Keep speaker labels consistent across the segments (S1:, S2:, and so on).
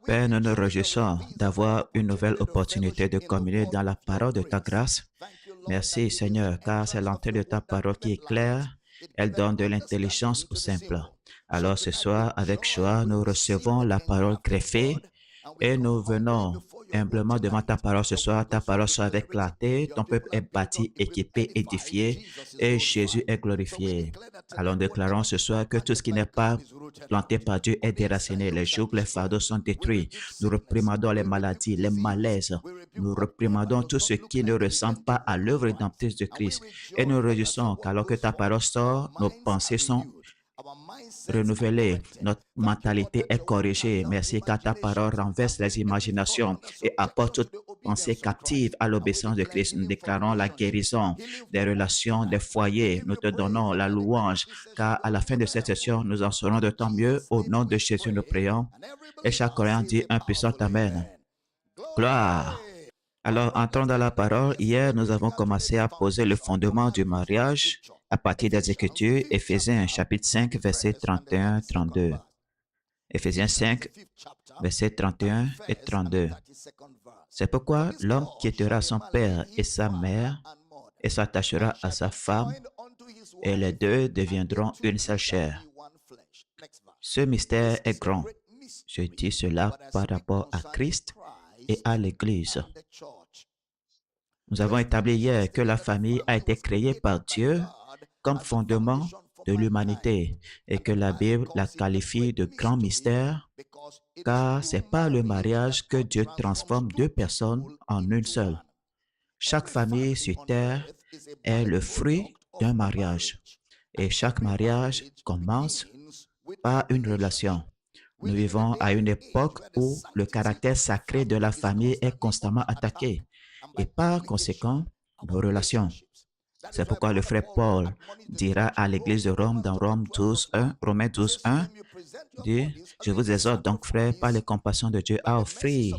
S1: Père, nous nous réjouissons d'avoir une nouvelle opportunité de communier dans la parole de ta grâce. Merci Seigneur, car c'est l'entrée de ta parole qui est claire. Elle donne de l'intelligence aux simples. Alors ce soir, avec joie, nous recevons la parole greffée et nous venons humblement devant ta parole ce soir. Ta parole soit avec clarté, ton peuple est bâti, équipé, édifié et Jésus est glorifié. Alors nous déclarons ce soir que tout ce qui n'est pas planté par Dieu est déraciné. Les jougs, les fardeaux sont détruits. Nous réprimandons les maladies, les malaises. Nous réprimandons tout ce qui ne ressemble pas à l'œuvre rédemptrice de Christ. Et nous réjouissons qu'alors que ta parole sort, nos pensées sont renouvelée, notre mentalité est corrigée. Merci car ta parole renverse les imaginations et apporte toute pensée captive à l'obéissance de Christ. Nous déclarons la guérison des relations, des foyers. Nous te donnons la louange car à la fin de cette session, nous en serons de tant mieux. Au nom de Jésus, nous prions. Et chaque croyant dit un puissant Amen. Gloire. Alors, entrons dans la parole. Hier, nous avons commencé à poser le fondement du mariage à partir des Écritures, Éphésiens chapitre 5, versets 31-32. Éphésiens 5, versets 31 et 32. C'est pourquoi l'homme quittera son père et sa mère et s'attachera à sa femme, et les deux deviendront une seule chair. Ce mystère est grand. Je dis cela par rapport à Christ et à l'Église. Nous avons établi hier que la famille a été créée par Dieu comme fondement de l'humanité et que la Bible la qualifie de grand mystère car c'est par le mariage que Dieu transforme deux personnes en une seule. Chaque famille sur terre est le fruit d'un mariage et chaque mariage commence par une relation. Nous vivons à une époque où le caractère sacré de la famille est constamment attaqué et par conséquent, nos relations. C'est pourquoi le frère Paul dira à l'église de Rome dans Romains 12, 1, dit, je vous exhorte donc, frères, par les compassions de Dieu, à offrir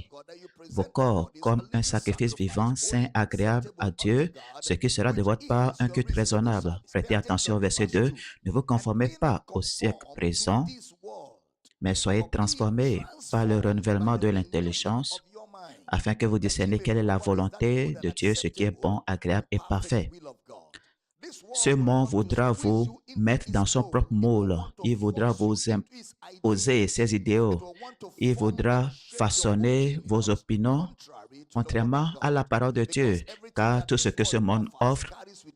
S1: vos corps comme un sacrifice vivant, saint, agréable à Dieu, ce qui sera de votre part un culte raisonnable. Prêtez attention au verset 2, ne vous conformez pas au siècle présent, mais soyez transformés par le renouvellement de l'intelligence, afin que vous discerniez quelle est la volonté de Dieu, ce qui est bon, agréable et parfait. Ce monde voudra vous mettre dans son propre moule. Il voudra vous imposer ses idéaux. Il voudra façonner vos opinions contrairement à la parole de Dieu, car tout ce que ce monde offre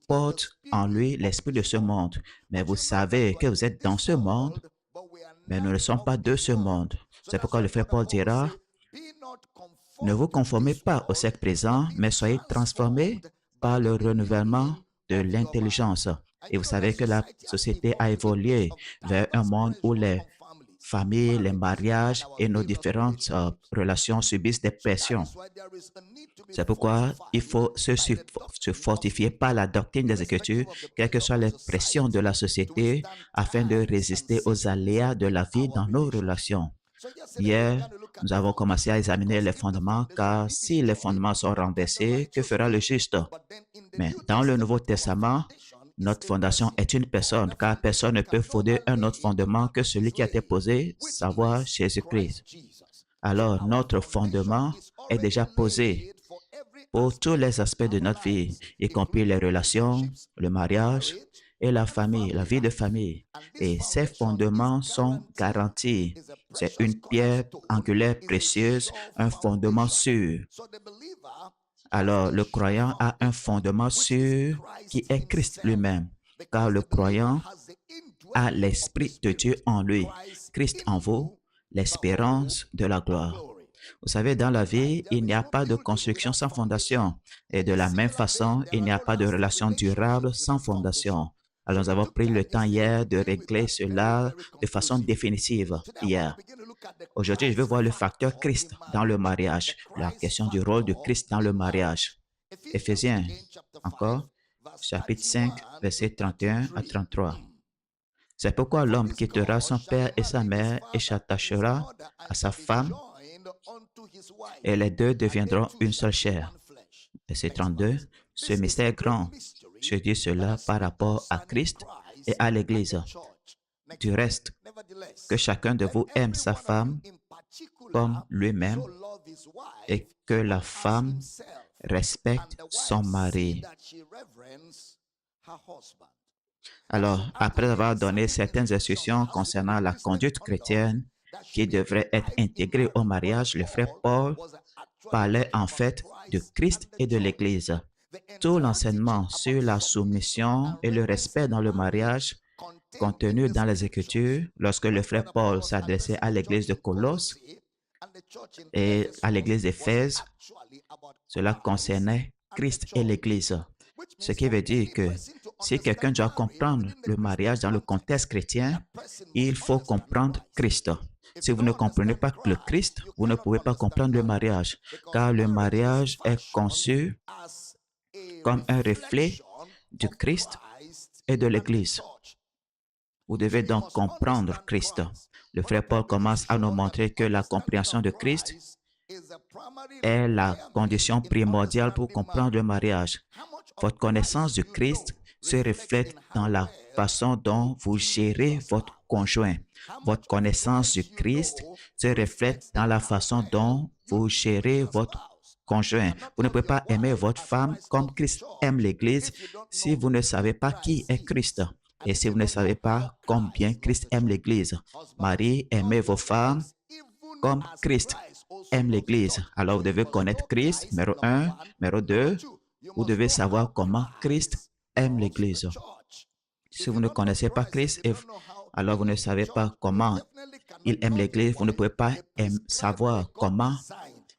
S1: porte en lui l'esprit de ce monde. Mais vous savez que vous êtes dans ce monde, mais nous ne sommes pas de ce monde. C'est pourquoi le frère Paul dira, ne vous conformez pas au siècle présent, mais soyez transformés par le renouvellement de l'intelligence. Et vous savez que la société a évolué vers un monde où les familles, les mariages et nos différentes relations subissent des pressions. C'est pourquoi il faut se fortifier par la doctrine des Écritures, quelles que soient les pressions de la société, afin de résister aux aléas de la vie dans nos relations. Hier, nous avons commencé à examiner les fondements, car si les fondements sont renversés, que fera le juste? Mais dans le Nouveau Testament, notre fondation est une personne, car personne ne peut fonder un autre fondement que celui qui a été posé, savoir Jésus-Christ. Alors, notre fondement est déjà posé pour tous les aspects de notre vie, y compris les relations, le mariage et la famille, la vie de famille. Et ces fondements sont garantis. C'est une pierre angulaire précieuse, un fondement sûr. Alors, le croyant a un fondement sûr qui est Christ lui-même, car le croyant a l'Esprit de Dieu en lui. Christ en vous, l'espérance de la gloire. Vous savez, dans la vie, il n'y a pas de construction sans fondation. Et de la même façon, il n'y a pas de relation durable sans fondation. Alors, nous avons pris le temps hier de régler cela de façon définitive hier. Aujourd'hui, je vais voir le facteur Christ dans le mariage, la question du rôle de Christ dans le mariage. Éphésiens, encore, chapitre 5, versets 31 à 33. C'est pourquoi l'homme quittera son père et sa mère et s'attachera à sa femme, et les deux deviendront une seule chair. Verset 32. Ce mystère est grand. Je dis cela par rapport à Christ et à l'Église. Du reste, que chacun de vous aime sa femme comme lui-même et que la femme respecte son mari. Alors, après avoir donné certaines instructions concernant la conduite chrétienne qui devrait être intégrée au mariage, le frère Paul parlait en fait de Christ et de l'Église. Tout l'enseignement sur la soumission et le respect dans le mariage contenu dans les Écritures, lorsque le frère Paul s'adressait à l'Église de Colosse et à l'Église d'Éphèse, cela concernait Christ et l'Église. Ce qui veut dire que si quelqu'un doit comprendre le mariage dans le contexte chrétien, il faut comprendre Christ. Si vous ne comprenez pas le Christ, vous ne pouvez pas comprendre le mariage, car le mariage est conçu comme un reflet du Christ et de l'Église. Vous devez donc comprendre Christ. Le frère Paul commence à nous montrer que la compréhension de Christ est la condition primordiale pour comprendre le mariage. Votre connaissance du Christ se reflète dans la façon dont vous gérez votre conjoint. Votre connaissance du Christ se reflète dans la façon dont vous gérez votre conjoint. Vous ne pouvez pas aimer votre femme comme Christ aime l'Église si vous ne savez pas qui est Christ. Et si vous ne savez pas combien Christ aime l'Église. Marie, aimez vos femmes comme Christ aime l'Église. Alors, vous devez connaître Christ, numéro 1. Numéro 2, vous devez savoir comment Christ aime l'Église. Si vous ne connaissez pas Christ, alors vous ne savez pas comment il aime l'Église. Vous ne pouvez pas savoir comment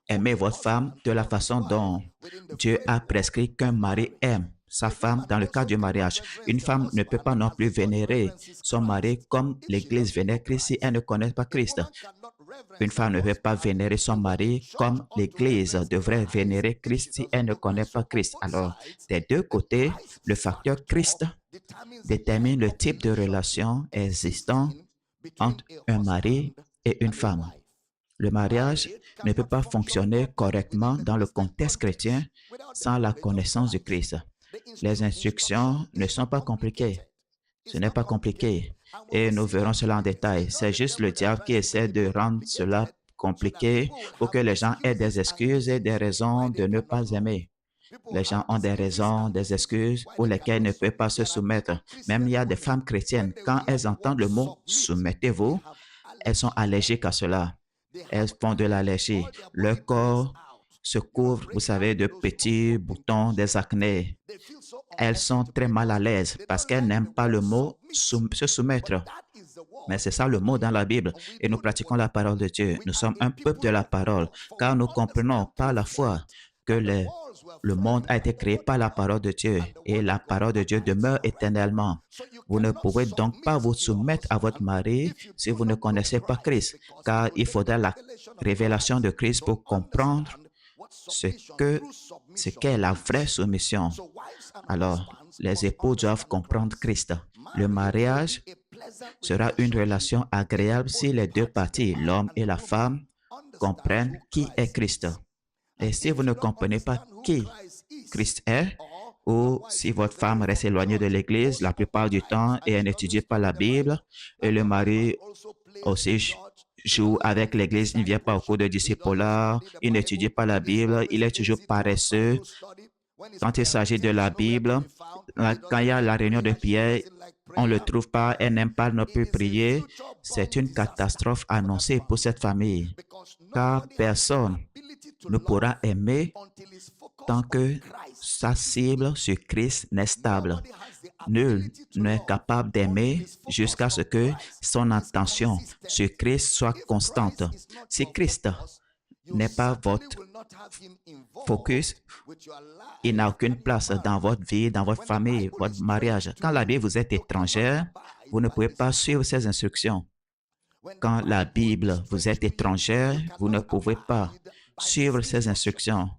S1: aimer votre femme de la façon dont Dieu a prescrit qu'un mari aime sa femme dans le cadre du mariage. Une femme ne peut pas non plus vénérer son mari comme l'Église vénère Christ si elle ne connaît pas Christ. Une femme ne peut pas vénérer son mari comme l'Église devrait vénérer Christ si elle ne connaît pas Christ. Alors, des deux côtés, le facteur Christ détermine le type de relation existant entre un mari et une femme. Le mariage ne peut pas fonctionner correctement dans le contexte chrétien sans la connaissance du Christ. Les instructions ne sont pas compliquées. Ce n'est pas compliqué. Et nous verrons cela en détail. C'est juste le diable qui essaie de rendre cela compliqué pour que les gens aient des excuses et des raisons de ne pas aimer. Les gens ont des raisons, des excuses pour lesquelles ils ne peuvent pas se soumettre. Même il y a des femmes chrétiennes, quand elles entendent le mot « soumettez-vous », elles sont allergiques à cela. Elles font de l'allergie. Leur corps se couvre, vous savez, de petits boutons, des acnés. Elles sont très mal à l'aise parce qu'elles n'aiment pas le mot se soumettre. Mais c'est ça le mot dans la Bible et nous pratiquons la parole de Dieu. Nous sommes un peuple de la parole car nous comprenons par la foi que le monde a été créé par la parole de Dieu et la parole de Dieu demeure éternellement. Vous ne pouvez donc pas vous soumettre à votre mari si vous ne connaissez pas Christ, car il faudra la révélation de Christ pour comprendre ce qu'est la vraie soumission. Alors, les époux doivent comprendre Christ. Le mariage sera une relation agréable si les deux parties, l'homme et la femme, comprennent qui est Christ. Et si vous ne comprenez pas qui Christ est, ou si votre femme reste éloignée de l'Église la plupart du temps et elle n'étudie pas la Bible, et le mari aussi joue avec l'Église, il ne vient pas au cours de discipulat, il n'étudie pas la Bible, il est toujours paresseux. Quand il s'agit de la Bible, quand il y a la réunion de prière, on ne le trouve pas, elle n'aime pas non plus prier. C'est une catastrophe annoncée pour cette famille, car personne ne pourra aimer tant que sa cible sur Christ n'est stable. Nul n'est capable d'aimer jusqu'à ce que son attention sur Christ soit constante. Si Christ n'est pas votre focus, il n'a aucune place dans votre vie, dans votre famille, votre mariage. Quand la Bible vous est étrangère, vous ne pouvez pas suivre ses instructions. Quand la Bible vous est étrangère, vous ne pouvez pas suivre ses instructions.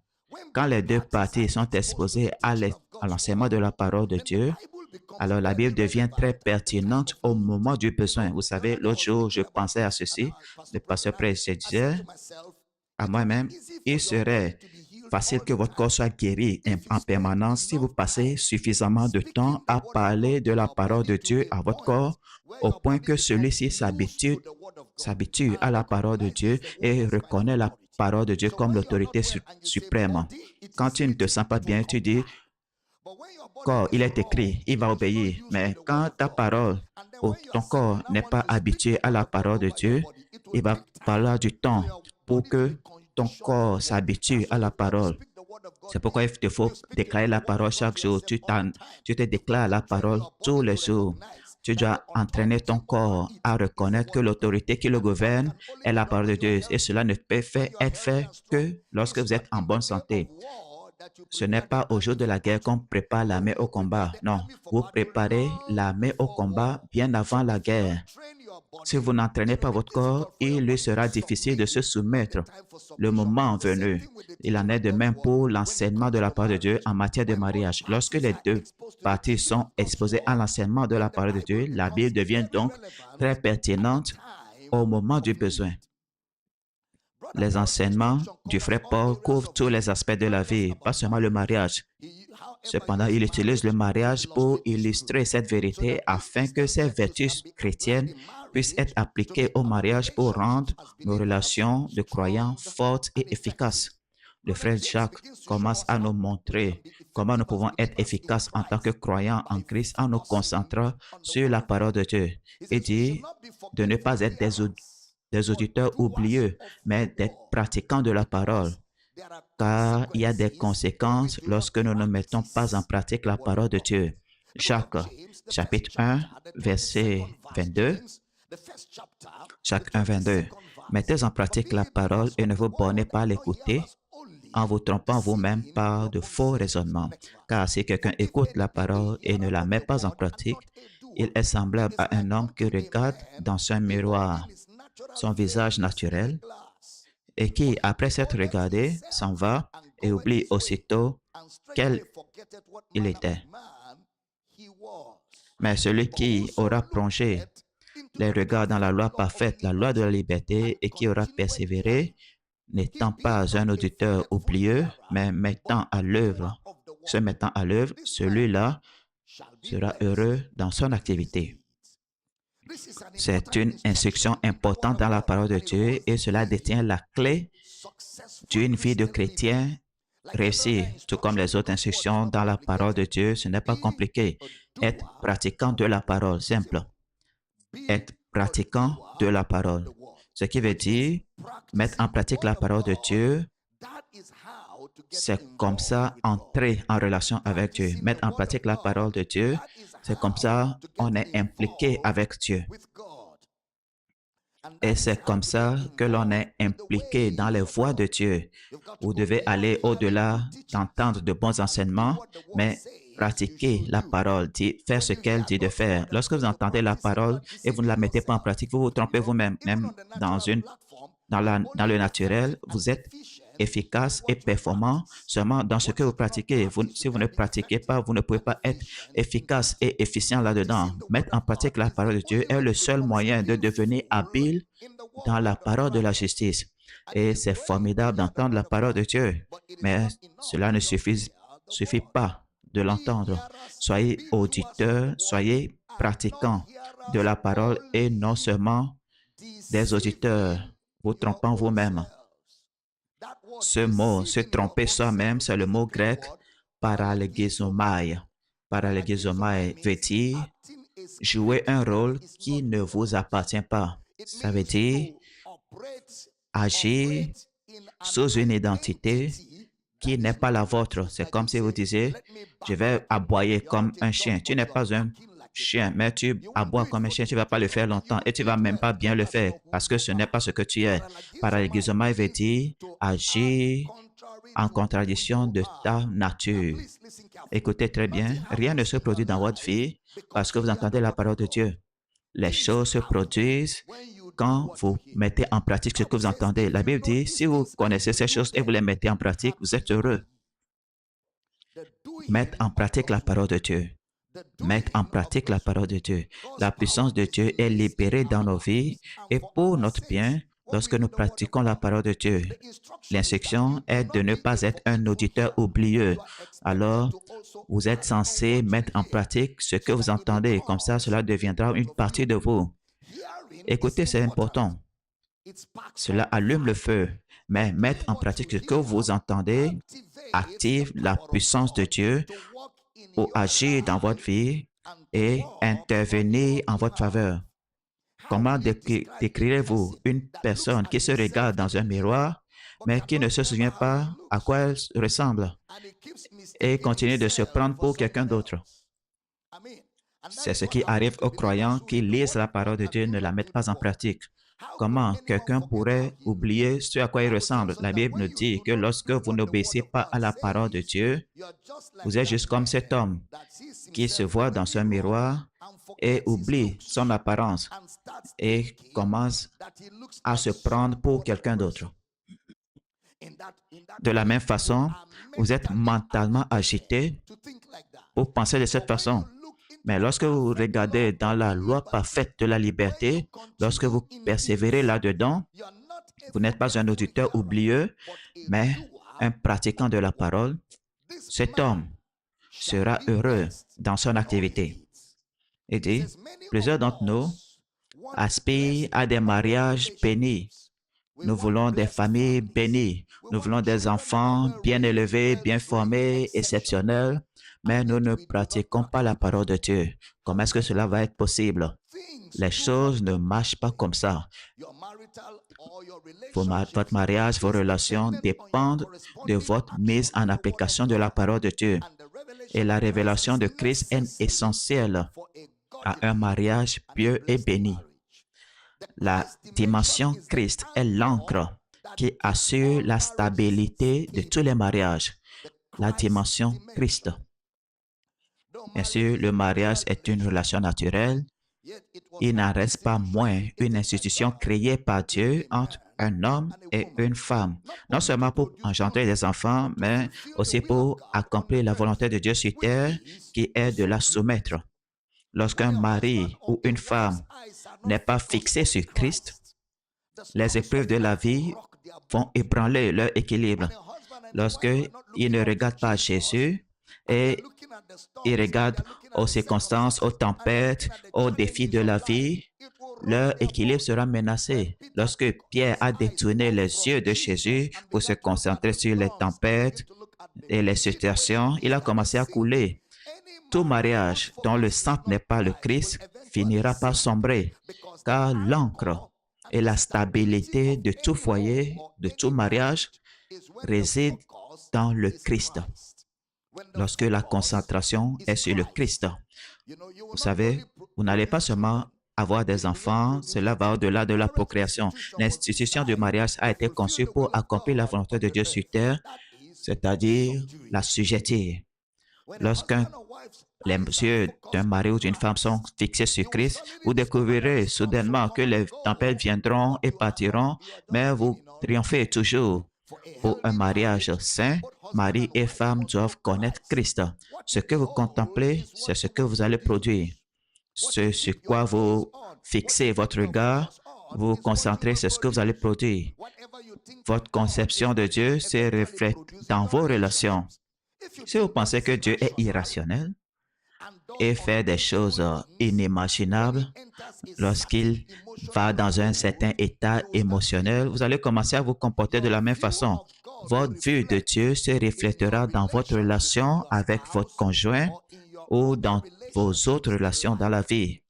S1: Quand les deux parties sont exposées à l'enseignement de la parole de Dieu, alors la Bible devient très pertinente au moment du besoin. Vous savez, l'autre jour, je pensais à ceci. Le pasteur prêtre disait à moi-même, il serait facile que votre corps soit guéri en permanence si vous passez suffisamment de temps à parler de la parole de Dieu à votre corps au point que celui-ci s'habitue à la parole de Dieu et reconnaît la parole de Dieu comme l'autorité suprême. Quand tu ne te sens pas bien, tu dis, corps, il est écrit, il va obéir. Mais quand ta parole ou ton corps n'est pas habitué à la parole de Dieu, il va falloir du temps pour que ton corps s'habitue à la parole. C'est pourquoi il te faut déclarer la parole chaque jour. Tu te déclares la parole tous les jours. Tu dois entraîner ton corps à reconnaître que l'autorité qui le gouverne est la parole de Dieu. Et cela ne peut être fait que lorsque vous êtes en bonne santé. Ce n'est pas au jour de la guerre qu'on prépare l'armée au combat. Non, vous préparez l'armée au combat bien avant la guerre. Si vous n'entraînez pas votre corps, il lui sera difficile de se soumettre. Le moment venu, il en est de même pour l'enseignement de la parole de Dieu en matière de mariage. Lorsque les deux parties sont exposées à l'enseignement de la parole de Dieu, la Bible devient donc très pertinente au moment du besoin. Les enseignements du frère Paul couvrent tous les aspects de la vie, pas seulement le mariage. Cependant, il utilise le mariage pour illustrer cette vérité afin que ces vertus chrétiennes puissent être appliquées au mariage pour rendre nos relations de croyants fortes et efficaces. Le frère Jacques commence à nous montrer comment nous pouvons être efficaces en tant que croyants en Christ en nous concentrant sur la parole de Dieu. Il dit de ne pas être des auditeurs oublieux, mais d'être pratiquants de la parole. Car il y a des conséquences lorsque nous ne mettons pas en pratique la parole de Dieu. Jacques, chapitre 1, verset 22. Jacques 1, 22. Mettez en pratique la parole et ne vous bornez pas à l'écouter en vous trompant vous-même par de faux raisonnements. Car si quelqu'un écoute la parole et ne la met pas en pratique, il est semblable à un homme qui regarde dans un miroir son visage naturel et qui, après s'être regardé, s'en va et oublie aussitôt quel il était. Mais celui qui aura plongé les regards dans la loi parfaite, la loi de la liberté, et qui aura persévéré, n'étant pas un auditeur oublieux, mais se mettant à l'œuvre, celui-là sera heureux dans son activité. C'est une instruction importante dans la parole de Dieu et cela détient la clé d'une vie de chrétien réussie. Tout comme les autres instructions dans la parole de Dieu, ce n'est pas compliqué. Être pratiquant de la parole, simple. Être pratiquant de la parole. Ce qui veut dire mettre en pratique la parole de Dieu. C'est comme ça entrer en relation avec Dieu. Mettre en pratique la parole de Dieu, c'est comme ça on est impliqué avec Dieu. Et c'est comme ça que l'on est impliqué dans les voies de Dieu. Vous devez aller au-delà d'entendre de bons enseignements, mais pratiquer la parole, faire ce qu'elle dit de faire. Lorsque vous entendez la parole et vous ne la mettez pas en pratique, vous vous trompez vous-même. Même dans le naturel, vous êtes efficace et performant seulement dans ce que vous pratiquez. Si vous ne pratiquez pas, vous ne pouvez pas être efficace et efficient là-dedans. Mettre en pratique la parole de Dieu est le seul moyen de devenir habile dans la parole de la justice. Et c'est formidable d'entendre la parole de Dieu, mais cela ne suffit pas de l'entendre. Soyez auditeurs, soyez pratiquants de la parole et non seulement des auditeurs, vous trompant vous-même. Ce mot, se tromper soi-même, c'est le mot grec paralégizomai. Paralégizomai veut dire jouer un rôle qui ne vous appartient pas. Ça veut dire agir sous une identité qui n'est pas la vôtre. C'est comme si vous disiez, je vais aboyer comme un chien. Tu n'es pas un chien, mais tu aboies comme un chien, tu ne vas pas le faire longtemps et tu ne vas même pas bien le faire parce que ce n'est pas ce que tu es. Paralégizomai veut dire agir en contradiction de ta nature. Écoutez très bien, rien ne se produit dans votre vie parce que vous entendez la parole de Dieu. Les choses se produisent quand vous mettez en pratique ce que vous entendez. La Bible dit, si vous connaissez ces choses et vous les mettez en pratique, vous êtes heureux. Mettre en pratique la parole de Dieu. Mettre en pratique la parole de Dieu. La puissance de Dieu est libérée dans nos vies et pour notre bien, Lorsque nous pratiquons la parole de Dieu, l'instruction est de ne pas être un auditeur oublieux. Alors, vous êtes censé mettre en pratique ce que vous entendez. Comme ça, cela deviendra une partie de vous. Écoutez, c'est important. Cela allume le feu. Mais mettre en pratique ce que vous entendez active la puissance de Dieu pour agir dans votre vie et intervenir en votre faveur. Comment décrirez-vous une personne qui se regarde dans un miroir, mais qui ne se souvient pas à quoi elle ressemble et continue de se prendre pour quelqu'un d'autre? C'est ce qui arrive aux croyants qui lisent la parole de Dieu et ne la mettent pas en pratique. Comment quelqu'un pourrait oublier ce à quoi il ressemble? La Bible nous dit que lorsque vous n'obéissez pas à la parole de Dieu, vous êtes juste comme cet homme qui se voit dans un miroir et oublie son apparence et commence à se prendre pour quelqu'un d'autre. De la même façon, vous êtes mentalement agité pour penser de cette façon. Mais lorsque vous regardez dans la loi parfaite de la liberté, lorsque vous persévérez là-dedans, vous n'êtes pas un auditeur oublieux, mais un pratiquant de la parole. Cet homme sera heureux dans son activité. Il dit, plusieurs d'entre nous aspirent à des mariages bénis. Nous voulons des familles bénies. Nous voulons des enfants bien élevés, bien formés, exceptionnels, mais nous ne pratiquons pas la parole de Dieu. Comment est-ce que cela va être possible? Les choses ne marchent pas comme ça. Votre mariage, vos relations dépendent de votre mise en application de la parole de Dieu. Et la révélation de Christ est essentielle à un mariage pieux et béni. La dimension Christ est l'encre qui assure la stabilité de tous les mariages. La dimension Christ. Bien sûr, le mariage est une relation naturelle. Il n'en reste pas moins une institution créée par Dieu entre un homme et une femme, non seulement pour engendrer des enfants, mais aussi pour accomplir la volonté de Dieu sur terre, qui est de la soumettre. Lorsqu'un mari ou une femme n'est pas fixé sur Christ, les épreuves de la vie vont ébranler leur équilibre. Lorsqu'ils ne regardent pas Jésus et ils regardent aux circonstances, aux tempêtes, aux défis de la vie, leur équilibre sera menacé. Lorsque Pierre a détourné les yeux de Jésus pour se concentrer sur les tempêtes et les situations, il a commencé à couler. Tout mariage dont le centre n'est pas le Christ finira par sombrer, car l'encre et la stabilité de tout foyer, de tout mariage, résident dans le Christ. Lorsque la concentration est sur le Christ, vous savez, vous n'allez pas seulement avoir des enfants, cela va au-delà de la procréation. L'institution du mariage a été conçue pour accomplir la volonté de Dieu sur terre, c'est-à-dire la sujettir. Lorsqu'un les yeux d'un mari ou d'une femme sont fixés sur Christ, vous découvrirez soudainement que les tempêtes viendront et partiront, mais vous triomphez toujours. Pour un mariage saint, mari et femme doivent connaître Christ. Ce que vous contemplez, c'est ce que vous allez produire. Ce sur quoi vous fixez votre regard, vous vous concentrez, c'est ce que vous allez produire. Votre conception de Dieu se reflète dans vos relations. Si vous pensez que Dieu est irrationnel et fait des choses inimaginables, lorsqu'il va dans un certain état émotionnel, vous allez commencer à vous comporter de la même façon. Votre vue de Dieu se reflétera dans votre relation avec votre conjoint ou dans vos autres relations dans la vie.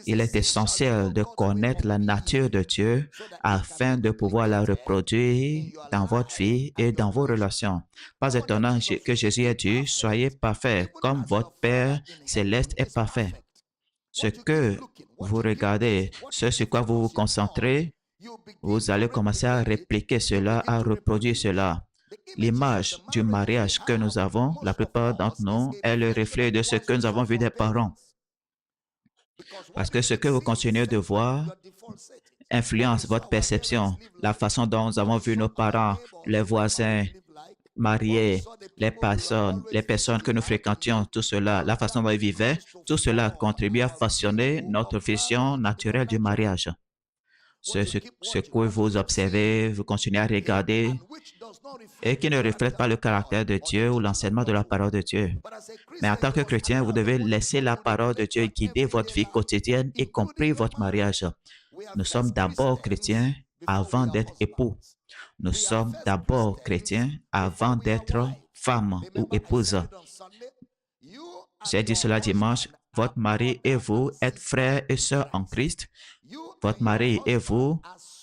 S1: Il est essentiel de connaître la nature de Dieu afin de pouvoir la reproduire dans votre vie et dans vos relations. Pas étonnant que Jésus ait dit, soyez parfaits comme votre Père céleste est parfait. Ce que vous regardez, ce sur quoi vous vous concentrez, vous allez commencer à répliquer cela, à reproduire cela. L'image du mariage que nous avons, la plupart d'entre nous, est le reflet de ce que nous avons vu des parents. Parce que ce que vous continuez de voir influence votre perception, la façon dont nous avons vu nos parents, les voisins, mariés, les personnes que nous fréquentions, tout cela, la façon dont ils vivaient, tout cela contribue à façonner notre vision naturelle du mariage. ce que vous observez, vous continuez à regarder et qui ne reflète pas le caractère de Dieu ou l'enseignement de la parole de Dieu. Mais en tant que chrétien, vous devez laisser la parole de Dieu guider votre vie quotidienne, y compris votre mariage. Nous sommes d'abord chrétiens avant d'être époux. Nous sommes d'abord chrétiens avant d'être femmes ou épouses. J'ai dit cela dimanche. Votre mari et vous êtes frères et sœurs en Christ. Votre mari et vous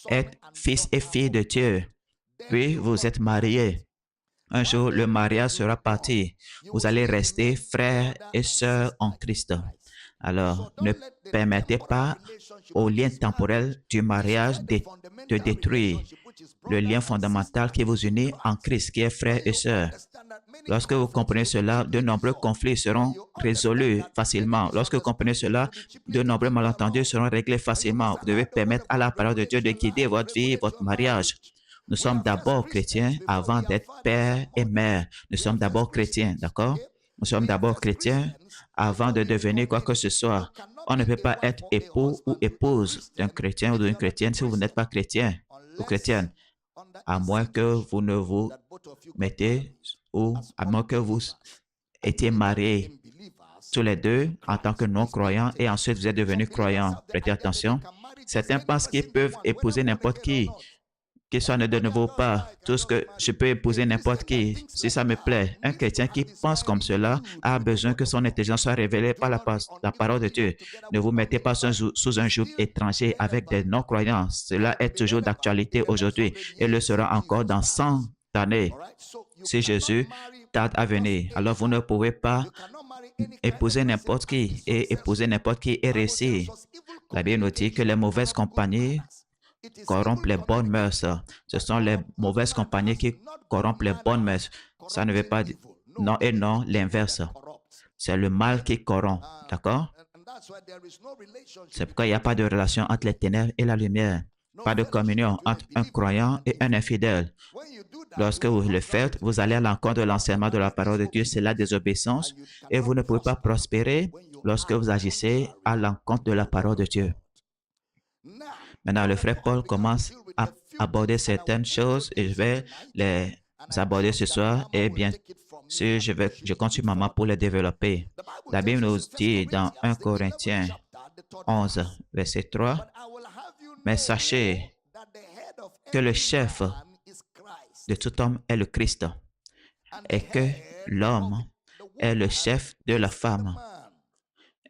S1: êtes fils et filles de Dieu. Puis vous êtes mariés. Un jour, le mariage sera parti. Vous allez rester frères et sœurs en Christ. Alors, ne permettez pas au lien temporel du mariage de détruire le lien fondamental qui vous unit en Christ, qui est frère et sœur. Lorsque vous comprenez cela, de nombreux conflits seront résolus facilement. Lorsque vous comprenez cela, de nombreux malentendus seront réglés facilement. Vous devez permettre à la parole de Dieu de guider votre vie, votre mariage. Nous sommes d'abord chrétiens avant d'être père et mère. Nous sommes d'abord chrétiens, d'accord? Nous sommes d'abord chrétiens avant de devenir quoi que ce soit. On ne peut pas être époux ou épouse d'un chrétien ou d'une chrétienne si vous n'êtes pas chrétien ou chrétienne, à moins que vous ne vous mettez ou à moins que vous étiez mariés tous les deux en tant que non-croyants et ensuite vous êtes devenus croyants. Prêtez attention. Certains pensent qu'ils peuvent épouser n'importe qui ça ne de nouveau pas tout ce que je peux épouser n'importe qui, si ça me plaît. Un chrétien qui pense comme cela a besoin que son intelligence soit révélée par la parole de Dieu. Ne vous mettez pas sous un joug étranger avec des non-croyants. Cela est toujours d'actualité aujourd'hui et le sera encore dans 100 années. Si Jésus tarde à venir, alors vous ne pouvez pas épouser n'importe qui et épouser n'importe qui et réussir. La Bible nous dit que les mauvaises compagnies corrompent les bonnes mœurs. Ce sont les mauvaises compagnies qui corrompent les bonnes mœurs. Ça ne veut pas dire non et non, l'inverse. C'est le mal qui corrompt, d'accord? C'est pourquoi il n'y a pas de relation entre les ténèbres et la lumière. Pas de communion entre un croyant et un infidèle. Lorsque vous le faites, vous allez à l'encontre de l'enseignement de la parole de Dieu, c'est la désobéissance, et vous ne pouvez pas prospérer lorsque vous agissez à l'encontre de la parole de Dieu. Maintenant, le frère Paul commence à aborder certaines choses et je vais les aborder ce soir et bien sûr, je continue maman pour les développer. La Bible nous dit dans 1 Corinthiens 11, verset 3, « Mais sachez que le chef de tout homme est le Christ et que l'homme est le chef de la femme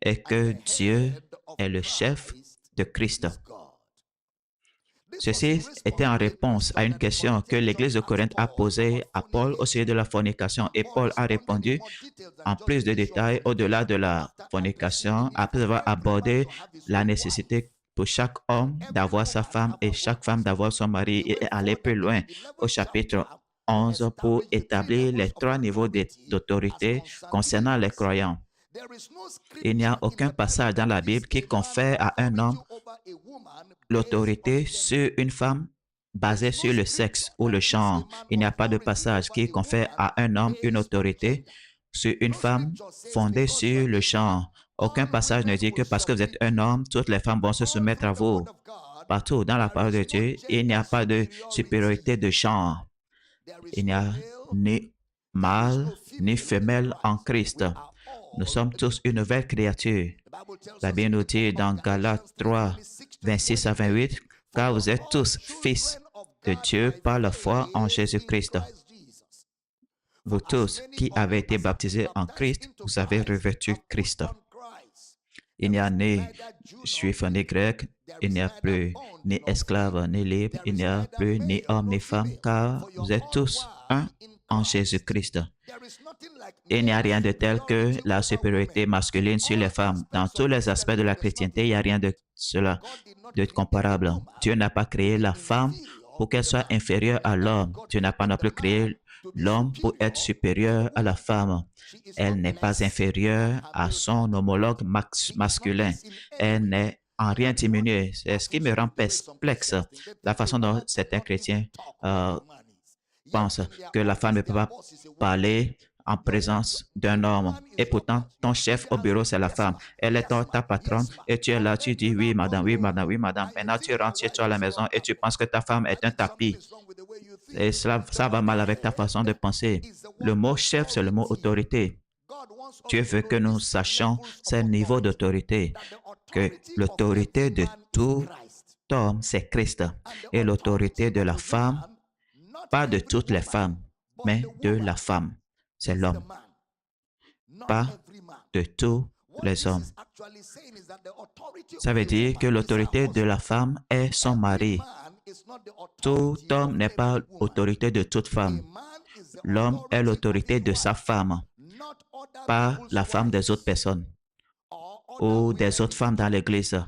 S1: et que Dieu est le chef de Christ. » Ceci était en réponse à une question que l'Église de Corinthe a posée à Paul au sujet de la fornication. Et Paul a répondu en plus de détails au-delà de la fornication, après avoir abordé la nécessité pour chaque homme d'avoir sa femme et chaque femme d'avoir son mari et aller plus loin au chapitre 11 pour établir les 3 niveaux d'autorité concernant les croyants. Il n'y a aucun passage dans la Bible qui confère à un homme l'autorité sur une femme basée sur le sexe ou le genre. Il n'y a pas de passage qui confère à un homme une autorité sur une femme fondée sur le genre. Aucun passage ne dit que parce que vous êtes un homme, toutes les femmes vont se soumettre à vous. Partout dans la parole de Dieu, il n'y a pas de supériorité de genre. Il n'y a ni mâle ni femelle en Christ. Nous sommes tous une nouvelle créature. La Bible nous dit dans Galates 3, 26 à 28, « Car vous êtes tous fils de Dieu par la foi en Jésus-Christ. » Vous tous qui avez été baptisés en Christ, vous avez revêtu Christ. Il n'y a ni juif ni grec, il n'y a plus ni esclave ni libre, il n'y a plus ni homme ni femme, car vous êtes tous un en Jésus-Christ. Il n'y a rien de tel que la supériorité masculine sur les femmes. Dans tous les aspects de la chrétienté, il n'y a rien de cela de comparable. Dieu n'a pas créé la femme pour qu'elle soit inférieure à l'homme. Dieu n'a pas non plus créé l'homme pour être supérieur à la femme. Elle n'est pas inférieure à son homologue masculin. Elle n'est en rien diminuée. C'est ce qui me rend perplexe, la façon dont certains chrétiens pensent que la femme ne peut pas parler en présence d'un homme. Et pourtant, ton chef au bureau, c'est la femme. Elle est ta patronne et tu es là, tu dis oui, madame, oui, madame, oui, madame. Maintenant, tu rentres chez toi à la maison et tu penses que ta femme est un tapis. Et ça va mal avec ta façon de penser. Le mot chef, c'est le mot autorité. Dieu veut que nous sachions ce niveau d'autorité, que l'autorité de tout homme, c'est Christ, et l'autorité de la femme, pas de toutes les femmes, mais de la femme, c'est l'homme, pas de tous les hommes. Ça veut dire que l'autorité de la femme est son mari. Tout homme n'est pas l'autorité de toute femme. L'homme est l'autorité de sa femme, pas la femme des autres personnes ou des autres femmes dans l'Église.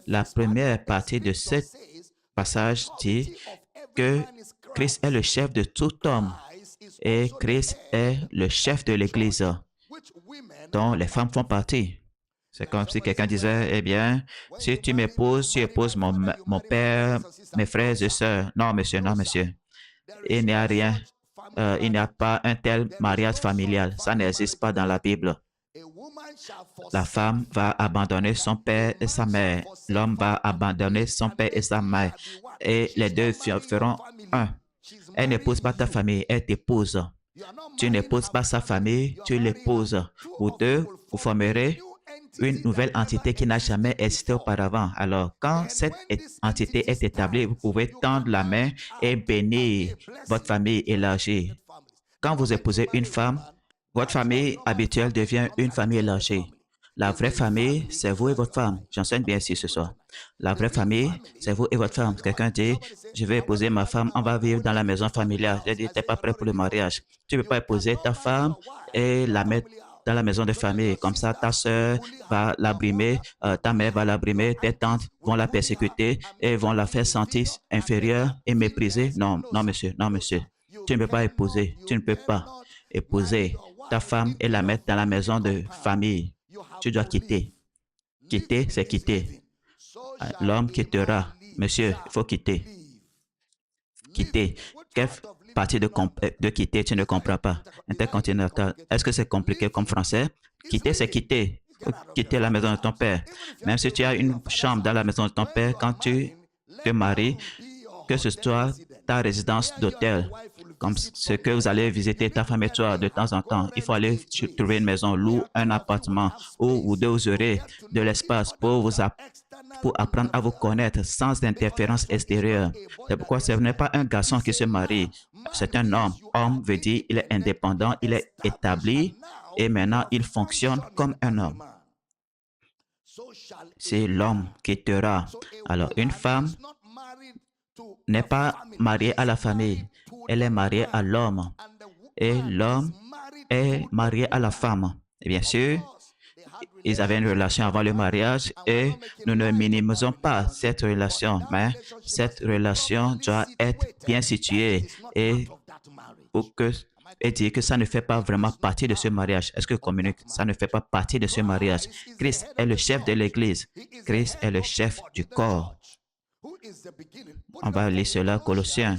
S1: La première partie de ce passage dit que Christ est le chef de tout homme et Christ est le chef de l'Église dont les femmes font partie. C'est comme si quelqu'un disait, eh bien, si tu m'épouses, tu épouses mon père, mes frères et sœurs. Non, monsieur, non, monsieur. Il n'y a rien. Il n'y a pas un tel mariage familial. Ça n'existe pas dans la Bible. La femme va abandonner son père et sa mère. L'homme va abandonner son père et sa mère. Et les deux feront un. Elle n'épouse pas ta famille, elle t'épouse. Tu n'épouses pas sa famille, tu l'épouses. Vous deux, vous formerez une nouvelle entité qui n'a jamais existé auparavant. Alors, quand cette entité est établie, vous pouvez tendre la main et bénir votre famille élargie. Quand vous épousez une femme, votre famille habituelle devient une famille élargie. La vraie famille, c'est vous et votre femme. J'enseigne bien ici ce soir. La vraie famille, c'est vous et votre femme. Quelqu'un dit, je vais épouser ma femme, on va vivre dans la maison familiale. J'ai dit, tu n'es pas prêt pour le mariage. Tu ne peux pas épouser ta femme et la mettre dans la maison de famille. Comme ça, ta soeur va l'abrimer, ta mère va l'abrimer, tes tantes vont la persécuter et vont la faire sentir inférieure et méprisée. Non, non, monsieur, non, monsieur. Tu ne peux pas épouser. Tu ne peux pas épouser ta femme et la mettre dans la maison de famille. Tu dois quitter. Quitter, c'est quitter. L'homme quittera. Monsieur, il faut quitter. Quitter. Quelle partie de quitter tu ne comprends pas? Intercontinental. Est-ce que c'est compliqué comme français? Quitter, c'est quitter. Quitter la maison de ton père. Même si tu as une chambre dans la maison de ton père, quand tu te maries, que ce soit ta résidence d'hôtel, comme ce que vous allez visiter ta femme et toi de temps en temps. Il faut aller trouver une maison, louer un appartement où vous deux vous aurez de l'espace pour apprendre à vous connaître sans interférence extérieure. C'est pourquoi ce n'est pas un garçon qui se marie, c'est un homme. Homme veut dire il est indépendant, il est établi et maintenant il fonctionne comme un homme. C'est l'homme qui quittera. Alors une femme n'est pas mariée à la famille, elle est mariée à l'homme et l'homme est marié à la femme. Et bien sûr, ils avaient une relation avant le mariage et nous ne minimisons pas cette relation, mais cette relation doit être bien située et dire que ça ne fait pas vraiment partie de ce mariage. Est-ce que communique? Ça ne fait pas partie de ce mariage. Christ est le chef de l'Église. Christ est le chef du corps. On va lire cela, Colossiens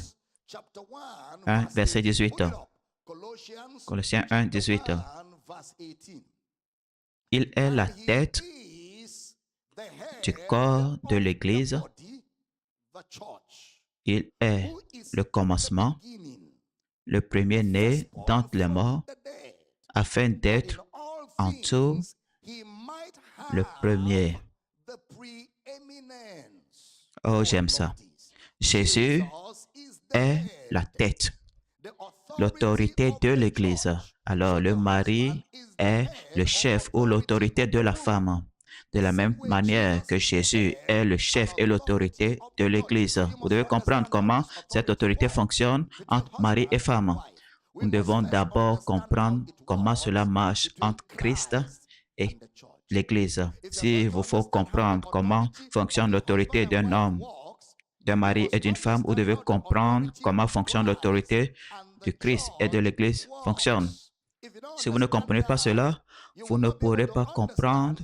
S1: 1, verset 18. Colossiens 1, 18. Il est la tête du corps de l'Église. Il est le commencement, le premier-né d'entre les morts, afin d'être en tout le premier. Oh, j'aime ça. Jésus est la tête, l'autorité de l'Église. Alors, le mari est le chef ou l'autorité de la femme. De la même manière que Jésus est le chef et l'autorité de l'Église. Vous devez comprendre comment cette autorité fonctionne entre mari et femme. Nous devons d'abord comprendre comment cela marche entre Christ et l'Église. S'il vous faut comprendre comment fonctionne l'autorité d'un homme, d'un mari et d'une femme, vous devez comprendre comment fonctionne l'autorité du Christ et de l'Église fonctionne. Si vous ne comprenez pas cela, vous ne pourrez pas comprendre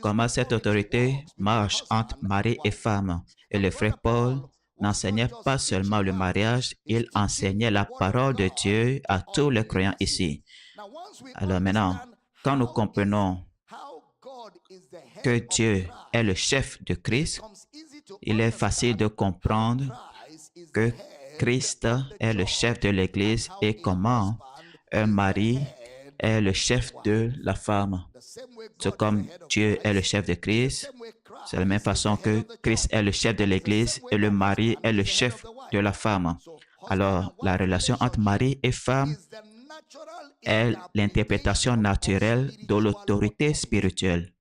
S1: comment cette autorité marche entre mari et femme. Et le frère Paul n'enseignait pas seulement le mariage, il enseignait la parole de Dieu à tous les croyants ici. Alors maintenant, quand nous comprenons que Dieu est le chef de Christ, il est facile de comprendre que Christ est le chef de l'Église et comment un mari est le chef de la femme. C'est comme Dieu est le chef de Christ, c'est de la même façon que Christ est le chef de l'Église et le mari est le chef de la femme. Alors, la relation entre mari et femme est l'interprétation naturelle de l'autorité spirituelle.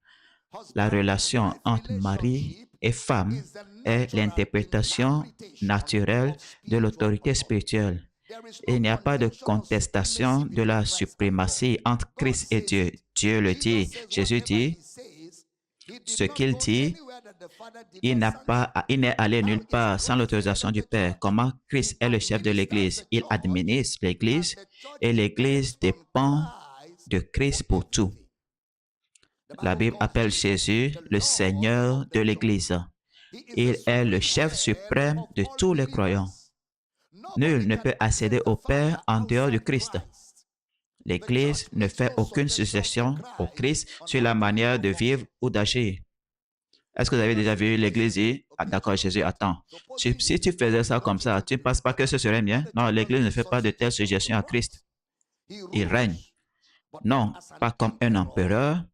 S1: La relation entre mari et femme est l'interprétation naturelle de l'autorité spirituelle. Il n'y a pas de contestation de la suprématie entre Christ et Dieu. Dieu le dit. Jésus dit, ce qu'il dit, il n'est allé nulle part sans l'autorisation du Père. Comment Christ est le chef de l'Église? Il administre l'Église et l'Église dépend de Christ pour tout. La Bible appelle Jésus le Seigneur de l'Église. Il est le chef suprême de tous les croyants. Nul ne peut accéder au Père en dehors du Christ. L'Église ne fait aucune suggestion au Christ sur la manière de vivre ou d'agir. Est-ce que vous avez déjà vu l'Église dire, ah, d'accord, Jésus, attends, si tu faisais ça comme ça, tu ne penses pas que ce serait bien? Non, l'Église ne fait pas de telles suggestions à Christ. Il règne. Non, pas comme un empereur,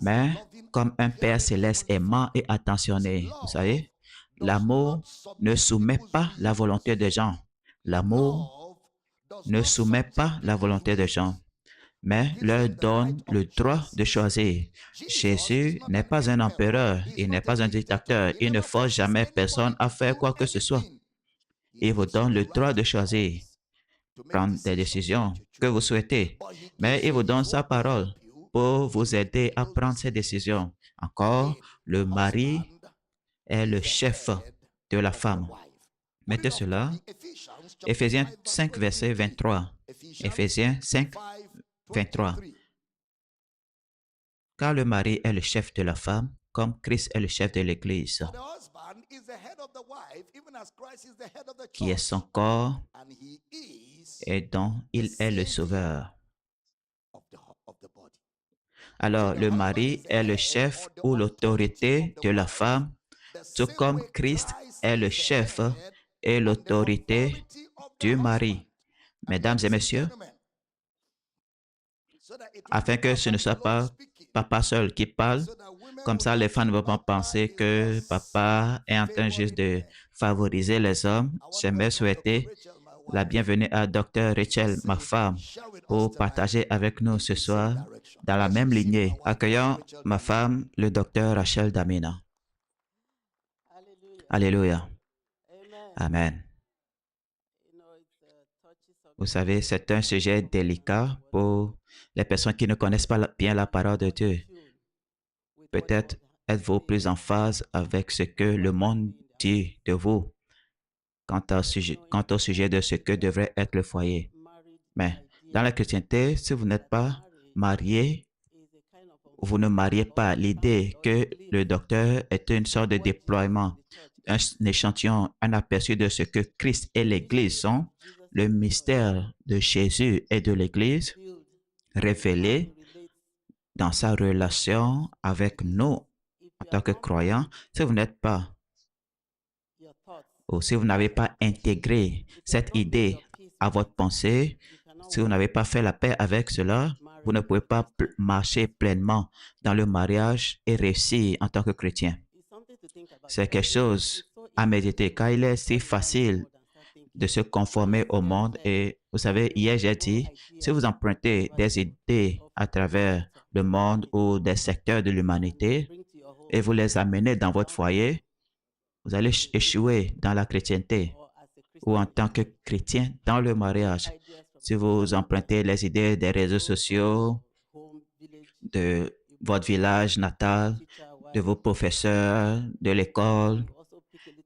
S1: mais comme un Père céleste aimant et attentionné. Vous savez, l'amour ne soumet pas la volonté des gens. L'amour ne soumet pas la volonté des gens, mais leur donne le droit de choisir. Jésus n'est pas un empereur, il n'est pas un dictateur, il ne force jamais personne à faire quoi que ce soit. Il vous donne le droit de choisir, prendre des décisions que vous souhaitez, mais il vous donne sa parole pour vous aider à prendre ces décisions. Encore, le mari est le chef de la femme. Mettez cela. Éphésiens 5, verset 23. Éphésiens 5, 23. Car le mari est le chef de la femme, comme Christ est le chef de l'Église, qui est son corps et dont il est le sauveur. Alors, le mari est le chef ou l'autorité de la femme, tout comme Christ est le chef et l'autorité du mari. Mesdames et messieurs, afin que ce ne soit pas papa seul qui parle, comme ça les femmes ne vont pas penser que papa est en train juste de favoriser les hommes. J'aimerais souhaiter la bienvenue à Dr. Rachel, ma femme, pour partager avec nous ce soir dans la même lignée. Accueillons ma femme, le Dr. Rachel Damina. Alléluia. Amen. Vous savez, c'est un sujet délicat pour les personnes qui ne connaissent pas bien la parole de Dieu. Peut-être êtes-vous plus en phase avec ce que le monde dit de vous quant au sujet de ce que devrait être le foyer. Mais dans la chrétienté, si vous n'êtes pas marié, vous ne mariez pas. L'idée que le docteur est une sorte de déploiement, un échantillon, un aperçu de ce que Christ et l'Église sont, le mystère de Jésus et de l'Église révélé dans sa relation avec nous en tant que croyants. Si vous n'êtes pas ou si vous n'avez pas intégré cette idée à votre pensée, si vous n'avez pas fait la paix avec cela, vous ne pouvez pas marcher pleinement dans le mariage et réussir en tant que chrétien. C'est quelque chose à méditer car il est si facile de se conformer au monde. Et vous savez, hier j'ai dit, si vous empruntez des idées à travers le monde ou des secteurs de l'humanité et vous les amenez dans votre foyer, vous allez échouer dans la chrétienté ou en tant que chrétien dans le mariage. Si vous empruntez les idées des réseaux sociaux, de votre village natal, de vos professeurs, de l'école,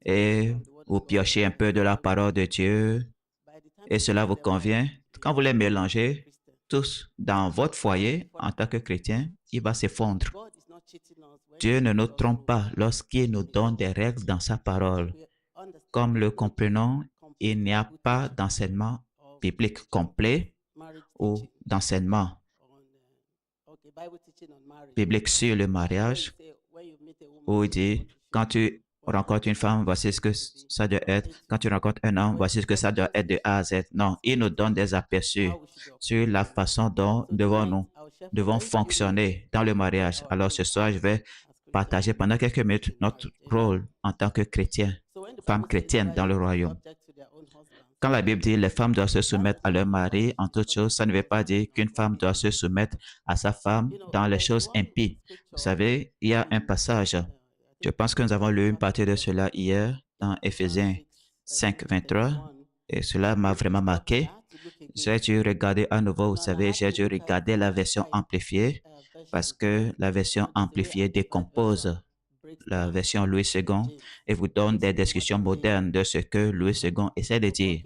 S1: et vous piochez un peu de la parole de Dieu, et cela vous convient, quand vous les mélangez tous dans votre foyer en tant que chrétien, il va s'effondrer. Dieu ne nous trompe pas lorsqu'il nous donne des règles dans sa parole. Comme le comprenons, il n'y a pas d'enseignement biblique complet ou d'enseignement biblique sur le mariage, où il dit, quand tu rencontres une femme, voici ce que ça doit être. Quand tu rencontres un homme, voici ce que ça doit être de A à Z. Non, il nous donne des aperçus sur la façon dont nous devons fonctionner dans le mariage. Alors ce soir, je vais partager pendant quelques minutes notre rôle en tant que chrétien, femme chrétienne dans le royaume. Quand la Bible dit les femmes doivent se soumettre à leur mari en toutes choses, ça ne veut pas dire qu'une femme doit se soumettre à sa femme dans les choses impies. Vous savez, il y a un passage, je pense que nous avons lu une partie de cela hier dans Éphésiens 5, 23, et cela m'a vraiment marqué. J'ai dû regarder à nouveau, vous savez, j'ai dû regarder la version amplifiée parce que la version amplifiée décompose la version Louis II et vous donne des discussions modernes de ce que Louis II essaie de dire.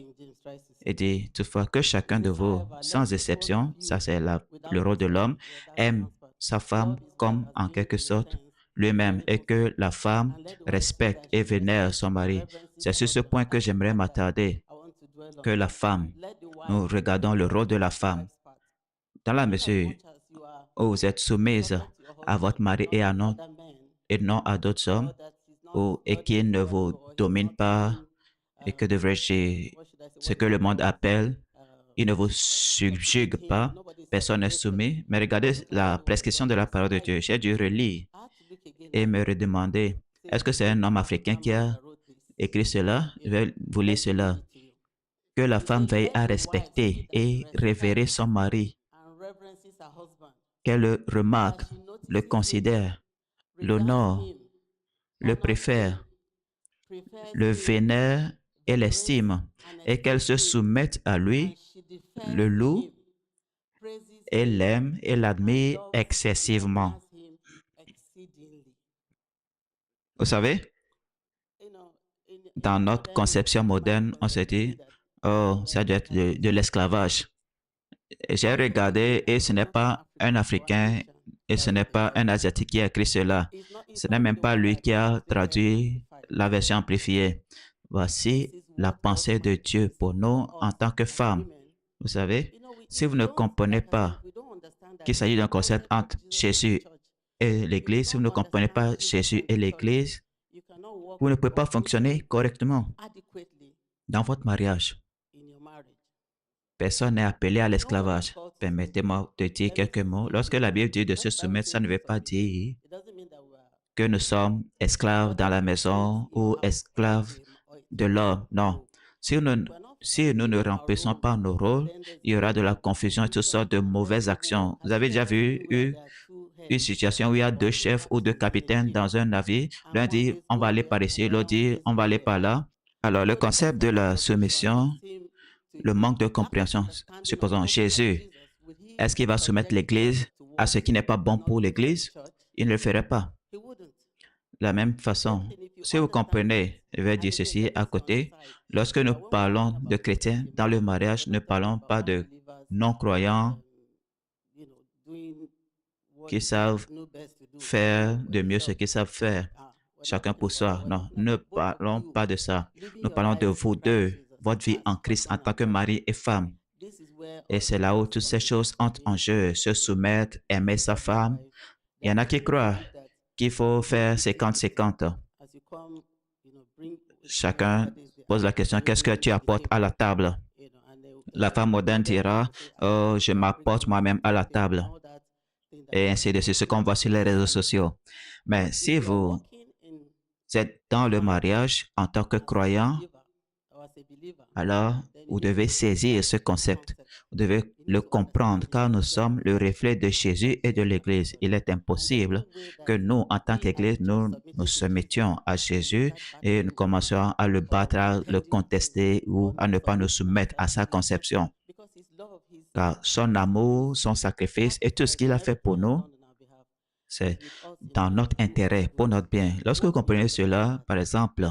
S1: Et dit toutefois que chacun de vous, sans exception, ça c'est le rôle de l'homme, aime sa femme comme en quelque sorte lui-même et que la femme respecte et vénère son mari. C'est sur ce point que j'aimerais m'attarder, que la femme, nous regardons le rôle de la femme. Dans la mesure où vous êtes soumise à votre mari et non à d'autres hommes, et qui ne vous domine pas, et que devrais-je dire, ce que le monde appelle, il ne vous subjugue pas, personne n'est soumis. Mais regardez la prescription de la parole de Dieu. J'ai dû relire et me redemander, est-ce que c'est un homme africain qui a écrit cela? Je vais vous lire cela. Que la femme veille à respecter et révérer son mari, qu'elle le remarque, le considère, l'honore, le préfère, le vénère et l'estime, et qu'elle se soumette à lui, le loue, et l'aime et l'admire excessivement. Vous savez, dans notre conception moderne, on se dit, oh, ça doit être de l'esclavage. J'ai regardé et ce n'est pas un Africain et ce n'est pas un Asiatique qui a écrit cela. Ce n'est même pas lui qui a traduit la version amplifiée. Voici la pensée de Dieu pour nous en tant que femmes. Vous savez, si vous ne comprenez pas qu'il s'agit d'un concept entre Jésus et l'Église, si vous ne comprenez pas Jésus et l'Église, vous ne pouvez pas fonctionner correctement dans votre mariage. Personne n'est appelé à l'esclavage. Permettez-moi de dire quelques mots. Lorsque la Bible dit de se soumettre, ça ne veut pas dire que nous sommes esclaves dans la maison ou esclaves de l'homme. Non. Si nous ne remplissons pas nos rôles, il y aura de la confusion et toutes sortes de mauvaises actions. Vous avez déjà vu une situation où il y a deux chefs ou deux capitaines dans un navire. L'un dit, on va aller par ici, l'autre dit, on va aller par là. Alors, le concept de la soumission, le manque de compréhension. Supposons Jésus, est-ce qu'il va soumettre l'Église à ce qui n'est pas bon pour l'Église? Il ne le ferait pas. De la même façon, si vous comprenez, je vais dire ceci à côté, lorsque nous parlons de chrétiens dans le mariage, ne parlons pas de non-croyants qui savent faire de mieux ce qu'ils savent faire, chacun pour soi. Non, ne parlons pas de ça. Nous parlons de vous deux, votre vie en Christ en tant que mari et femme. Et c'est là où toutes ces choses entrent en jeu, se soumettre, aimer sa femme. Il y en a qui croient qu'il faut faire 50-50. Chacun pose la question, qu'est-ce que tu apportes à la table? La femme moderne dira, oh, je m'apporte moi-même à la table. Et ainsi de suite, ce qu'on voit sur les réseaux sociaux. Mais si vous êtes dans le mariage en tant que croyant, alors vous devez saisir ce concept. Vous devez le comprendre car nous sommes le reflet de Jésus et de l'Église. Il est impossible que nous, en tant qu'Église, nous soumettions à Jésus et nous commencions à le battre, à le contester ou à ne pas nous soumettre à sa conception. Car son amour, son sacrifice et tout ce qu'il a fait pour nous, c'est dans notre intérêt, pour notre bien. Lorsque vous comprenez cela, par exemple,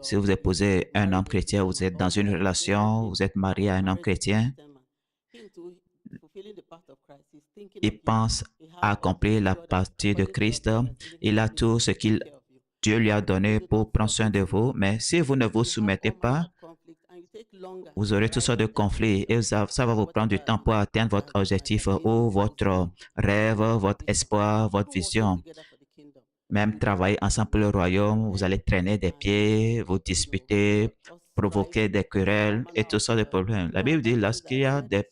S1: si vous épousez un homme chrétien, vous êtes dans une relation, vous êtes marié à un homme chrétien, il pense à accomplir la partie de Christ, il a tout ce qu'il Dieu lui a donné pour prendre soin de vous, mais si vous ne vous soumettez pas, vous aurez toutes sortes de conflits et ça va vous prendre du temps pour atteindre votre objectif ou votre rêve, votre espoir, votre vision. Même travailler ensemble pour le royaume, vous allez traîner des pieds, vous disputer, provoquer des querelles et tout ça de problèmes. La Bible dit, lorsqu'il y a des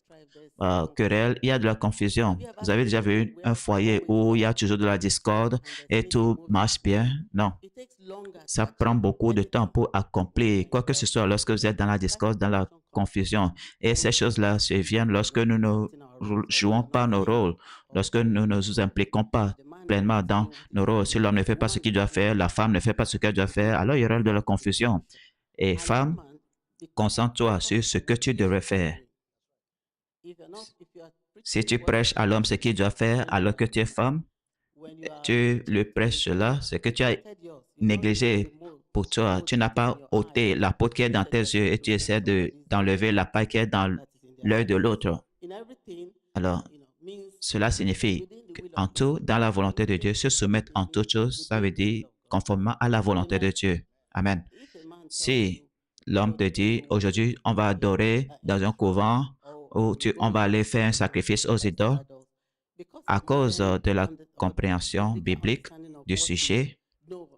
S1: querelles, il y a de la confusion. Vous avez déjà vu un foyer où il y a toujours de la discorde et tout marche bien? Non. Ça prend beaucoup de temps pour accomplir quoi que ce soit lorsque vous êtes dans la discorde, dans la confusion. Et ces choses-là se viennent lorsque nous ne jouons pas nos rôles, lorsque nous ne nous impliquons pas pleinement dans nos rôles. Si l'homme ne fait pas ce qu'il doit faire, la femme ne fait pas ce qu'elle doit faire, alors il y aura de la confusion. Et femme, concentre-toi sur ce que tu devrais faire. Si tu prêches à l'homme ce qu'il doit faire alors que tu es femme, tu le prêches cela, c'est que tu as négligé pour toi. Tu n'as pas ôté la peau qui est dans tes yeux et tu essaies d'enlever la paille qui est dans l'œil de l'autre. Alors, cela signifie qu'en tout, dans la volonté de Dieu, se soumettre en toutes choses, ça veut dire conformément à la volonté de Dieu. Amen. Si l'homme te dit, aujourd'hui, on va adorer dans un couvent ou on va aller faire un sacrifice aux idoles, à cause de la compréhension biblique du sujet,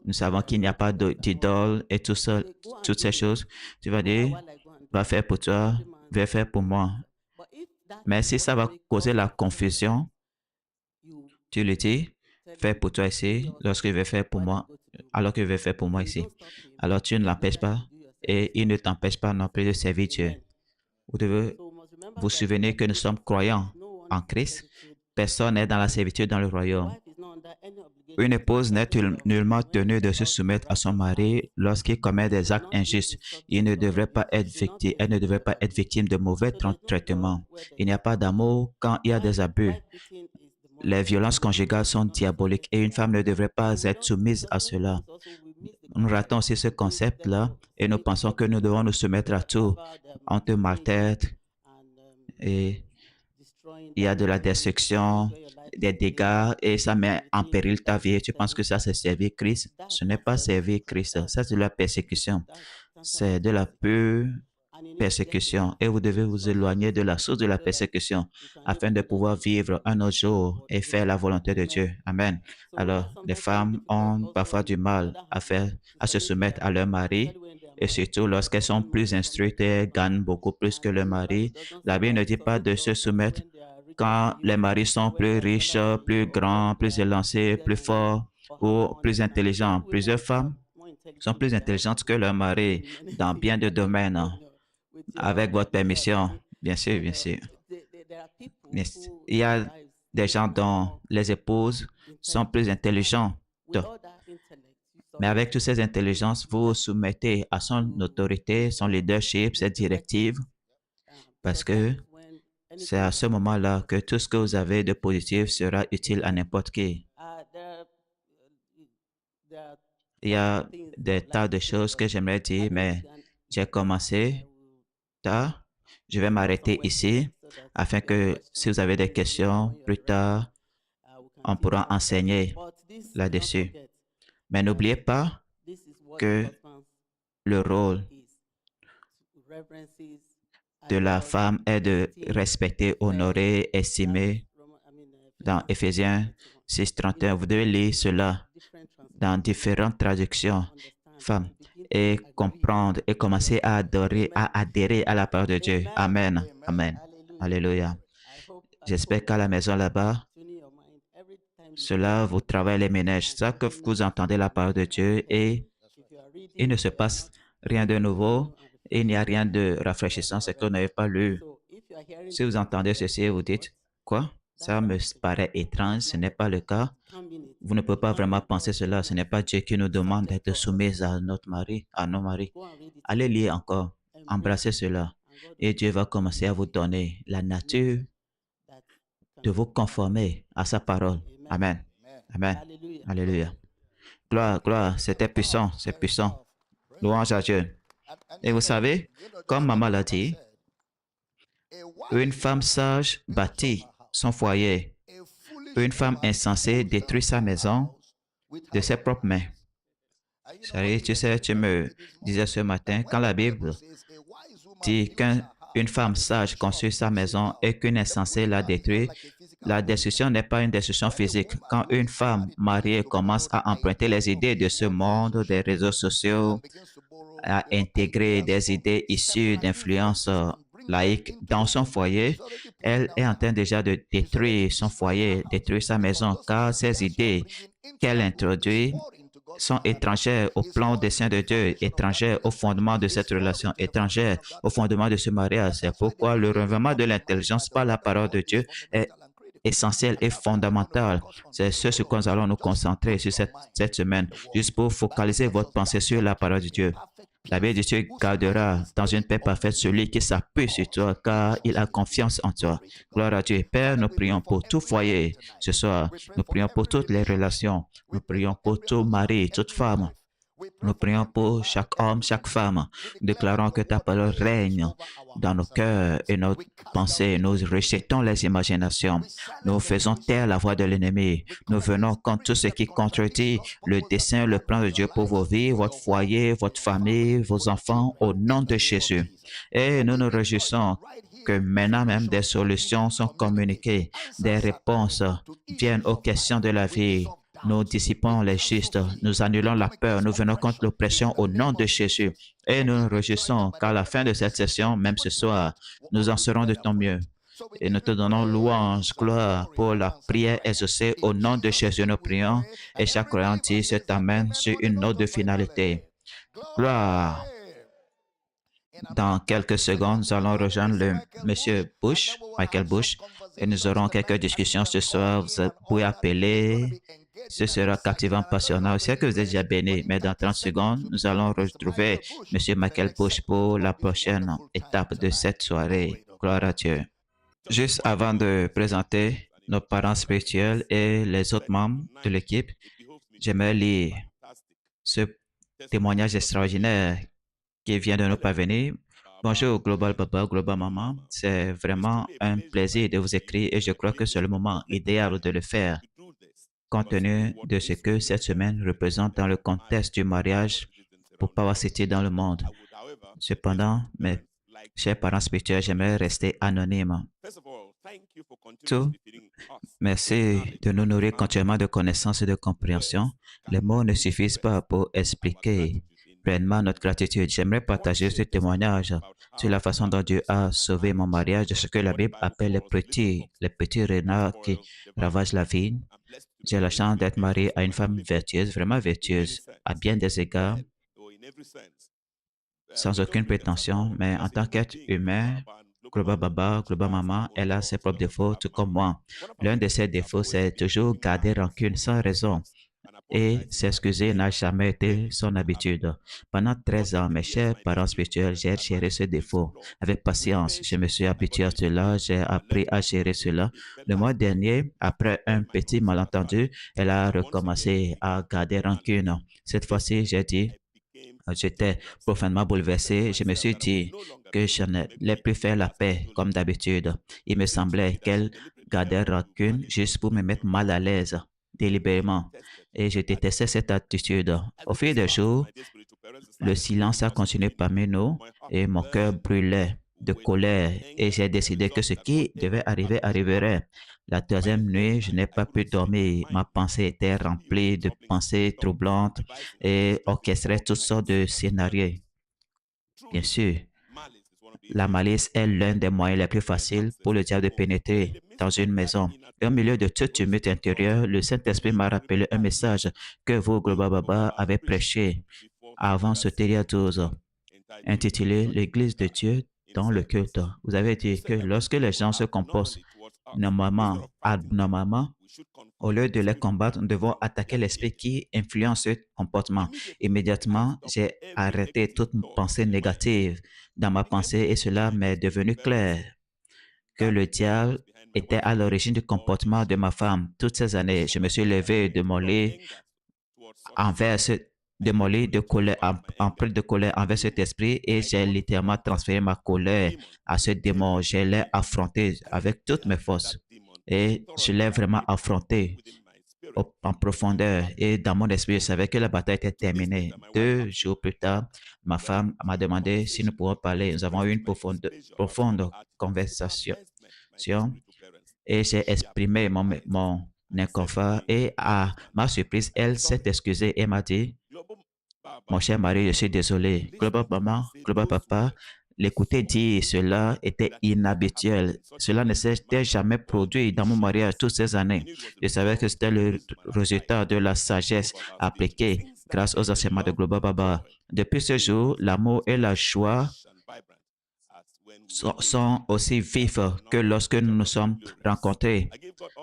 S1: nous savons qu'il n'y a pas d'idole et tout ça, toutes ces choses. Tu vas dire, va faire pour toi, va faire pour moi. Mais si ça va causer la confusion, tu lui dis, fais pour toi ici, lorsqu'il veut faire pour moi, alors qu'il veut faire pour moi ici. Alors tu ne l'empêches pas et il ne t'empêche pas non plus de servir Dieu. Vous devez vous souvenir que nous sommes croyants en Christ. Personne n'est dans la servitude dans le royaume. Une épouse n'est nullement tenue de se soumettre à son mari lorsqu'il commet des actes injustes. Il ne devrait pas être victime, elle ne devrait pas être victime de mauvais traitements. Il n'y a pas d'amour quand il y a des abus. Les violences conjugales sont diaboliques et une femme ne devrait pas être soumise à cela. Nous ratons aussi ce concept-là et nous pensons que nous devons nous soumettre à tout. On te maltraite et il y a de la destruction, des dégâts et ça met en péril ta vie. Tu penses que ça, c'est servir Christ? Ce n'est pas servir Christ. Ça, c'est de la persécution. C'est de la pure persécution. Et vous devez vous éloigner de la source de la persécution afin de pouvoir vivre un autre jour et faire la volonté de Dieu. Amen. Alors, les femmes ont parfois du mal à se soumettre à leur mari. Et surtout lorsqu'elles sont plus instruites et elles gagnent beaucoup plus que le mari. La Bible ne dit pas de se soumettre quand les maris sont plus riches, plus grands, plus élancés, plus forts ou plus intelligents. Plusieurs femmes sont plus intelligentes que leur mari dans bien de domaines. Avec votre permission, bien sûr, bien sûr. Mais il y a des gens dont les épouses sont plus intelligentes. Mais avec toutes ces intelligences, vous vous soumettez à son autorité, son leadership, ses directives, parce que c'est à ce moment-là que tout ce que vous avez de positif sera utile à n'importe qui. Il y a des tas de choses que j'aimerais dire, mais j'ai commencé tard. Je vais m'arrêter ici afin que si vous avez des questions plus tard, on pourra enseigner là-dessus. Mais n'oubliez pas que le rôle de la femme est de respecter, honorer, estimer. Dans Éphésiens 6:31, vous devez lire cela dans différentes traductions, femmes, et comprendre et commencer à adorer, à adhérer à la parole de Dieu. Amen. Amen. Alléluia. J'espère qu'à la maison là-bas, cela vous travaille les ménages. Ça que vous entendez la parole de Dieu et il ne se passe rien de nouveau, il n'y a rien de rafraîchissant, c'est que vous n'avez pas lu. Si vous entendez ceci, vous dites, quoi? Ça me paraît étrange, ce n'est pas le cas. Vous ne pouvez pas vraiment penser cela. Ce n'est pas Dieu qui nous demande d'être soumis à notre mari, à nos maris. Allez lire encore, embrassez cela. Et Dieu va commencer à vous donner la nature de vous conformer à sa parole. Amen. Amen. Alléluia. Gloire, gloire, c'était puissant, c'est puissant. Louange à Dieu. Et vous savez, comme maman l'a dit, une femme sage bâtit son foyer. Une femme insensée détruit sa maison de ses propres mains. Tu sais, tu me disais ce matin, quand la Bible dit qu'une femme sage construit sa maison et qu'une insensée la détruit, la destruction n'est pas une destruction physique. Quand une femme mariée commence à emprunter les idées de ce monde, des réseaux sociaux, à intégrer des idées issues d'influences laïques dans son foyer, elle est en train déjà de détruire son foyer, détruire sa maison, car ces idées qu'elle introduit sont étrangères au plan des saints de Dieu, étrangères au fondement de cette relation, étrangères au fondement de ce mariage. C'est pourquoi le règlement de l'intelligence par la parole de Dieu est essentiel et fondamental. C'est ce sur quoi nous allons nous concentrer sur cette semaine, juste pour focaliser votre pensée sur la parole de Dieu. La Bible de Dieu gardera dans une paix parfaite celui qui s'appuie sur toi, car il a confiance en toi. Gloire à Dieu. Père, nous prions pour tout foyer ce soir. Nous prions pour toutes les relations. Nous prions pour tout mari, toute femme. Nous prions pour chaque homme, chaque femme. Déclarons que ta parole règne dans nos cœurs et nos pensées. Nous rejetons les imaginations. Nous faisons taire la voix de l'ennemi. Nous venons contre tout ce qui contredit le dessein, le plan de Dieu pour vos vies, votre foyer, votre famille, vos enfants, au nom de Jésus. Et nous nous réjouissons que maintenant même des solutions sont communiquées, des réponses viennent aux questions de la vie. Nous dissipons les justes, nous annulons la peur, nous venons contre l'oppression au nom de Jésus. Et nous nous réjouissons qu'à la fin de cette session, même ce soir, nous en serons de ton mieux. Et nous te donnons louange, gloire pour la prière exaucée au nom de Jésus. Nous prions et chaque croyant dit cet amen sur une note de finalité. Gloire. Dans quelques secondes, nous allons rejoindre le monsieur Bush, Michael Bush, et nous aurons quelques discussions ce soir. Vous pouvez appeler. Ce sera captivant, passionnant. Je sais que vous êtes déjà bénis, mais dans 30 secondes, nous allons retrouver M. Michael Bush pour la prochaine étape de cette soirée. Gloire à Dieu. Juste avant de présenter nos parents spirituels et les autres membres de l'équipe, j'aimerais lire ce témoignage extraordinaire qui vient de nous parvenir. Bonjour Global Papa, Global Maman. C'est vraiment un plaisir de vous écrire et je crois que c'est le moment idéal de le faire, compte tenu de ce que cette semaine représente dans le contexte du mariage pour Power City dans le monde. Cependant, mes chers parents spirituels, j'aimerais rester anonyme. Tout, merci de nous nourrir continuellement de connaissances et de compréhension. Les mots ne suffisent pas pour expliquer pleinement notre gratitude. J'aimerais partager ce témoignage sur la façon dont Dieu a sauvé mon mariage de ce que la Bible appelle les petits renards qui ravagent la vigne. J'ai la chance d'être marié à une femme vertueuse, vraiment vertueuse, à bien des égards, sans aucune prétention, mais en tant qu'être humain, Global Baba, Global Maman, elle a ses propres défauts, tout comme moi. L'un de ses défauts, c'est toujours garder rancune sans raison. Et s'excuser n'a jamais été son habitude. Pendant 13 ans, mes chers parents spirituels, j'ai géré ce défaut. Avec patience, je me suis habitué à cela, j'ai appris à gérer cela. Le mois dernier, après un petit malentendu, elle a recommencé à garder rancune. Cette fois-ci, j'ai dit, j'étais profondément bouleversé. Je me suis dit que je n'allais plus faire la paix comme d'habitude. Il me semblait qu'elle gardait rancune juste pour me mettre mal à l'aise, délibérément. Et je détestais cette attitude. Au fil des jours, le silence a continué parmi nous et mon cœur brûlait de colère et j'ai décidé que ce qui devait arriver arriverait. La troisième nuit, je n'ai pas pu dormir. Ma pensée était remplie de pensées troublantes et orchestrait toutes sortes de scénarios. Bien sûr, la malice est l'un des moyens les plus faciles pour le diable de pénétrer dans une maison. Et au milieu de tout tumulte intérieur, le Saint-Esprit m'a rappelé un message que vous, Global Baba, avez prêché avant ce Télia 12, intitulé L'Église de Dieu dans le culte. Vous avez dit que lorsque les gens se comportent normalement, abnormalement, au lieu de les combattre, nous devons attaquer l'esprit qui influence ce comportement. Immédiatement, j'ai arrêté toute pensée négative dans ma pensée et cela m'est devenu clair que le diable était à l'origine du comportement de ma femme. Toutes ces années, je me suis levé de mon lit envers de mon lit de colère, empli de colère envers cet esprit et j'ai littéralement transféré ma colère à ce démon. Je l'ai affronté avec toutes mes forces et je l'ai vraiment affronté en profondeur et dans mon esprit, je savais que la bataille était terminée. 2 jours plus tard, ma femme m'a demandé si nous pourrons parler. Nous avons eu une profonde conversation et j'ai exprimé mon inconfort et à ma surprise, elle s'est excusée et m'a dit, mon cher mari, je suis désolé. Global maman, global papa, l'écouter dire cela était inhabituel. Cela ne s'était jamais produit dans mon mariage toutes ces années. Je savais que c'était le résultat de la sagesse appliquée grâce aux enseignements de Global Baba. Depuis ce jour, l'amour et la joie sont aussi vifs que lorsque nous nous sommes rencontrés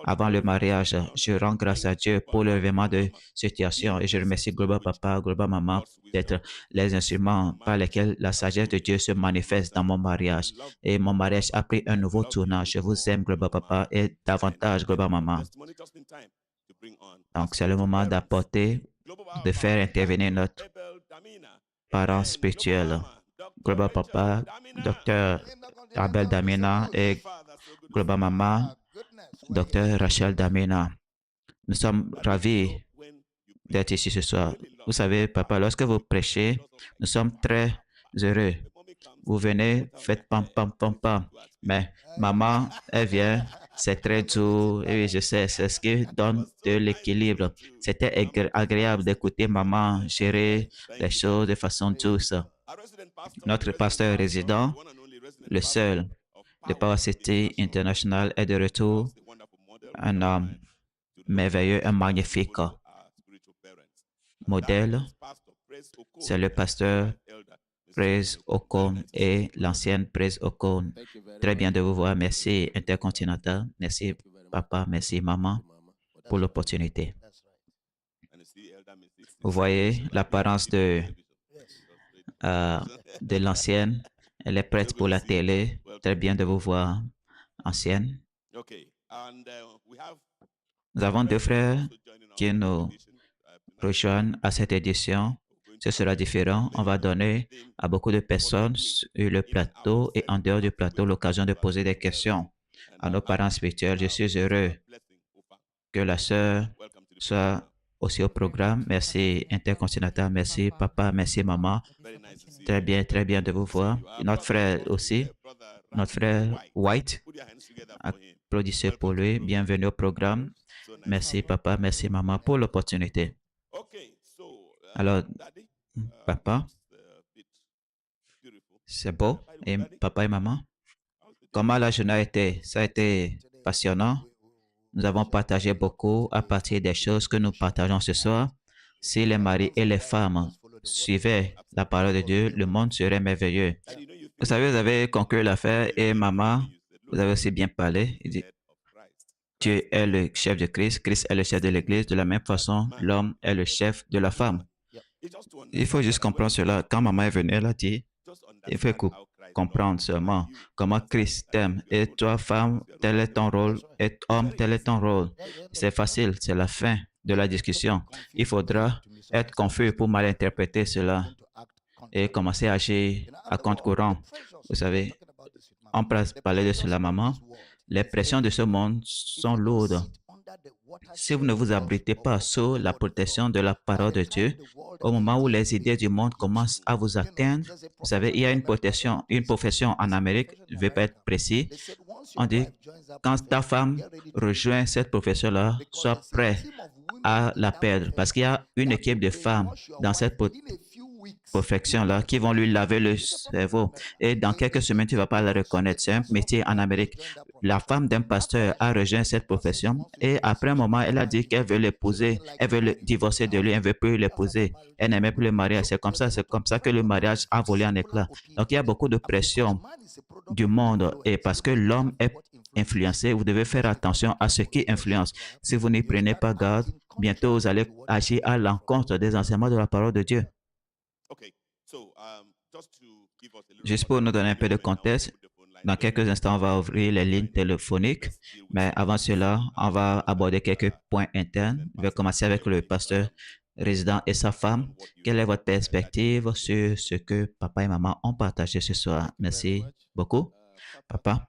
S1: avant le mariage. Je rends grâce à Dieu pour le l'événement de situation et je remercie Global Papa, Global Maman d'être les instruments par lesquels la sagesse de Dieu se manifeste dans mon mariage. Et mon mariage a pris un nouveau tournant. Je vous aime, Global Papa, et davantage, Global Maman. Donc, c'est le moment d'apporter, de faire intervenir notre parent spirituel. Global Papa, Docteur Abel Damina et Global Mama, Docteur Rachel Damina. Nous sommes ravis d'être ici ce soir. Vous savez, Papa, lorsque vous prêchez, nous sommes très heureux. Vous venez, faites pam, pam, pam, pam. Mais maman, elle vient, c'est très doux. Et oui, je sais, c'est ce qui donne de l'équilibre. C'était agréable d'écouter maman gérer les choses de façon douce. Notre pasteur résident, le seul de Power City International, est de retour. Un homme merveilleux, un magnifique modèle. C'est le pasteur Praise Okon et l'ancienne Praise Okon. Très bien de vous voir. Merci Intercontinental. Merci papa. Merci maman pour l'opportunité. Vous voyez l'apparence de l'ancienne. Elle est prête pour la télé. Très bien de vous voir, ancienne. Nous avons 2 frères qui nous rejoignent à cette édition. Ce sera différent. On va donner à beaucoup de personnes sur le plateau et en dehors du plateau l'occasion de poser des questions à nos parents spirituels. Je suis heureux que la sœur soit aussi au programme. Merci Intercontinental, merci papa, merci maman. Très bien de vous voir. Et notre frère aussi, notre frère White, applaudissez pour lui. Bienvenue au programme. Merci papa, merci maman pour l'opportunité. Alors, papa, c'est beau. Et papa et maman, comment la journée a été? Ça a été passionnant. Nous avons partagé beaucoup à partir des choses que nous partageons ce soir. Si les maris et les femmes suivaient la parole de Dieu, le monde serait merveilleux. Vous savez, vous avez conclu l'affaire et maman, vous avez aussi bien parlé. Il dit, Dieu est le chef de Christ, Christ est le chef de l'Église. De la même façon, l'homme est le chef de la femme. Il faut juste comprendre cela. Quand maman est venue, elle a dit, il faut comprendre seulement comment Christ t'aime. Et toi, femme, tel est ton rôle. Et homme, tel est ton rôle. C'est facile, c'est la fin de la discussion. Il faudra être confus pour mal interpréter cela et commencer à agir à compte courant. Vous savez, on peut parler de cela, maman. Les pressions de ce monde sont lourdes. Si vous ne vous abritez pas sous la protection de la parole de Dieu, au moment où les idées du monde commencent à vous atteindre, vous savez, il y a une profession en Amérique, je ne vais pas être précis, on dit, quand ta femme rejoint cette profession-là, sois prêt à la perdre parce qu'il y a une équipe de femmes dans cette profession-là qui vont lui laver le cerveau. Et dans quelques semaines, tu ne vas pas la reconnaître. C'est un métier en Amérique. La femme d'un pasteur a rejoint cette profession et après un moment, elle a dit qu'elle veut l'épouser, elle veut le divorcer de lui, elle ne veut plus l'épouser. Elle n'aimait plus le mariage. C'est comme ça que le mariage a volé en éclats. Donc, il y a beaucoup de pression du monde et parce que l'homme est influencé, vous devez faire attention à ce qui influence. Si vous n'y prenez pas garde, bientôt vous allez agir à l'encontre des enseignements de la parole de Dieu. Juste pour nous donner un peu de contexte, dans quelques instants, on va ouvrir les lignes téléphoniques, mais avant cela, on va aborder quelques points internes. Je vais commencer avec le pasteur résident et sa femme. Quelle est votre perspective sur ce que papa et maman ont partagé ce soir? Merci beaucoup. Papa,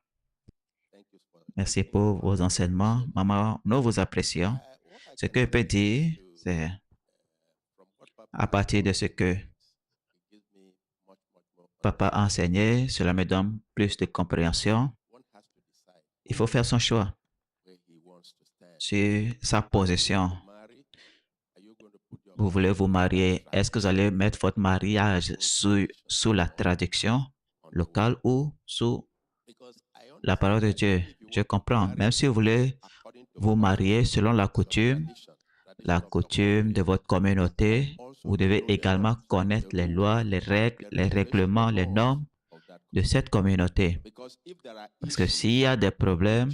S1: merci pour vos enseignements. Maman, nous vous apprécions. Ce que je peux dire, c'est à partir de ce que papa a enseigné, cela me donne plus de compréhension. Il faut faire son choix sur sa position. Vous voulez vous marier, est-ce que vous allez mettre votre mariage sous la tradition locale ou sous la parole de Dieu? Je comprends. Même si vous voulez vous marier selon la coutume de votre communauté, vous devez également connaître les lois, les règles, les règlements, les normes de cette communauté. Parce que s'il y a des problèmes,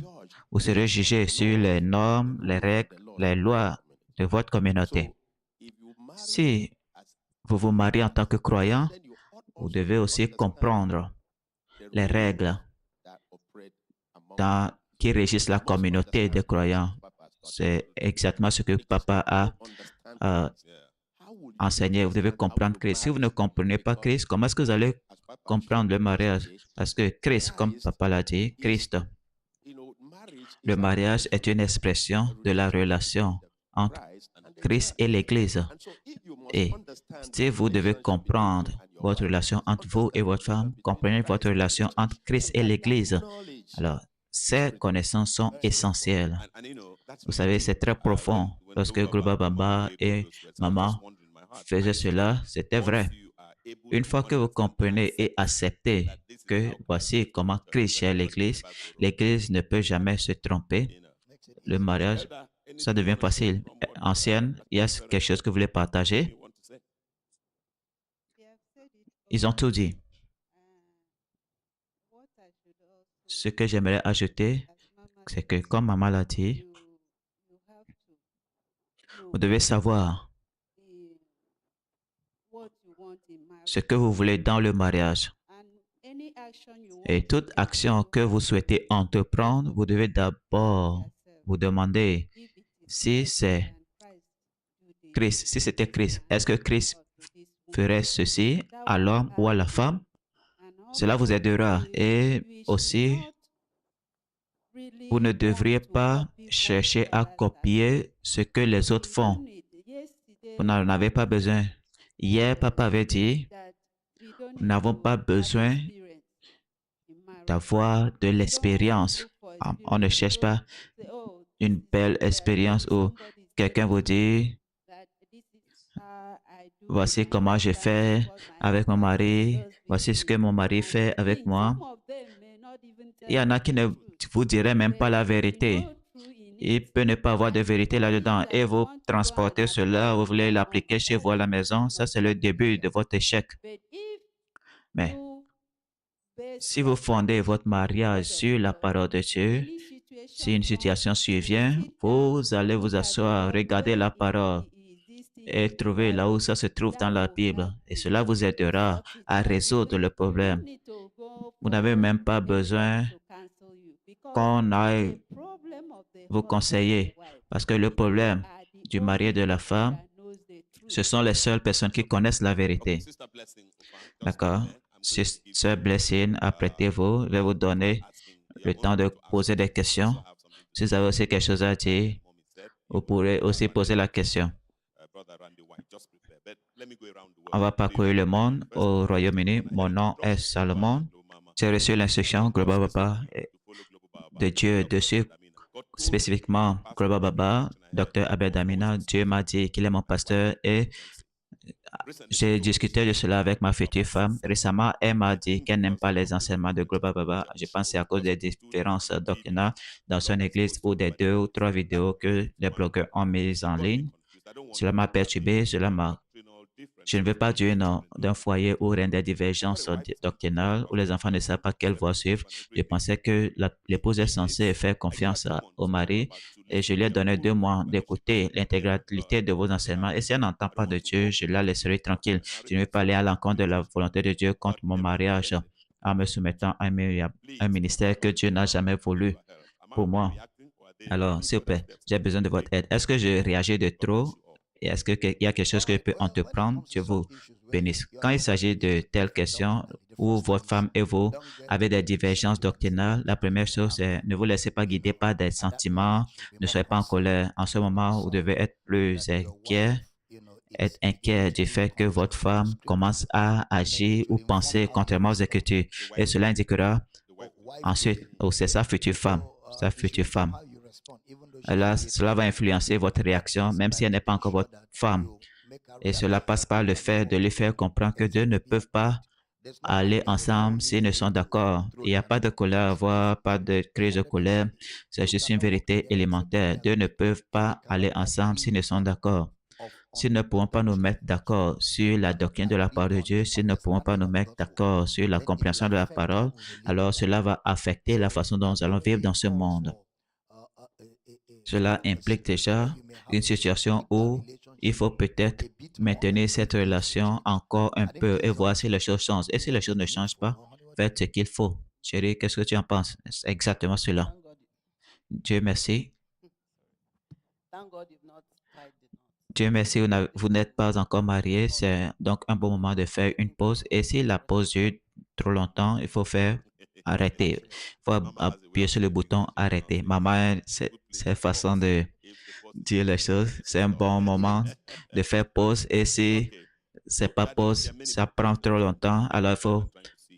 S1: vous serez jugé sur les normes, les règles, les lois de votre communauté. Si vous vous mariez en tant que croyant, vous devez aussi comprendre les règles qui régissent la communauté des croyants. C'est exactement ce que papa a enseigné. Vous devez comprendre Christ. Si vous ne comprenez pas Christ, comment est-ce que vous allez comprendre le mariage? Parce que Christ, comme papa l'a dit, Christ, le mariage est une expression de la relation entre Christ et l'Église. Et si vous devez comprendre votre relation entre vous et votre femme, comprenez votre relation entre Christ et l'Église. Alors, ces connaissances sont essentielles. Vous savez, c'est très profond. Lorsque Global Baba et Maman faisaient cela, c'était vrai. Une fois que vous comprenez et acceptez que voici comment Christ gère l'Église, l'Église ne peut jamais se tromper. Le mariage, ça devient facile. Ancienne, il y a quelque chose que vous voulez partager? Ils ont tout dit. Ce que j'aimerais ajouter, c'est que comme maman l'a dit, vous devez savoir ce que vous voulez dans le mariage. Et toute action que vous souhaitez entreprendre, vous devez d'abord vous demander si c'est Christ, si c'était Christ. Est-ce que Christ ferait ceci à l'homme ou à la femme? Cela vous aidera. Et aussi, vous ne devriez pas chercher à copier ce que les autres font. Vous n'en avez pas besoin. Hier, papa avait dit, nous n'avons pas besoin d'avoir de l'expérience. On ne cherche pas une belle expérience où quelqu'un vous dit, voici comment je fais avec mon mari, voici ce que mon mari fait avec moi. Il y en a qui ne vous diraient même pas la vérité. Il peut ne pas avoir de vérité là-dedans et vous transportez cela, vous voulez l'appliquer chez vous à la maison, ça c'est le début de votre échec. Mais si vous fondez votre mariage sur la parole de Dieu, si une situation survient, vous allez vous asseoir, regarder la parole et trouver là où ça se trouve dans la Bible. Et cela vous aidera à résoudre le problème. Vous n'avez même pas besoin qu'on aille vous conseiller parce que le problème du mari et de la femme, ce sont les seules personnes qui connaissent la vérité. D'accord? Sœur Blessing, apprêtez-vous. Je vais vous donner le temps de poser des questions. Si vous avez aussi quelque chose à dire, vous pourrez aussi poser la question. On va parcourir le monde au Royaume-Uni. Mon nom est Salomon. J'ai reçu l'instruction Global Baba de Dieu dessus, spécifiquement Global Baba, Dr. Abed Amina. Dieu m'a dit qu'il est mon pasteur et j'ai discuté de cela avec ma future femme. Récemment, elle m'a dit qu'elle n'aime pas les enseignements de Global Baba. Je pense que c'est à cause des différences doctrinales dans son église ou des 2 ou 3 vidéos que les blogueurs ont mises en ligne. Cela m'a perturbé, Je ne veux pas dire non d'un foyer où règnent des divergences doctrinales, où les enfants ne savent pas quelle voie suivre. Je pensais que l'épouse est censée faire confiance au mari et je lui ai donné 2 mois d'écouter l'intégralité de vos enseignements. Et si elle n'entend pas de Dieu, je la laisserai tranquille. Je ne vais pas aller à l'encontre de la volonté de Dieu contre mon mariage en me soumettant à un ministère que Dieu n'a jamais voulu pour moi. Alors, s'il vous plaît, j'ai besoin de votre aide. Est-ce que je réagis de trop Et est-ce qu'il y a quelque chose que je peux entreprendre? Dieu vous bénisse. Quand il s'agit de telles questions où votre femme et vous avez des divergences doctrinales, la première chose, c'est ne vous laissez pas guider par des sentiments, ne soyez pas en colère. En ce moment, vous devez être plus inquiet, être inquiet du fait que votre femme commence à agir ou penser contrairement aux Écritures. Et cela indiquera ensuite, oh, c'est sa future femme, sa future femme. Là, cela va influencer votre réaction, même si elle n'est pas encore votre femme. Et cela passe par le fait de lui faire comprendre que deux ne peuvent pas aller ensemble s'ils ne sont d'accord. Il n'y a pas de colère à avoir, pas de crise de colère. C'est juste une vérité élémentaire. Deux ne peuvent pas aller ensemble s'ils ne sont d'accord. S'ils ne pourront pas nous mettre d'accord sur la doctrine de la parole de Dieu, s'ils ne pourront pas nous mettre d'accord sur la compréhension de la parole, alors cela va affecter la façon dont nous allons vivre dans ce monde. Cela implique déjà une situation où il faut peut-être maintenir cette relation encore un peu et voir si les choses changent. Et si les choses ne changent pas, faites ce qu'il faut. Chérie, qu'est-ce que tu en penses? C'est exactement cela. Dieu merci. Dieu merci, vous n'êtes pas encore marié. C'est donc un bon moment de faire une pause. Et si la pause dure trop longtemps, il faut faire arrêter. Il faut appuyer sur le bouton arrêter. Maman, c'est façon de dire les choses. C'est un bon moment de faire pause. Et si c'est pas pause, ça prend trop longtemps, alors il faut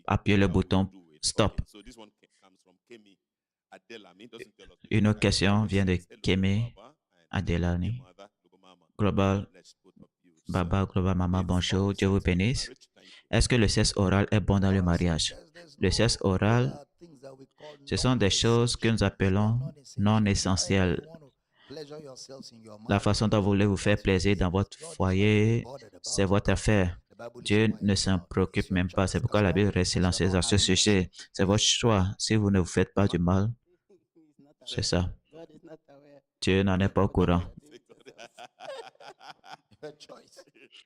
S1: appuyer le bouton stop. Une autre question vient de Kemi Adelani. Global Baba, Global Mama, bonjour, Dieu vous bénisse. Est-ce que le sexe oral est bon dans le mariage? Le sexe oral, ce sont des choses que nous appelons non essentielles. La façon dont vous voulez vous faire plaisir dans votre foyer, c'est votre affaire. Dieu ne s'en préoccupe même pas. C'est pourquoi la Bible reste silencieuse à ce sujet. C'est votre choix. Si vous ne vous faites pas du mal, c'est ça. Dieu n'en est pas au courant.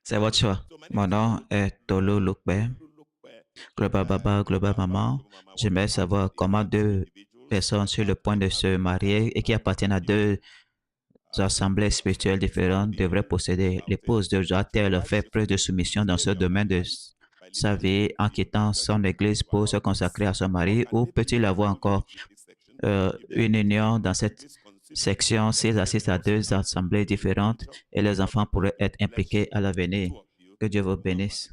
S1: C'est votre choix. Mon nom est Tolu Lukbe. Global Baba, Global Maman. J'aimerais savoir comment deux personnes sur le point de se marier et qui appartiennent à deux assemblées spirituelles différentes devraient posséder. L'épouse devra-t-elle faire preuve de soumission dans ce domaine de sa vie en quittant son église pour se consacrer à son mari ou peut-il avoir encore une union dans cette section s'ils assistent à deux assemblées différentes et les enfants pourraient être impliqués à l'avenir? Que Dieu vous bénisse.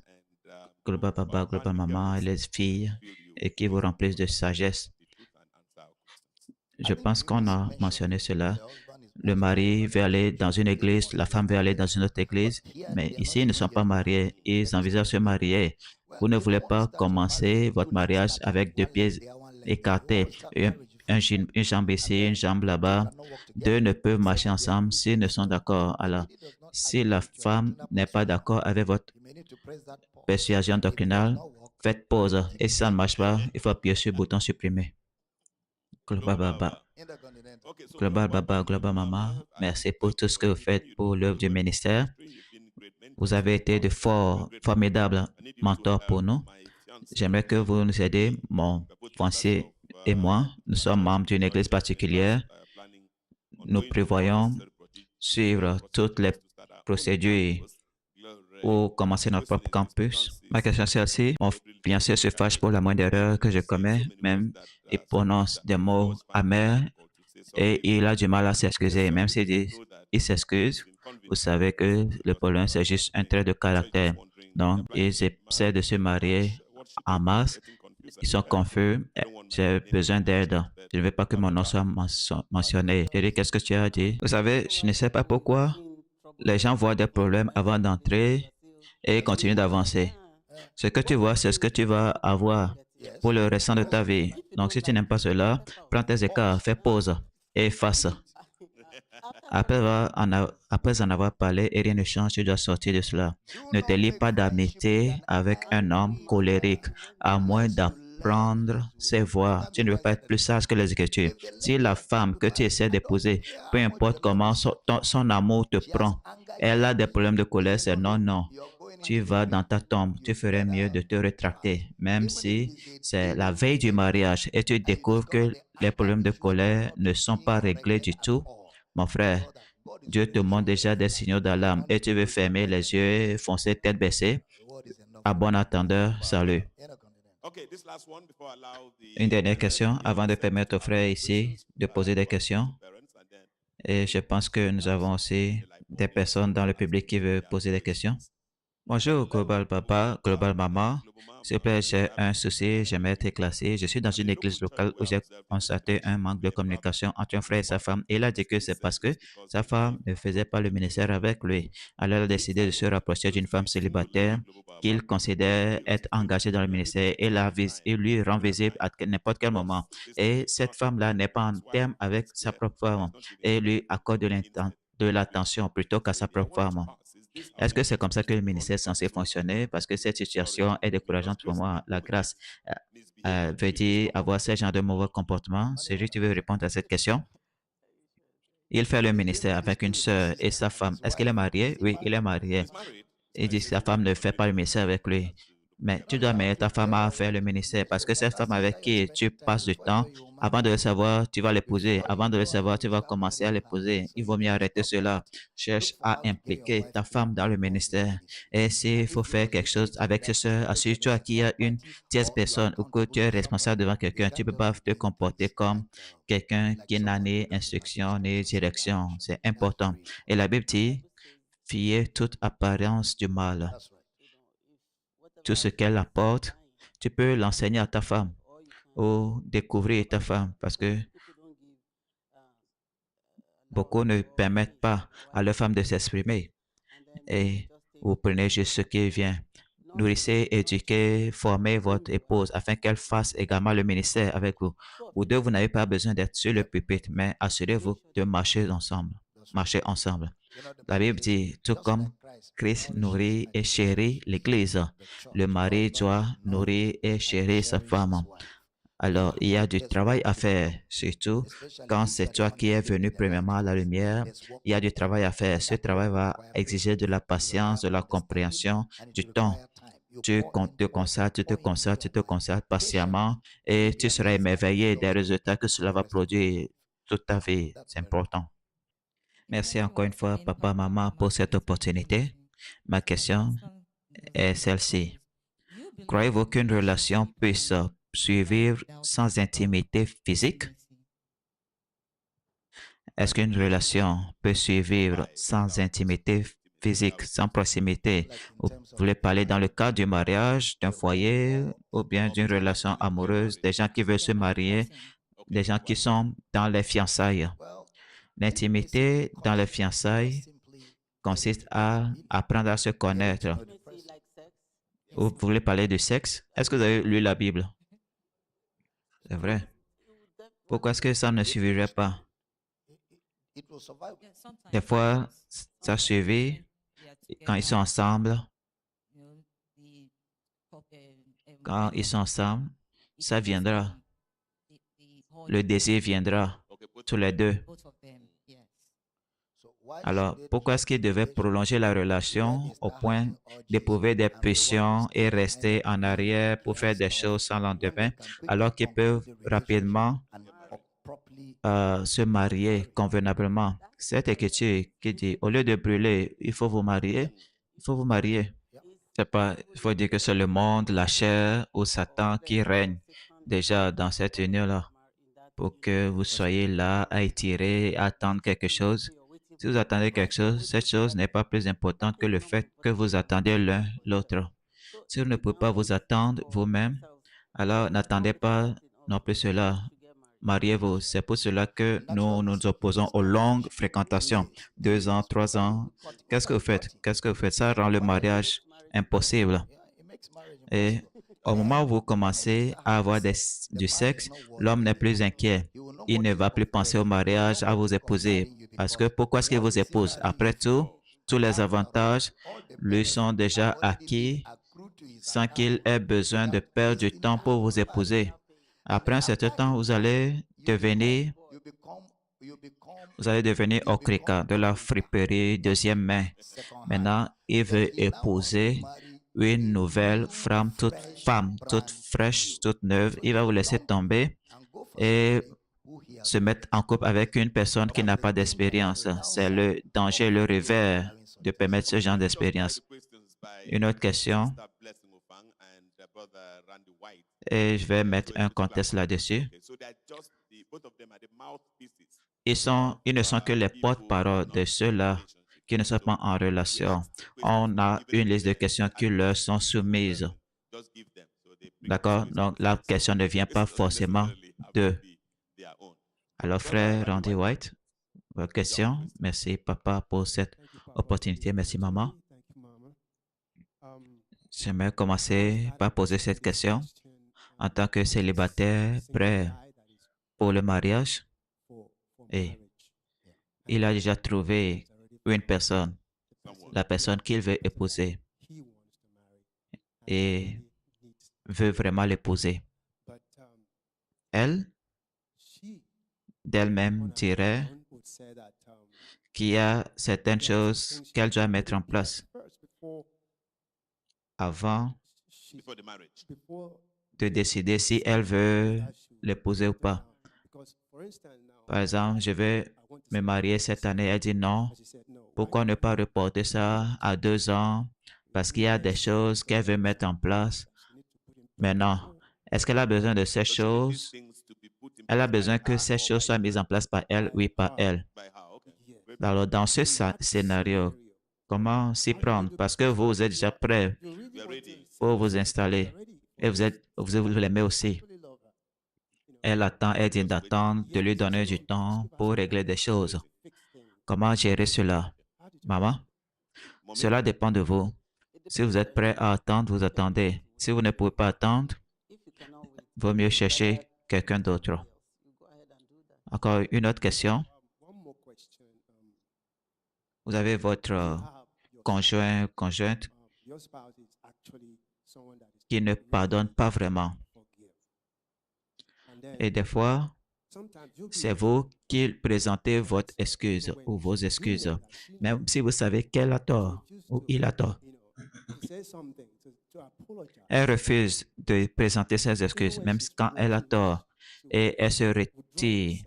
S1: Global Baba, Global Maman et les filles et qui vous remplissent de sagesse. Je pense qu'on a mentionné cela. Le mari veut aller dans une église, la femme veut aller dans une autre église, mais ici, ils ne sont pas mariés, ils envisagent de se marier. Vous ne voulez pas commencer votre mariage avec deux pieds écartés, une jambe ici, une jambe là-bas. Deux ne peuvent marcher ensemble s'ils ne sont d'accord. Alors, si la femme n'est pas d'accord avec votre persuasion doctrinale, faites pause. Et si ça ne marche pas, il faut appuyer sur le bouton supprimer. Global Baba. Global Baba, Global Mama, merci pour tout ce que vous faites pour l'œuvre du ministère. Vous avez été de formidables mentors pour nous. J'aimerais que vous nous aidiez, mon fiancé et moi. Nous sommes membres d'une église particulière. Nous prévoyons suivre toutes les procédures pour commencer notre propre campus. Ma question est celle-ci. Mon fiancé se fâche pour la moindre erreur que je commets, même il prononce des mots amers et il a du mal à s'excuser. Même s'il dit il s'excuse, vous savez que le problème, c'est juste un trait de caractère. Donc, ils essaient de se marier en masse. Ils sont confus. J'ai besoin d'aide. Je ne veux pas que mon nom soit mentionné. J'ai dit, qu'est-ce que tu as dit? Vous savez, je ne sais pas pourquoi les gens voient des problèmes avant d'entrer et continuent d'avancer. Ce que tu vois, c'est ce que tu vas avoir pour le restant de ta vie. Donc, si tu n'aimes pas cela, prends tes écarts, fais pause et efface. Après en avoir parlé et rien ne change, tu dois sortir de cela. Ne te lie pas d'amitié avec un homme colérique, à moins d'apprendre ses voies. Tu ne veux pas être plus sage que les Écritures. Si la femme que tu essaies d'épouser, peu importe comment son amour te prend, elle a des problèmes de colère, c'est non, non. Tu vas dans ta tombe, tu ferais mieux de te rétracter, même si c'est la veille du mariage et tu découvres que les problèmes de colère ne sont pas réglés du tout. Mon frère, Dieu te montre déjà des signaux d'alarme et tu veux fermer les yeux, foncer tête baissée. À bon entendeur, salut. Une dernière question avant de permettre aux frères ici de poser des questions. Et je pense que nous avons aussi des personnes dans le public qui veulent poser des questions. Bonjour, Global Papa, Global Maman. S'il vous plaît, j'ai un souci, j'aimerais être classé. Je suis dans une église locale où j'ai constaté un manque de communication entre un frère et sa femme. Et il a dit que c'est parce que sa femme ne faisait pas le ministère avec lui. Alors, il a décidé de se rapprocher d'une femme célibataire qu'il considère être engagée dans le ministère et il lui rend visible à n'importe quel moment. Et cette femme-là n'est pas en terme avec sa propre femme et lui accorde de l'attention plutôt qu'à sa propre femme. Est-ce que c'est comme ça que le ministère est censé fonctionner? Parce que cette situation est décourageante pour moi. La grâce veut dire avoir ce genre de mauvais comportement. C'est juste, tu veux répondre à cette question? Il fait le ministère avec une sœur et sa femme. Est-ce qu'il est marié? Oui, il est marié. Il dit que sa femme ne fait pas le ministère avec lui. Mais tu dois mettre ta femme à faire le ministère parce que cette femme avec qui tu passes du temps, avant de le savoir, tu vas l'épouser. Avant de le savoir, tu vas commencer à l'épouser. Il vaut mieux arrêter cela. Cherche à impliquer ta femme dans le ministère. Et s'il faut faire quelque chose avec ce soeur, assure-toi qu'il y a une tierce personne ou que tu es responsable devant quelqu'un. Tu ne peux pas te comporter comme quelqu'un qui n'a ni instruction ni direction. C'est important. Et la Bible dit, fuyez toute apparence du mal. Tout ce qu'elle apporte, tu peux l'enseigner à ta femme ou découvrir ta femme parce que beaucoup ne permettent pas à leur femme de s'exprimer et vous prenez juste ce qui vient. Nourrissez, éduquez, formez votre épouse afin qu'elle fasse également le ministère avec vous. Vous deux, vous n'avez pas besoin d'être sur le pupitre, mais assurez-vous de marcher ensemble. Marchez ensemble. La Bible dit, tout comme Christ nourrit et chérit l'Église, le mari doit nourrir et chérir sa femme. Alors, il y a du travail à faire, surtout quand c'est toi qui es venu premièrement à la lumière. Il y a du travail à faire. Ce travail va exiger de la patience, de la compréhension, du temps. Te consacres, tu te consacres, tu te consacres patiemment et tu seras émerveillé des résultats que cela va produire toute ta vie. C'est important. Merci encore une fois, papa, maman, pour cette opportunité. Ma question est celle-ci. Croyez-vous qu'une relation puisse survivre sans intimité physique? Est-ce qu'une relation peut survivre sans intimité physique, sans proximité? Vous voulez parler dans le cadre du mariage, d'un foyer ou bien d'une relation amoureuse, des gens qui veulent se marier, des gens qui sont dans les fiançailles. L'intimité dans les fiançailles consiste à apprendre à se connaître. Vous voulez parler de sexe? Est-ce que vous avez lu la Bible? C'est vrai. Pourquoi est-ce que ça ne suivrait pas? Des fois, ça suivit quand ils sont ensemble. Quand ils sont ensemble, ça viendra. Le désir viendra, tous les deux. Alors, pourquoi est-ce qu'ils devaient prolonger la relation au point d'éprouver des pressions et rester en arrière pour faire des choses sans lendemain, alors qu'ils peuvent rapidement se marier convenablement? Cette écriture qui dit, au lieu de brûler, il faut vous marier, il faut vous marier. C'est pas, il faut dire que c'est le monde, la chair ou Satan qui règne déjà dans cette union-là pour que vous soyez là à étirer, à attendre quelque chose. Si vous attendez quelque chose, cette chose n'est pas plus importante que le fait que vous attendez l'un l'autre. Si vous ne pouvez pas vous attendre vous-même, alors n'attendez pas non plus cela. Mariez-vous. C'est pour cela que nous nous opposons aux longues fréquentations. 2 ans, 3 ans. Qu'est-ce que vous faites? Qu'est-ce que vous faites? Ça rend le mariage impossible. Et au moment où vous commencez à avoir du sexe, l'homme n'est plus inquiet. Il ne va plus penser au mariage, à vous épouser. Parce que pourquoi est-ce qu'il vous épouse? Après tout, tous les avantages lui sont déjà acquis sans qu'il ait besoin de perdre du temps pour vous épouser. Après un certain temps, vous allez devenir okrika, de la friperie deuxième main. Maintenant, il veut épouser une nouvelle femme, toute fraîche, toute neuve. Il va vous laisser tomber et se mettre en couple avec une personne qui n'a pas d'expérience. C'est le danger, le revers de permettre ce genre d'expérience. Une autre question, et je vais mettre un contexte là-dessus. Ils ne sont que les porte-paroles de ceux-là qui ne sont pas en relation. On a une liste de questions qui leur sont soumises. D'accord? Donc, la question ne vient pas forcément d'eux. Alors, frère Randy White, votre question. Merci, papa, pour cette opportunité. Merci, maman. J'aimerais commencer par poser cette question. En tant que célibataire prêt pour le mariage, et il a déjà trouvé une personne, la personne qu'il veut épouser, et veut vraiment l'épouser. Elle, d'elle-même, dirait qu'il y a certaines choses qu'elle doit mettre en place avant de décider si elle veut l'épouser ou pas. Par exemple, je vais me marier cette année. Elle dit non. Pourquoi ne pas reporter ça à 2 ans? Parce qu'il y a des choses qu'elle veut mettre en place. Maintenant, est-ce qu'elle a besoin de ces choses? Elle a besoin que ces choses soient mises en place par elle, oui, par elle. Alors, dans ce scénario, comment s'y prendre? Parce que vous êtes déjà prêt pour vous installer et vous l'aimez aussi. Elle attend, elle dit d'attendre, de lui donner du temps pour régler des choses. Comment gérer cela? Maman, cela dépend de vous. Si vous êtes prêt à attendre, vous attendez. Si vous ne pouvez pas attendre, vaut mieux chercher quelqu'un d'autre. Encore une autre question. Vous avez votre conjoint, conjointe qui ne pardonne pas vraiment. Et des fois, c'est vous qui présentez votre excuse ou vos excuses, même si vous savez qu'elle a tort ou il a tort. Elle refuse de présenter ses excuses, même quand elle a tort, et elle se retire.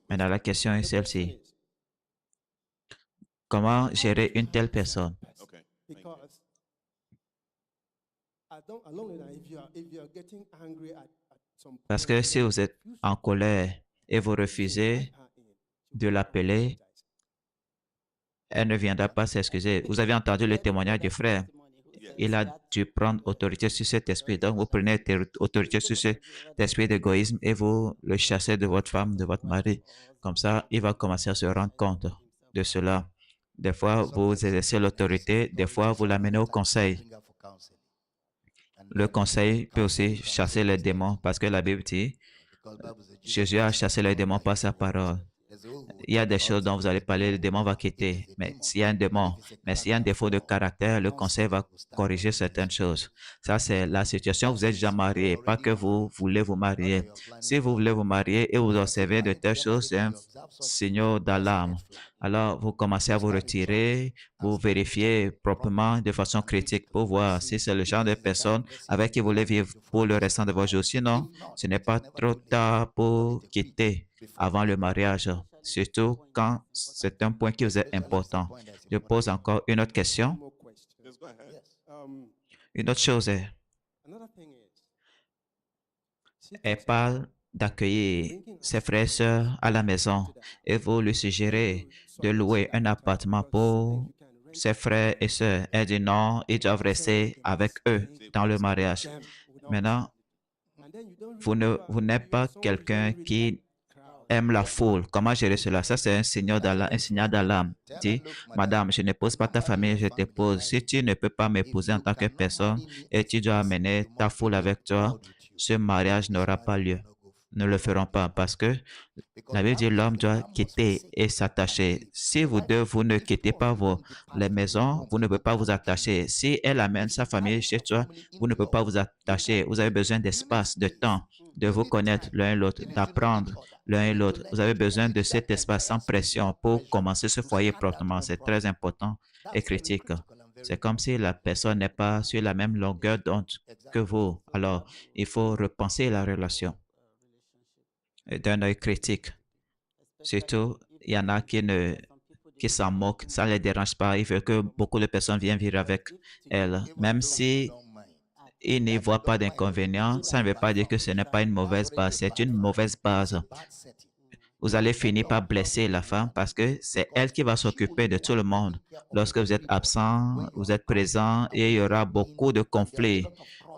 S1: Maintenant, la question est celle-ci. Comment gérer une telle personne? Parce que si vous êtes en colère et vous refusez de l'appeler, elle ne viendra pas s'excuser. Vous avez entendu le témoignage du frère. Il a dû prendre autorité sur cet esprit. Donc, vous prenez autorité sur cet esprit d'égoïsme et vous le chassez de votre femme, de votre mari. Comme ça, il va commencer à se rendre compte de cela. Des fois, vous exercez l'autorité, des fois, vous l'amenez au conseil. Le conseil peut aussi chasser les démons parce que la Bible dit, Jésus a chassé les démons par sa parole. Il y a des choses dont vous allez parler, le démon va quitter. Mais s'il y a un démon, mais s'il y a un défaut de caractère, le conseil va corriger certaines choses. Ça, c'est la situation. Vous êtes déjà marié, pas que vous voulez vous marier. Si vous voulez vous marier et vous observez de telles choses, c'est un signal d'alarme. Alors, vous commencez à vous retirer, vous vérifiez proprement de façon critique pour voir si c'est le genre de personne avec qui vous voulez vivre pour le restant de vos jours. Sinon, ce n'est pas trop tard pour quitter avant le mariage, surtout quand c'est un point qui vous est important. Je pose encore une autre question. Une autre chose est, elle parle d'accueillir ses frères et sœurs à la maison et vous lui suggérez de louer un appartement pour ses frères et sœurs. Elle dit non, ils doivent rester avec eux dans le mariage. Maintenant, vous n'êtes pas quelqu'un qui aime la foule. Comment gérer cela? Ça, c'est un signal d'alarme. Dis, Madame, je n'épouse pas ta famille, je t'épouse. Si tu ne peux pas m'épouser en tant que personne et tu dois amener ta foule avec toi, ce mariage n'aura pas lieu. Ne le ferons pas parce que la Bible dit l'homme doit quitter et s'attacher. Si vous deux, vous ne quittez pas les maisons, vous ne pouvez pas vous attacher. Si elle amène sa famille chez toi, vous ne pouvez pas vous attacher. Vous avez besoin d'espace, de temps, de vous connaître l'un et l'autre, d'apprendre l'un et l'autre. Vous avez besoin de cet espace sans pression pour commencer ce foyer proprement. C'est très important et critique. C'est comme si la personne n'est pas sur la même longueur d'onde que vous. Alors, il faut repenser la relation. d'un œil critique. Surtout, il y en a qui s'en moquent, ça ne les dérange pas. Ils veulent que beaucoup de personnes viennent vivre avec elles. Même si ils n'y voient pas d'inconvénient, ça ne veut pas dire que ce n'est pas une mauvaise base, c'est une mauvaise base. Vous allez finir par blesser la femme parce que c'est elle qui va s'occuper de tout le monde. Lorsque vous êtes absent, vous êtes présent et il y aura beaucoup de conflits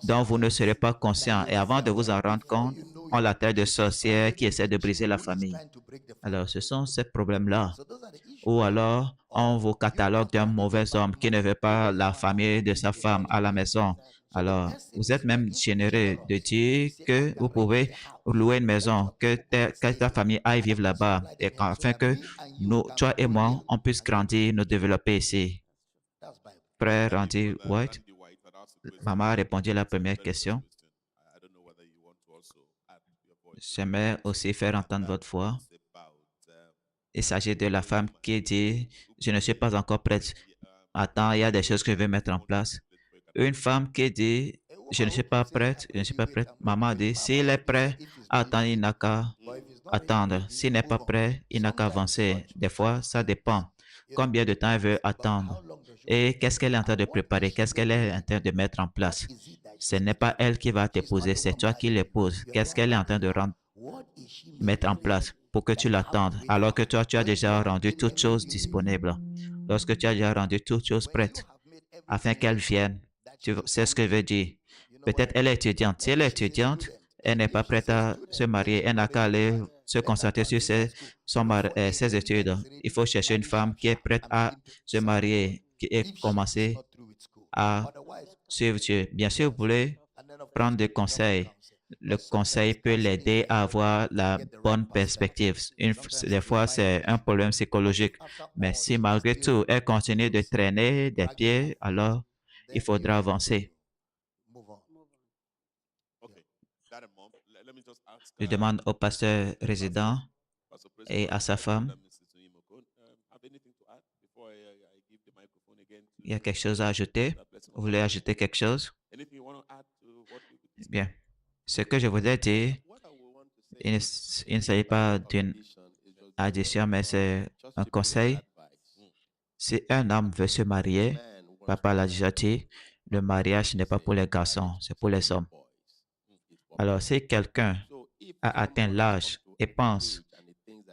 S1: dont vous ne serez pas conscient. Et avant de vous en rendre compte, on la traite de sorcière qui essaie de briser la famille. Alors, ce sont ces problèmes-là. Ou alors, on vous catalogue d'un mauvais homme qui ne veut pas la famille de sa femme à la maison. Alors, vous êtes même généreux de dire que vous pouvez louer une maison, que ta famille aille vivre là-bas, et afin que nous, toi et moi, on puisse grandir, nous développer ici. Frère Randy White, maman a répondu à la première question. J'aimerais aussi faire entendre votre voix. Il s'agit de la femme qui dit, je ne suis pas encore prête. Attends, il y a des choses que je vais mettre en place. Une femme qui dit, je ne suis pas prête, je ne suis pas prête. Maman dit, s'il est prêt à attendre, il n'a qu'à attendre. S'il n'est pas prêt, il n'a qu'à avancer. Des fois, ça dépend. Combien de temps elle veut attendre? Et qu'est-ce qu'elle est en train de préparer? Qu'est-ce qu'elle est en train de mettre en place? Ce n'est pas elle qui va t'épouser, c'est toi qui l'épouses. Qu'est-ce qu'elle est en train de mettre en place pour que tu l'attendes, alors que toi, tu as déjà rendu toutes choses disponibles. Lorsque tu as déjà rendu toutes choses prêtes, afin qu'elle vienne, tu sais ce que je veux dire. Peut-être elle est étudiante. Si elle est étudiante, elle n'est pas prête à se marier. Elle n'a qu'à aller se concentrer sur ses études. Il faut chercher une femme qui est prête à se marier et commencer à suivre Dieu. Bien sûr, vous voulez prendre des conseils. Le conseil peut l'aider à avoir la bonne perspective. Des fois, c'est un problème psychologique. Mais si malgré tout, elle continue de traîner des pieds, alors il faudra avancer. Je demande au pasteur résident et à sa femme, il y a quelque chose à ajouter? Vous voulez ajouter quelque chose? Bien. Ce que je voudrais dire, il ne s'agit pas d'une addition, mais c'est un conseil. Si un homme veut se marier, papa l'a déjà dit, le mariage n'est pas pour les garçons, c'est pour les hommes. Alors, si quelqu'un a atteint l'âge et pense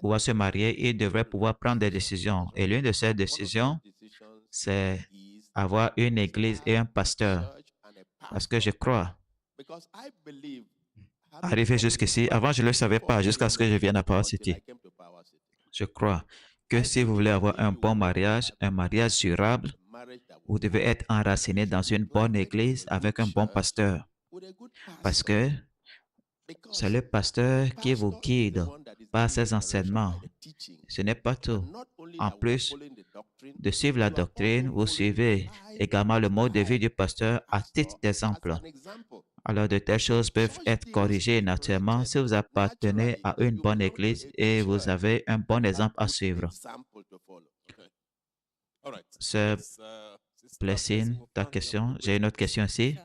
S1: pouvoir se marier, il devrait pouvoir prendre des décisions. Et l'une de ces décisions, c'est avoir une église et un pasteur. Parce que je crois, arrivé jusqu'ici, avant je ne le savais pas, jusqu'à ce que je vienne à Power City. Je crois que si vous voulez avoir un bon mariage, un mariage durable, vous devez être enraciné dans une bonne église avec un bon pasteur. Parce que c'est le pasteur qui vous guide par ses enseignements. Ce n'est pas tout. En plus de suivre la doctrine, vous suivez également le mode de vie du pasteur à titre d'exemple. Alors de telles choses peuvent être corrigées naturellement si vous appartenez à une bonne église et vous avez un bon exemple à suivre. Sœur Blessing, ta question. J'ai une autre question ici.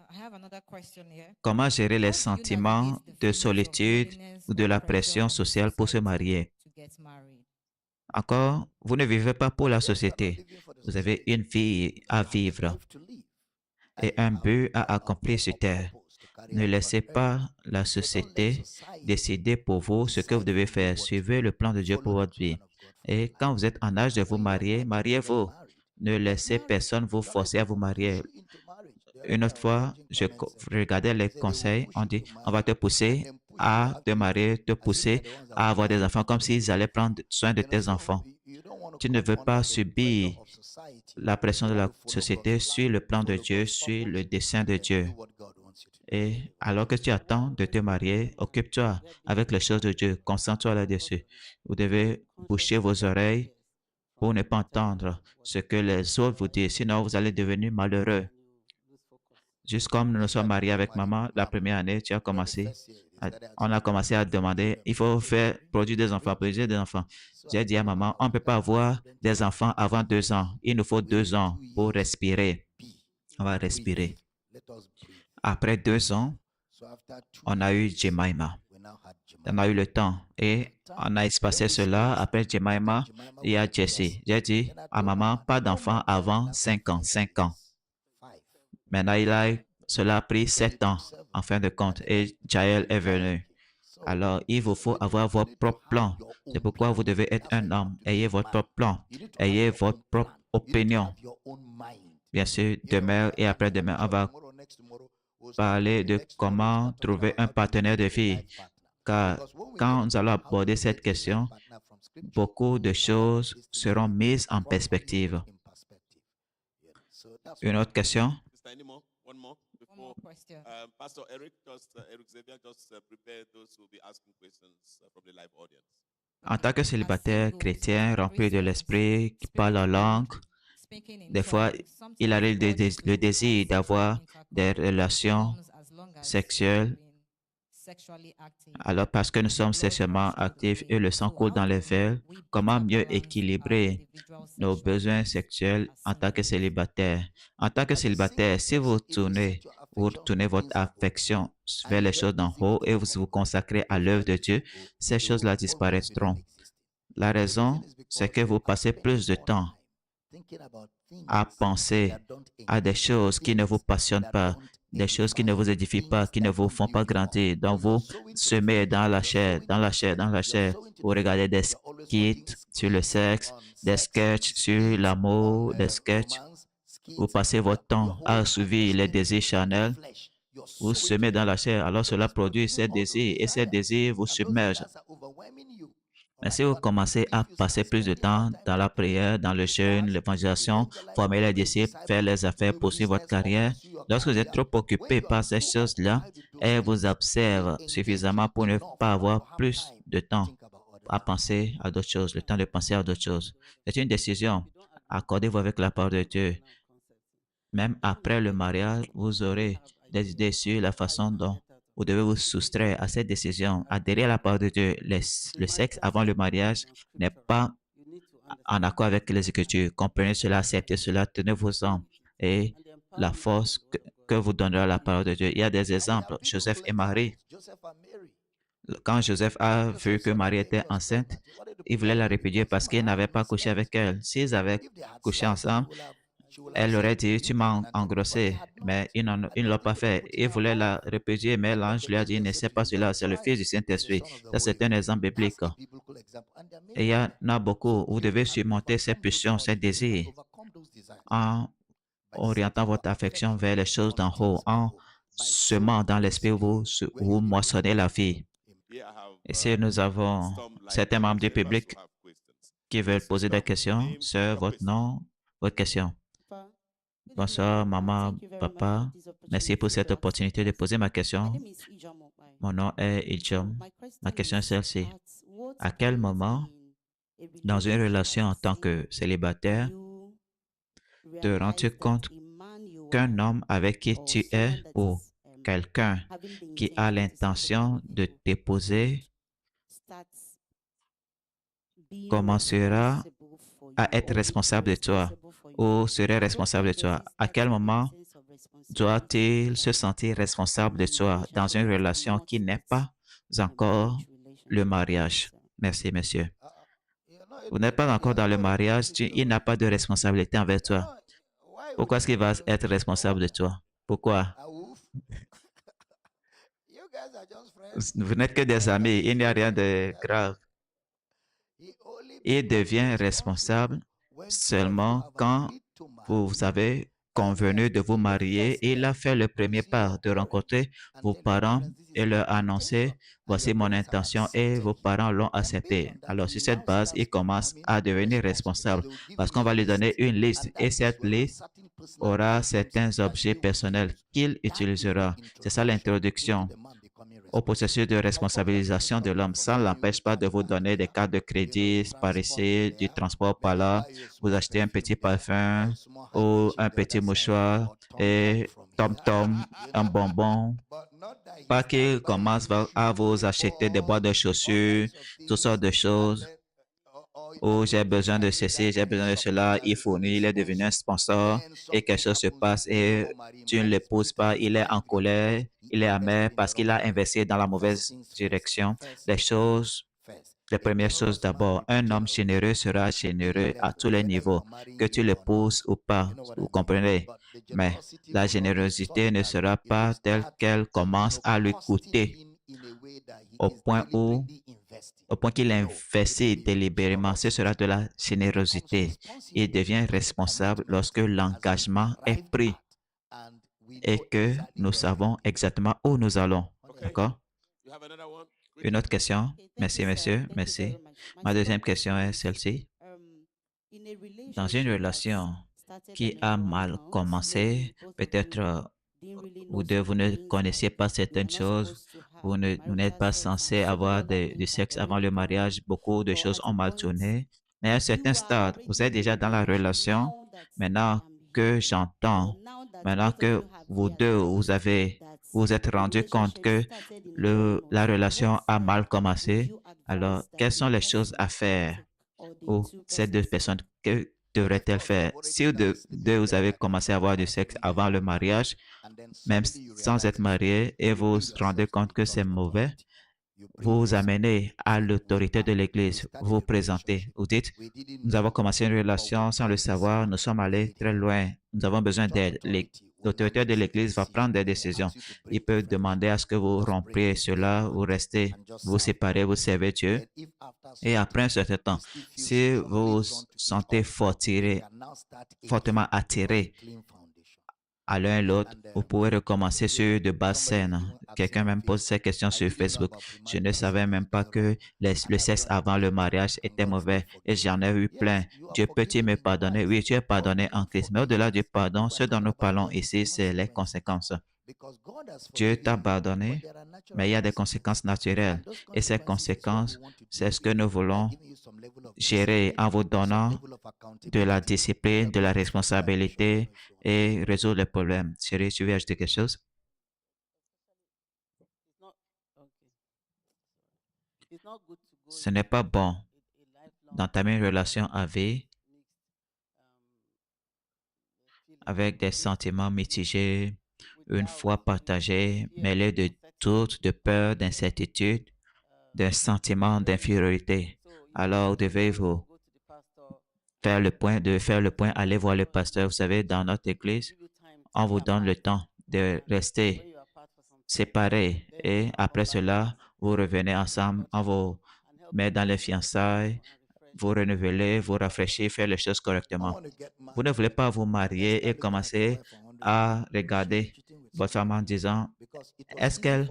S1: Comment gérer les sentiments de solitude ou de la pression sociale pour se marier? Encore, vous ne vivez pas pour la société. Vous avez une vie à vivre et un but à accomplir sur terre. Ne laissez pas la société décider pour vous ce que vous devez faire. Suivez le plan de Dieu pour votre vie. Et quand vous êtes en âge de vous marier, mariez-vous. Ne laissez personne vous forcer à vous marier. Une autre fois, je regardais les conseils. On dit, on va te pousser à te marier, te pousser à avoir des enfants comme s'ils allaient prendre soin de tes enfants. Tu ne veux pas subir la pression de la société, suis le plan de Dieu, suis le dessein de Dieu. Et alors que tu attends de te marier, occupe-toi avec les choses de Dieu, concentre-toi là-dessus. Vous devez boucher vos oreilles pour ne pas entendre ce que les autres vous disent, sinon vous allez devenir malheureux. Juste comme nous nous sommes mariés avec maman, la première année, on a commencé à demander, il faut faire produire des enfants, produire des enfants. J'ai dit à maman, on ne peut pas avoir des enfants avant 2 ans. Il nous faut 2 ans pour respirer. On va respirer. Après 2 ans, on a eu Jemima. On a eu le temps et on a espacé cela. Après Jemima, il y a Jesse. J'ai dit à maman, pas d'enfant avant 5 ans, 5 ans. Maintenant, cela a pris 7 ans en fin de compte et Jaël est venu. Alors, il vous faut avoir votre propre plan. C'est pourquoi vous devez être un homme. Ayez votre propre plan. Ayez votre propre opinion. Bien sûr, demain et après-demain, on va parler de comment trouver un partenaire de vie. Car quand nous allons aborder cette question, beaucoup de choses seront mises en perspective. Une autre question?
S2: Mr. Enimo, one more
S3: One more
S2: before
S3: question.
S2: Pastor Eric, Eric Xavier, just prepare those who will be asking questions from the live audience.
S1: En tant que célibataire chrétien rempli de l'esprit, qui parle en langue, des fois, il a le désir d'avoir des relations sexuelles. Alors, parce que nous sommes sexuellement actifs et le sang coule dans les veines, comment mieux équilibrer nos besoins sexuels en tant que célibataire? En tant que célibataire, si vous tournez votre affection vers les choses d'en haut et vous vous consacrez à l'œuvre de Dieu, ces choses-là disparaîtront. La raison, c'est que vous passez plus de temps à penser à des choses qui ne vous passionnent pas, des choses qui ne vous édifient pas, qui ne vous font pas grandir. Donc, vous semez dans la chair, dans la chair, dans la chair. Vous regardez des skits sur le sexe, des sketchs sur l'amour, des sketchs. Vous passez votre temps à assouvir les désirs charnels. Vous semez dans la chair, alors cela produit ces désirs et ces désirs vous submergent. Mais si vous commencez à passer plus de temps dans la prière, dans le jeûne, l'évangélisation, former les disciples, faire les affaires, poursuivre votre carrière, lorsque vous êtes trop occupé par ces choses-là, elles vous observent suffisamment pour ne pas avoir plus de temps à penser à d'autres choses, le temps de penser à d'autres choses. C'est une décision. Accordez-vous avec la parole de Dieu. Même après le mariage, vous aurez des idées sur la façon dont vous devez vous soustraire à cette décision. Adhérer à la parole de Dieu. Le sexe avant le mariage n'est pas en accord avec les Écritures. Comprenez cela, acceptez cela, tenez-vous-en et la force que vous donnera la parole de Dieu. Il y a des exemples. Joseph et Marie. Quand Joseph a vu que Marie était enceinte, il voulait la répudier parce qu'il n'avait pas couché avec elle. S'ils avaient couché ensemble, elle aurait dit, tu m'as engrossé, mais il ne l'a pas fait. Il voulait la répudier, mais l'ange lui a dit, ne sais pas cela, c'est le Fils du Saint-Esprit. Ça, c'est un exemple biblique. Et il y en a beaucoup. Vous devez surmonter ces pulsions, ces désirs, en orientant votre affection vers les choses d'en haut, en semant dans l'esprit, vous moissonnez la vie. Et si nous avons certains membres du public qui veulent poser des questions, sur votre nom, votre question. Bonsoir, maman, papa. Merci pour cette opportunité de poser ma question. Mon nom est Iljom. Ma question est celle-ci. À quel moment, dans une relation en tant que célibataire, te rends-tu compte qu'un homme avec qui tu es ou quelqu'un qui a l'intention de t'épouser commencera à être responsable de toi ou serait responsable de toi? À quel moment doit-il se sentir responsable de toi dans une relation qui n'est pas encore le mariage? Merci, monsieur. Vous n'êtes pas encore dans le mariage, il n'a pas de responsabilité envers toi. Pourquoi est-ce qu'il va être responsable de toi? Pourquoi? Vous n'êtes que des amis, il n'y a rien de grave. Il devient responsable seulement quand vous avez convenu de vous marier. Il a fait le premier pas de rencontrer vos parents et leur annoncer, voici mon intention et vos parents l'ont accepté. Alors sur cette base, il commence à devenir responsable parce qu'on va lui donner une liste et cette liste aura certains objets personnels qu'il utilisera. C'est ça l'introduction au processus de responsabilisation de l'homme. Ça ne l'empêche pas de vous donner des cartes de crédit par ici, du transport par là, vous achetez un petit parfum ou un petit mouchoir et tom-tom, un bonbon. Pas qu'il commence à vous acheter des boîtes de chaussures, toutes sortes de choses. Oh, j'ai besoin de ceci, j'ai besoin de cela, il fournit, il est devenu un sponsor et quelque chose se passe et tu ne l'épouses pas, il est en colère, il est amer parce qu'il a investi dans la mauvaise direction. Les premières choses d'abord, un homme généreux sera généreux à tous les niveaux, que tu l'épouses ou pas, vous comprenez. Mais la générosité ne sera pas telle qu'elle commence à lui coûter au point où au point qu'il investit délibérément. Ce sera de la générosité. Il devient responsable lorsque l'engagement est pris et que nous savons exactement où nous allons.
S2: Okay.
S1: D'accord?
S2: You have another one?
S1: Une autre question?
S3: Okay, thank
S1: Merci,
S3: you, sir.
S1: monsieur.
S3: Thank you
S1: Merci.
S3: very much. My
S1: Ma deuxième
S3: second
S1: question est
S3: is,
S1: celle-ci.
S3: in a
S1: Dans une
S3: relationship that
S1: relation
S3: started
S1: qui
S3: on a
S1: a
S3: wrong
S1: mal
S3: note,
S1: commencé,
S3: maybe both of
S1: peut-être
S3: you didn't really know
S1: vous deux,
S3: some
S1: vous ne
S3: things,
S1: connaissiez
S3: like
S1: pas
S3: we are
S1: certaines
S3: not
S1: choses,
S3: supposed to have
S1: vous n'êtes
S3: marital
S1: pas
S3: sex and
S1: censé
S3: several
S1: avoir
S3: other
S1: du
S3: things that
S1: sexe
S3: were
S1: avant
S3: not
S1: le
S3: done.
S1: mariage. Beaucoup de
S3: But
S1: choses
S3: at a
S1: ont mal
S3: point,
S1: tourné. Mais à un certain
S3: you are
S1: stade, vous
S3: already
S1: êtes
S3: in a
S1: déjà dans la
S3: relationship.
S1: relation.
S3: Now that I
S1: Maintenant
S3: am
S1: que
S3: hearing, or
S1: j'entends,
S3: now that
S1: maintenant
S3: both of
S1: que
S3: you have
S1: vous deux,
S3: realized that
S1: vous êtes
S3: the
S1: rendu compte
S3: relationship
S1: que
S3: started in a wrong
S1: la
S3: note, what
S1: relation a
S3: step
S1: mal
S3: would
S1: commencé,
S3: you
S1: alors
S3: advise that
S1: quelles
S3: the
S1: sont les choses
S3: person
S1: à
S3: should
S1: faire?
S3: take, or the
S1: Ou
S3: two
S1: ces deux
S3: persons take?
S1: personnes, que devraient-elles faire? Si vous avez commencé à avoir du sexe avant le mariage, même sans être marié, et vous vous rendez compte que c'est mauvais, vous vous amenez à l'autorité de l'Église, vous vous présentez, vous dites, nous avons commencé une relation sans le savoir, nous sommes allés très loin, nous avons besoin d'aide. L'autorité de l'Église va prendre des décisions. Il peut demander à ce que vous rompiez cela, vous restez, vous séparez, vous servez Dieu. Et après un certain temps, si vous vous sentez fortement attiré à l'un et l'autre, vous pouvez recommencer sur de basses scènes. Quelqu'un même pose ces questions sur Facebook. Je ne savais même pas que le sexe avant le mariage était mauvais et j'en ai eu plein. Dieu peut-il me pardonner? Oui, tu es pardonné en Christ. Mais au-delà du pardon, ce dont nous parlons ici, c'est les conséquences. Dieu t'a pardonné, mais il y a des conséquences naturelles. Et ces conséquences, c'est ce que nous voulons gérer en vous donnant de la discipline, de la responsabilité et résoudre les problèmes. Chérie, tu veux ajouter quelque chose?
S3: It's not okay. It's not good to go
S1: Ce
S3: into
S1: n'est pas bon
S3: a lifelong
S1: d'entamer une relation à vie
S3: mixed feeling
S1: avec des sentiments mitigés,
S3: with
S1: une
S3: doubt,
S1: foi
S3: with
S1: partagée,
S3: fear,
S1: mêlée de doute, de peur, d'incertitude, d'un sentiment d'infériorité. Alors, devez-vous
S3: go to the pastor,
S1: faire le point, aller voir le pasteur. Vous savez, dans notre église,
S3: give you time to
S1: on
S3: be
S1: vous donne le
S3: apart,
S1: temps de
S3: when
S1: rester
S3: you are apart for some time,
S1: séparés
S3: then
S1: et après
S3: come back
S1: cela, vous revenez ensemble, on vous
S3: and help
S1: met
S3: you
S1: dans les
S3: renew
S1: fiançailles,
S3: and refresh.
S1: vous renouveler, vous rafraîchir, faire les choses correctement. Vous ne voulez pas vous marier et commencer à regarder votre femme en disant, est-ce qu'elle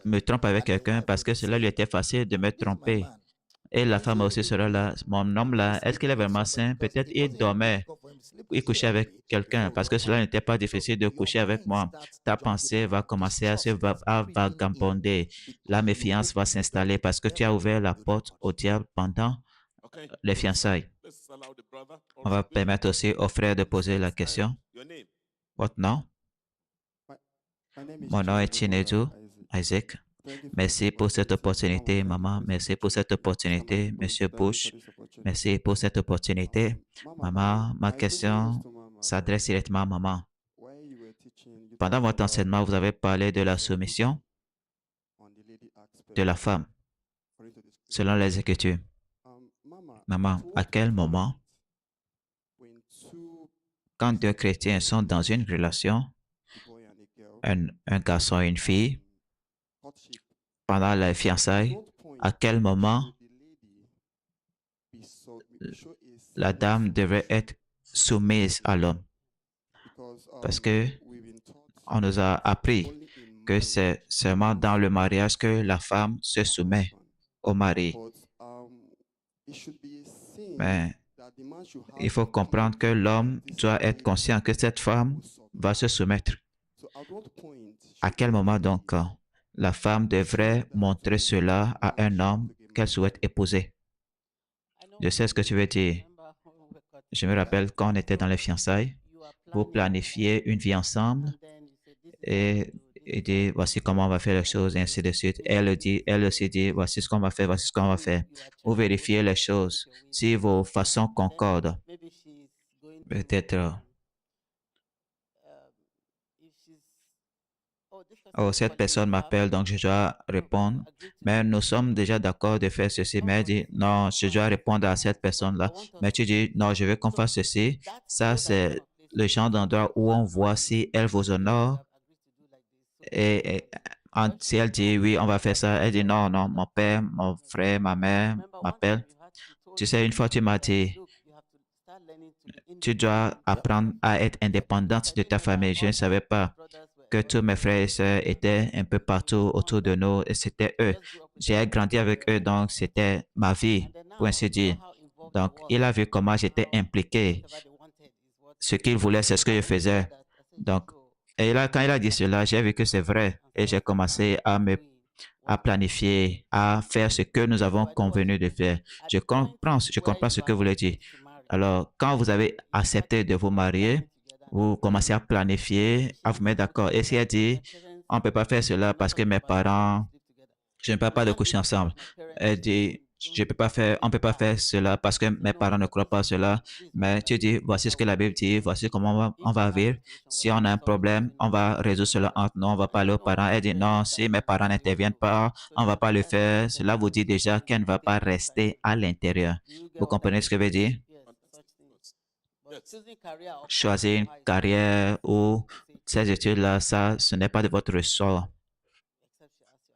S1: me trompe avec quelqu'un parce que cela lui était facile de me tromper? Et la femme aussi sera là. Mon homme là, est-ce qu'il est vraiment sain? Peut-être il dormait, il couchait avec quelqu'un parce que cela n'était pas difficile de coucher avec moi. Ta pensée va commencer à vagabonder. La méfiance va s'installer parce que tu as ouvert la porte au diable pendant
S2: Okay.
S1: les fiançailles.
S2: Let's allow the brother
S1: On va
S2: also, please.
S1: permettre aussi au frère de poser la question.
S2: Your name?
S1: Votre nom?
S4: My name is
S1: Mon nom est
S4: Chinedu
S1: Chinedu
S4: Isaac.
S1: Isaac.
S4: Thank you for
S1: Merci
S4: this
S1: pour cette
S4: opportunity.
S1: opportunité,
S4: Mama,
S1: maman.
S4: thank you for
S1: Merci
S4: this
S1: pour cette
S4: opportunity.
S1: opportunité,
S4: Mama,
S1: Monsieur
S4: thank you for
S1: Bush.
S4: this opportunity.
S1: Merci pour cette opportunité.
S4: Mama,
S1: Maman, ma
S4: my question is
S1: question
S4: to Mama.
S1: s'adresse directement à maman.
S4: When you were teaching, you
S1: Pendant
S4: talked
S1: votre
S4: about
S1: enseignement, vous avez parlé de la
S4: submission
S1: soumission
S4: on the lady aspect
S1: de la femme,
S4: according to the scripture.
S1: selon les Écritures.
S4: Mama,
S1: Maman,
S4: to
S1: à
S4: what
S1: quel
S4: point
S1: moment,
S4: when two
S1: quand deux chrétiens sont dans une relation,
S4: a boy and a girl,
S1: un garçon et une fille,
S4: courtship,
S1: pendant les
S4: at
S1: fiançailles,
S4: what point
S1: à quel moment
S4: should the lady show a
S1: la dame devrait être soumise à l'homme?
S4: because
S1: Parce que
S4: we've been taught
S1: on nous a appris
S4: only in
S1: que
S4: marriage
S1: c'est seulement dans le mariage que la femme se soumet
S4: husband.
S1: au mari.
S4: But it should be a sin
S1: Mais
S4: that the man should have
S1: il faut
S4: a clear
S1: comprendre que l'homme
S4: this is
S1: doit
S4: my
S1: être conscient que cette femme
S4: will submit.
S1: va se soumettre.
S4: So at what point
S1: À
S4: should
S1: quel
S4: the
S1: moment
S4: lady
S1: donc la femme devrait
S4: show that
S1: montrer cela à un homme qu'elle souhaite épouser?
S3: I know
S1: Je sais ce que tu veux dire.
S3: remember when we were caught,
S1: Je me rappelle quand on était dans les fiançailles,
S3: you are
S1: vous
S3: planning,
S1: planifiez une vie ensemble
S3: and then you say, this is how we
S1: et,
S3: do, this
S1: et
S3: is
S1: dit voici comment on va faire les choses et ainsi de suite. Elle aussi dit voici ce qu'on va faire, voici ce qu'on va faire.
S3: you are
S1: Vous
S3: checking
S1: vérifiez les choses.
S3: your ways.
S1: Si vos façons concordent,
S3: Maybe she's going to
S1: peut-être
S3: if she's
S1: Oh, cette personne m'appelle, donc je dois répondre. Mais nous sommes déjà d'accord de faire ceci. Mais elle dit, non, je dois répondre à cette personne-là. Mais tu dis, non, je veux qu'on fasse ceci. Ça, c'est le genre d'endroit où on voit si elle vous honore. Et si elle dit, oui, on va faire ça, elle dit, non, non, mon père, mon frère, ma mère m'appellent. Tu sais, une fois, tu m'as dit, tu dois apprendre à être indépendante de ta famille. Je ne savais pas que tous mes frères et sœurs étaient un peu partout autour de nous et c'était eux. J'ai grandi avec eux, donc c'était ma vie, pour ainsi dire. Donc, il a vu comment j'étais impliqué. Ce qu'il voulait, c'est ce que je faisais. Donc, et là, quand il a dit cela, j'ai vu que c'est vrai et j'ai commencé à planifier, à faire ce que nous avons convenu de faire. Je comprends ce que vous voulez dire. Alors, quand vous avez accepté de vous marier, vous commencez à planifier, à vous mettre d'accord. Et si elle dit, on ne peut pas faire cela parce que mes parents, je ne peux pas de coucher ensemble. Elle dit, je peux pas faire, on ne peut pas faire cela parce que mes parents ne croient pas cela. Mais tu dis, voici ce que la Bible dit, voici comment on va vivre. Si on a un problème, on va résoudre cela entre nous, on va parler aux parents. Elle dit, non, si mes parents n'interviennent pas, on ne va pas le faire. Cela vous dit déjà qu'elle ne va pas rester à l'intérieur. Vous comprenez ce que je veux dire? Choisir une carrière ou ces études-là, ça, ce n'est pas de votre ressort,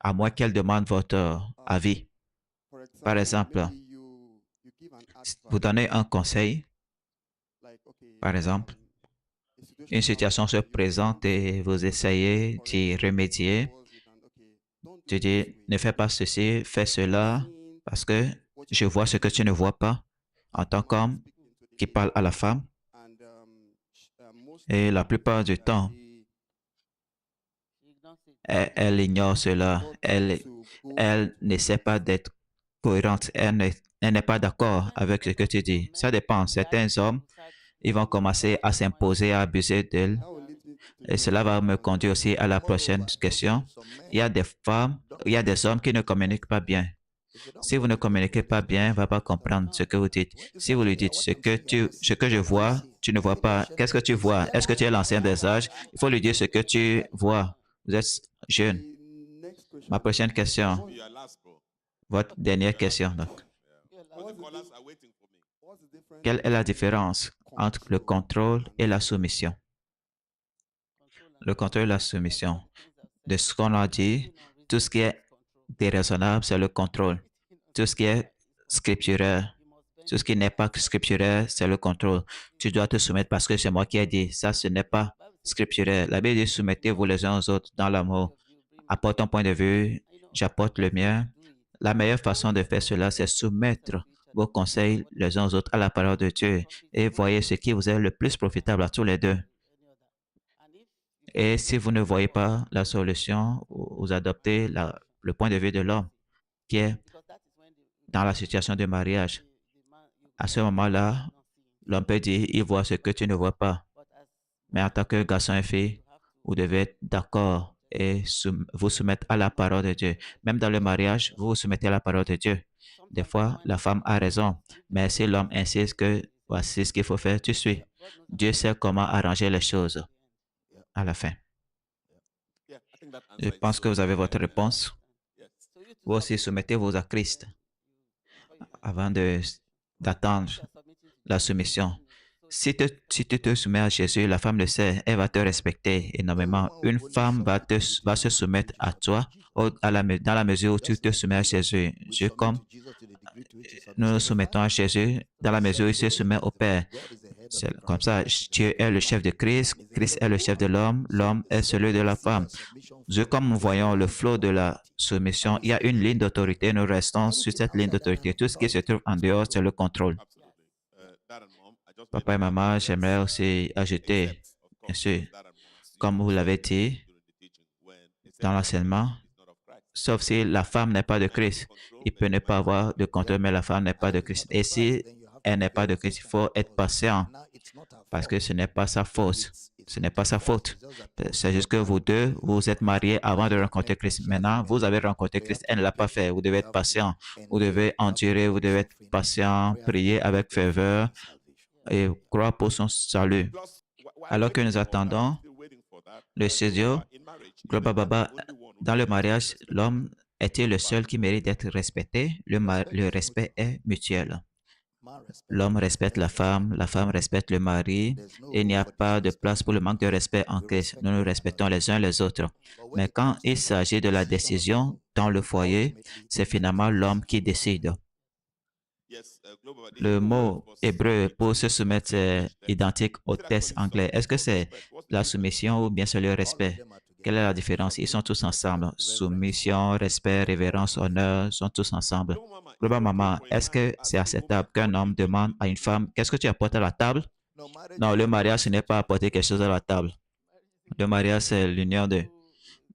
S1: à moins qu'elle demande votre avis.
S4: For
S1: Par
S4: example,
S1: exemple,
S4: maybe you give an
S1: vous
S4: advice,
S1: donnez un conseil,
S4: like, okay,
S1: par exemple,
S4: a situation
S1: une
S4: comes
S1: situation se
S4: and you
S1: présente et vous essayez
S4: correct
S1: d'y
S4: it
S1: remédier.
S4: towards it and okay, don't do
S1: Tu
S4: it this
S1: dis,
S4: way.
S1: ne fais pas ceci, fais cela,
S4: Seeing
S1: parce que
S4: what you
S1: je
S4: cannot
S1: vois ce que
S4: see,
S1: tu ne vois pas en
S4: the
S1: tant
S4: man
S1: qu'homme
S4: speak into the
S1: qui
S4: air,
S1: parle à la femme.
S4: and
S1: Et
S4: mostly
S1: la
S4: they
S1: plupart
S4: find
S1: du
S4: that
S1: temps,
S4: they
S1: elle ignore cela.
S4: don't tend to go
S1: Elle
S4: into
S1: n'essaie
S4: what
S1: pas d'être cohérente. Elle n'est pas d'accord avec ce que tu dis. Ça dépend. Certains hommes, ils vont commencer à s'imposer, à abuser d'elle.
S4: that will lead me to the
S1: Et
S4: next
S1: cela va me
S4: question.
S1: conduire aussi à la prochaine question. Il y a des femmes, il y a des hommes qui ne communiquent pas bien. Si vous ne communiquez pas bien, il ne va pas comprendre ce que vous dites. Si vous lui dites ce que je vois, tu ne vois pas. Qu'est-ce que tu vois? Est-ce que tu es l'ancien des âges? Il faut lui dire ce que tu vois. Vous êtes jeune.
S4: The next question
S1: Ma prochaine
S4: is,
S1: question,
S2: Be your last bro.
S1: votre dernière question. Donc,
S2: Yeah. All the callers are waiting for me.
S4: what's the difference
S1: quelle est la
S4: between
S1: différence entre le contrôle et la soumission? Le contrôle et la soumission. De ce qu'on a dit, tout ce qui est déraisonnable, c'est le contrôle. Tout ce qui est scripturaire, tout ce qui n'est pas scripturaire, c'est le contrôle. Tu dois te soumettre parce que c'est moi qui ai dit. Ça, ce n'est pas scripturaire. La Bible dit soumettez-vous les uns aux autres dans l'amour. Apporte ton point de vue, j'apporte le mien. La meilleure façon de faire cela, c'est soumettre vos conseils les uns aux autres à la parole de Dieu et voyez ce qui vous est le plus profitable à tous les deux. Et si vous ne voyez pas la solution, vous adoptez le point de vue de l'homme qui est dans la situation de mariage. À ce moment-là, l'homme peut dire, il voit ce que tu ne vois pas. Mais en tant que garçon et fille, vous devez être d'accord et vous soumettre à la parole de Dieu. Même dans le mariage, vous vous soumettez à la parole de Dieu. Des fois, la femme a raison, mais si l'homme insiste que voici ce qu'il faut faire, tu suis. Dieu sait comment arranger les choses à la fin.
S2: Yeah, I think that
S1: Je
S2: answer is
S1: pense que
S2: so
S1: vous avez votre
S2: clear.
S1: réponse.
S2: Yes.
S1: Vous aussi, soumettez-vous à Christ avant d'attendre la soumission. Si tu te soumets à Jésus, la femme le sait, elle va te respecter énormément. Une femme va se soumettre à toi dans la mesure où tu te soumets à Jésus. Comme nous nous soumettons à Jésus dans la mesure où il se soumet au Père. C'est comme ça, Dieu est le chef de Christ, Christ est le chef de l'homme, l'homme est celui de la femme. Comme nous voyons le flot de la soumission, il y a une ligne d'autorité, nous restons sur cette ligne d'autorité. Tout ce qui se trouve en dehors, c'est le contrôle.
S2: Absolutely. Dad and mom, I just
S1: Papa et maman, j'aimerais aussi ajouter,
S2: except, of
S1: bien
S2: course,
S1: sûr,
S2: dad and mom,
S1: comme vous l'avez dit
S2: during the teaching when they said
S1: dans l'enseignement,
S2: it's not of Christ.
S1: sauf si la femme n'est pas de Christ. Il peut ne pas avoir de contrôle, mais la femme n'est pas de Christ. Et si elle n'est pas de Christ, il faut être patient parce que ce n'est pas sa faute. Ce n'est pas sa faute. C'est juste que vous deux, vous êtes mariés avant de rencontrer Christ. Maintenant, vous avez rencontré Christ, elle ne l'a pas fait. Vous devez être patient. Vous devez endurer, vous devez être patient, prier avec ferveur et croire pour son salut.
S2: Plus, while
S1: Alors que
S2: waiting
S1: nous
S2: for that,
S1: attendons,
S2: still waiting for that,
S1: Le studio,
S2: in marriage,
S1: Global
S2: even
S1: Baba,
S2: the only one who
S1: dans le
S2: merited to be
S1: mariage,
S2: respected.
S1: l'homme est-il le seul qui mérite d'être respecté? Le respect est mutuel.
S4: Man respect
S1: L'homme
S4: woman,
S1: respecte
S4: woman
S1: la femme respecte le mari.
S4: There's no
S1: Et il n'y
S4: room
S1: a
S4: for
S1: pas de
S4: disrespect.
S1: place pour le manque de respect en
S4: We
S1: Christ.
S4: respect
S1: Nous nous
S4: one
S1: respectons
S4: another.
S1: les uns les autres.
S4: But when
S1: Mais
S4: it
S1: quand
S4: comes
S1: il
S4: to
S1: s'agit de la
S4: decision of the
S1: décision
S4: home,
S1: dans le foyer,
S4: ultimately
S1: c'est
S4: the man
S1: finalement
S4: decides.
S1: l'homme qui décide.
S2: Yes, Global, the
S1: Le
S2: Hebrew word
S1: mot
S2: for
S1: hébreu
S2: submit
S1: pour se
S2: is
S1: soumettre, c'est
S2: English. Then,
S1: identique au
S2: instead I call
S1: test
S2: it
S1: anglais. Est-ce
S2: submission
S1: que
S2: or
S1: c'est
S2: respect, what's the
S1: la
S2: difference?
S1: soumission ou bien c'est le
S4: All of
S1: respect?
S4: them are together.
S1: Quelle est la différence? Ils sont tous ensemble.
S4: Respect, reverence.
S1: Soumission, respect, révérence, honneur sont tous ensemble.
S2: Global Mama, is it
S1: Global
S2: okay
S1: Maman,
S2: for a
S1: est-ce
S2: man
S1: que
S2: to ask
S1: c'est
S2: a
S1: acceptable
S2: woman,
S1: qu'un
S2: what do
S1: homme
S2: you bring
S1: demande
S2: to the
S1: à une
S2: table?
S1: femme, qu'est-ce que tu apportes à la table?
S4: No, marriage
S1: Non,
S4: is
S1: le
S4: not
S1: mariage, ce n'est pas
S4: about
S1: apporter quelque chose à la table. Le mariage, c'est l'union de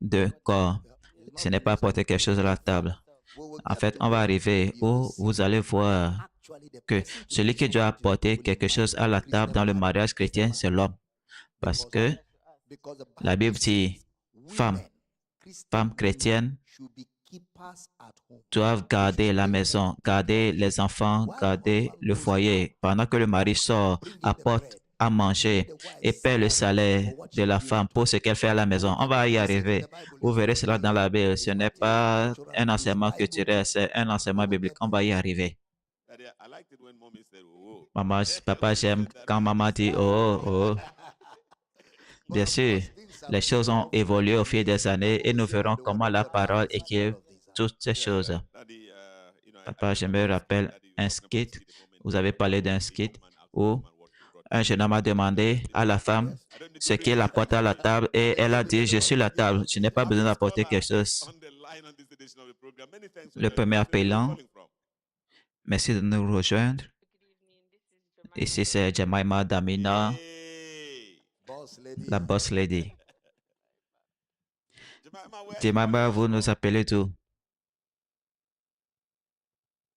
S1: deux corps.
S4: It's
S1: Ce
S4: not
S1: n'est pas
S4: relationship.
S1: apporter quelque chose à la table.
S4: We will
S1: En
S4: get
S1: fait,
S4: to
S1: on va
S4: where
S1: arriver
S4: you will
S1: où
S4: see
S1: vous allez voir
S4: actually the
S1: que
S4: person to
S1: celui
S4: bring
S1: qui doit
S4: something to the
S1: apporter
S4: table in
S1: quelque chose à la table
S4: Christian
S1: dans le
S4: marriage
S1: mariage
S4: is the
S1: chrétien,
S4: man.
S1: c'est l'homme. Parce que
S4: Because the
S1: la
S4: Bible
S1: Bible dit,
S4: says
S1: femmes,
S4: women, Christian
S1: femmes
S4: women
S1: chrétiennes
S4: should be keepers at home.
S1: doivent garder la maison, garder les enfants,
S4: While the
S1: garder
S4: husband
S1: le
S4: goes
S1: foyer. Pendant que le mari
S4: out,
S1: sort,
S4: bringing the
S1: apporte
S4: bread,
S1: à
S4: let
S1: manger
S4: the wife
S1: et paie le
S4: salary
S1: salaire
S4: for what
S1: de
S4: she's
S1: la
S4: doing
S1: femme
S4: at
S1: pour
S4: home.
S1: ce qu'elle fait à la
S4: We will
S1: maison. On
S4: get
S1: va
S4: to
S1: y
S4: the message in
S1: arriver.
S4: the Bible.
S1: Vous
S4: It's
S1: verrez
S4: not
S1: cela dans la Bible. Ce
S4: it's
S1: n'est
S4: not
S1: pas
S4: natural.
S1: un
S4: It's
S1: enseignement
S4: Bible
S1: culturel,
S4: thing.
S1: c'est un enseignement
S4: We will
S1: biblique.
S4: get
S1: On
S4: there.
S1: va y arriver.
S2: Daddy, I liked it when mommy said, oh.
S1: Maman, papa,
S2: When she
S1: j'aime
S2: said that,
S1: quand maman dit oh, oh.
S4: But
S1: Bien
S4: of
S1: sûr,
S4: course, things have
S1: les choses ont
S4: evolved
S1: évolué au
S4: over the
S1: fil des
S4: years.
S1: années
S4: But
S1: et
S4: we
S1: nous
S4: see
S1: verrons
S4: that the word
S1: comment
S4: of
S1: la
S4: God
S1: parole
S4: balances all
S1: équipe
S4: of these out.
S1: toutes ces
S2: yeah,
S1: choses.
S2: Daddy, I
S1: Papa, je
S2: remember
S1: me
S2: the skit
S1: rappelle
S2: Daddy
S1: un
S2: was talking about the
S1: skit.
S2: skit the moment
S1: Vous avez parlé d'un
S2: a
S1: skit
S2: young man asked the
S1: où
S2: woman what she brought to
S1: un
S2: the
S1: jeune
S2: table.
S1: homme a
S2: And she
S1: demandé
S2: said,
S1: à la
S2: oh,
S1: femme
S4: Yes.
S2: I don't need to
S1: ce
S2: bring
S1: qu'il
S2: anything
S1: apporte à
S2: for
S1: la
S2: you.
S1: table et elle a dit, je suis la table, je n'ai pas besoin
S2: Happy
S1: d'apporter quelque
S2: scholar
S1: chose.
S2: on the line on this edition of the program. Many thanks for
S1: Le
S2: joining
S1: premier
S2: us. Where are you
S1: appelant,
S2: calling from?
S1: merci de nous rejoindre. Ici, c'est Jemima Damina,
S2: Yay!
S4: Boss lady.
S1: la boss lady.
S2: Jemima, where are you
S1: Jemima,
S2: calling us
S1: vous nous
S2: from?
S1: appelez d'où?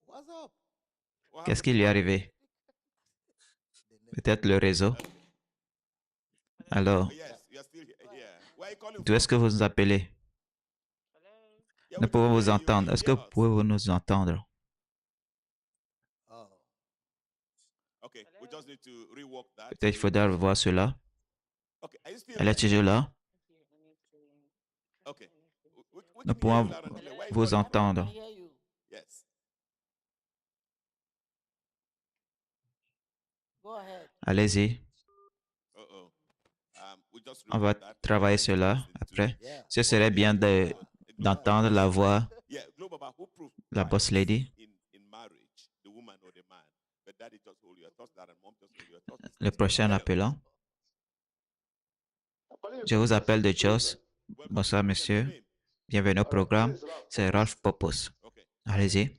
S4: What's up?
S2: What
S1: Qu'est-ce
S2: happened
S1: qui
S2: to
S1: lui est
S2: you?
S1: arrivé?
S4: The
S1: Peut-être le réseau.
S2: Okay.
S1: Alors,
S2: Oh, yes, you are still here. Where are you calling
S1: d'où est-ce
S2: from?
S1: que vous nous appelez?
S2: Yeah,
S1: Nous
S2: we can
S1: pouvons vous
S2: hear you. Can
S1: entendre.
S2: you
S1: Est-ce que
S2: hear
S1: vous
S2: us?
S1: pouvez nous entendre?
S4: Oh.
S2: Okay, we just need to rework that.
S1: Peut-être qu'il faudra revoir cela.
S2: Okay, are you still
S1: Elle est
S2: there?
S1: toujours là.
S2: Okay. We
S1: Nous
S2: can hear you
S1: pouvons
S2: loud and clear. Where are you
S1: vous
S2: calling from?
S1: entendre.
S3: hear you.
S2: Yes.
S3: Go ahead.
S1: Allez-y.
S2: Uh-oh. We just
S1: On va
S2: rework that.
S1: travailler
S2: I'd like to
S1: cela
S2: listen to
S1: après.
S4: Yeah.
S1: Ce
S2: what
S1: serait
S2: we
S1: bien
S2: heard from,
S1: d'entendre la voix
S2: Yeah, Global, who
S1: de la boss lady.
S2: in marriage, the woman or the man? But daddy just hold your thoughts, dad and mom just hold your thoughts.
S1: Le prochain appelant. Je vous appelle de Jos.
S2: Welcome.
S1: Bonsoir,
S2: What's your
S1: monsieur.
S2: name?
S1: Bienvenue au programme. C'est Ralph Popos.
S2: Okay.
S1: Allez-y.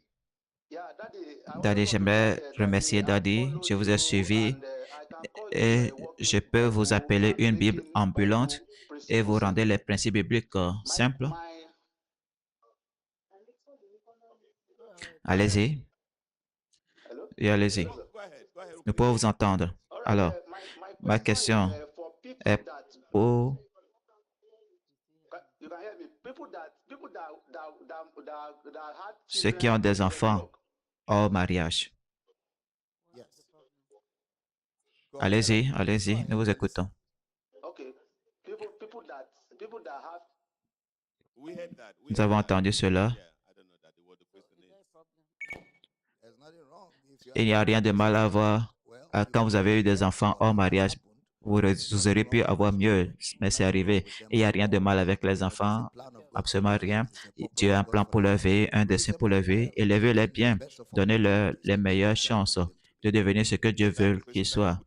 S1: Daddy, j'aimerais remercier Daddy. Je vous ai suivi et je peux vous appeler une Bible ambulante et vous rendre les principes bibliques simples. Allez-y. Et allez-y.
S2: Go ahead. Go ahead.
S1: Nous pouvons vous entendre. Alors, ma question est pour ceux qui ont des enfants hors mariage.
S4: Yes. Go ahead.
S1: Allez-y, allez-y, nous vous écoutons.
S2: We heard that.
S1: Nous avons entendu cela.
S2: Yeah, I don't know that what the question is.
S4: There's nothing wrong. If you
S1: Il n'y a rien de mal à voir quand vous avez eu des enfants hors mariage. Vous auriez pu avoir mieux, mais c'est arrivé. Il n'y a rien de mal avec les enfants, absolument rien. Dieu a un plan pour leur vie, un dessein pour leur vie. Élevez-les bien, donnez-leur les meilleures chances de devenir ce que Dieu veut qu'ils soient.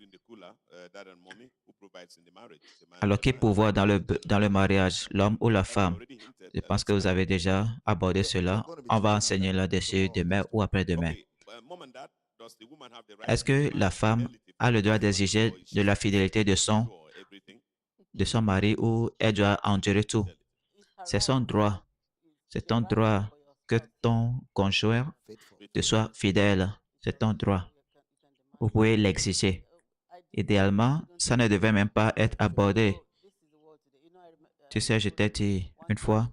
S1: Alors, qui pourvoit dans le mariage, l'homme ou la femme? Je pense que vous avez déjà abordé cela. On va enseigner là-dessus demain ou après-demain. Est-ce que la femme a le droit d'exiger de la fidélité de son mari ou elle doit endurer tout? C'est son droit. C'est ton droit que ton conjoint te soit fidèle. C'est ton droit. Vous pouvez l'exiger. Idéalement, ça ne devait même pas être abordé. Tu sais, je t'ai dit une fois,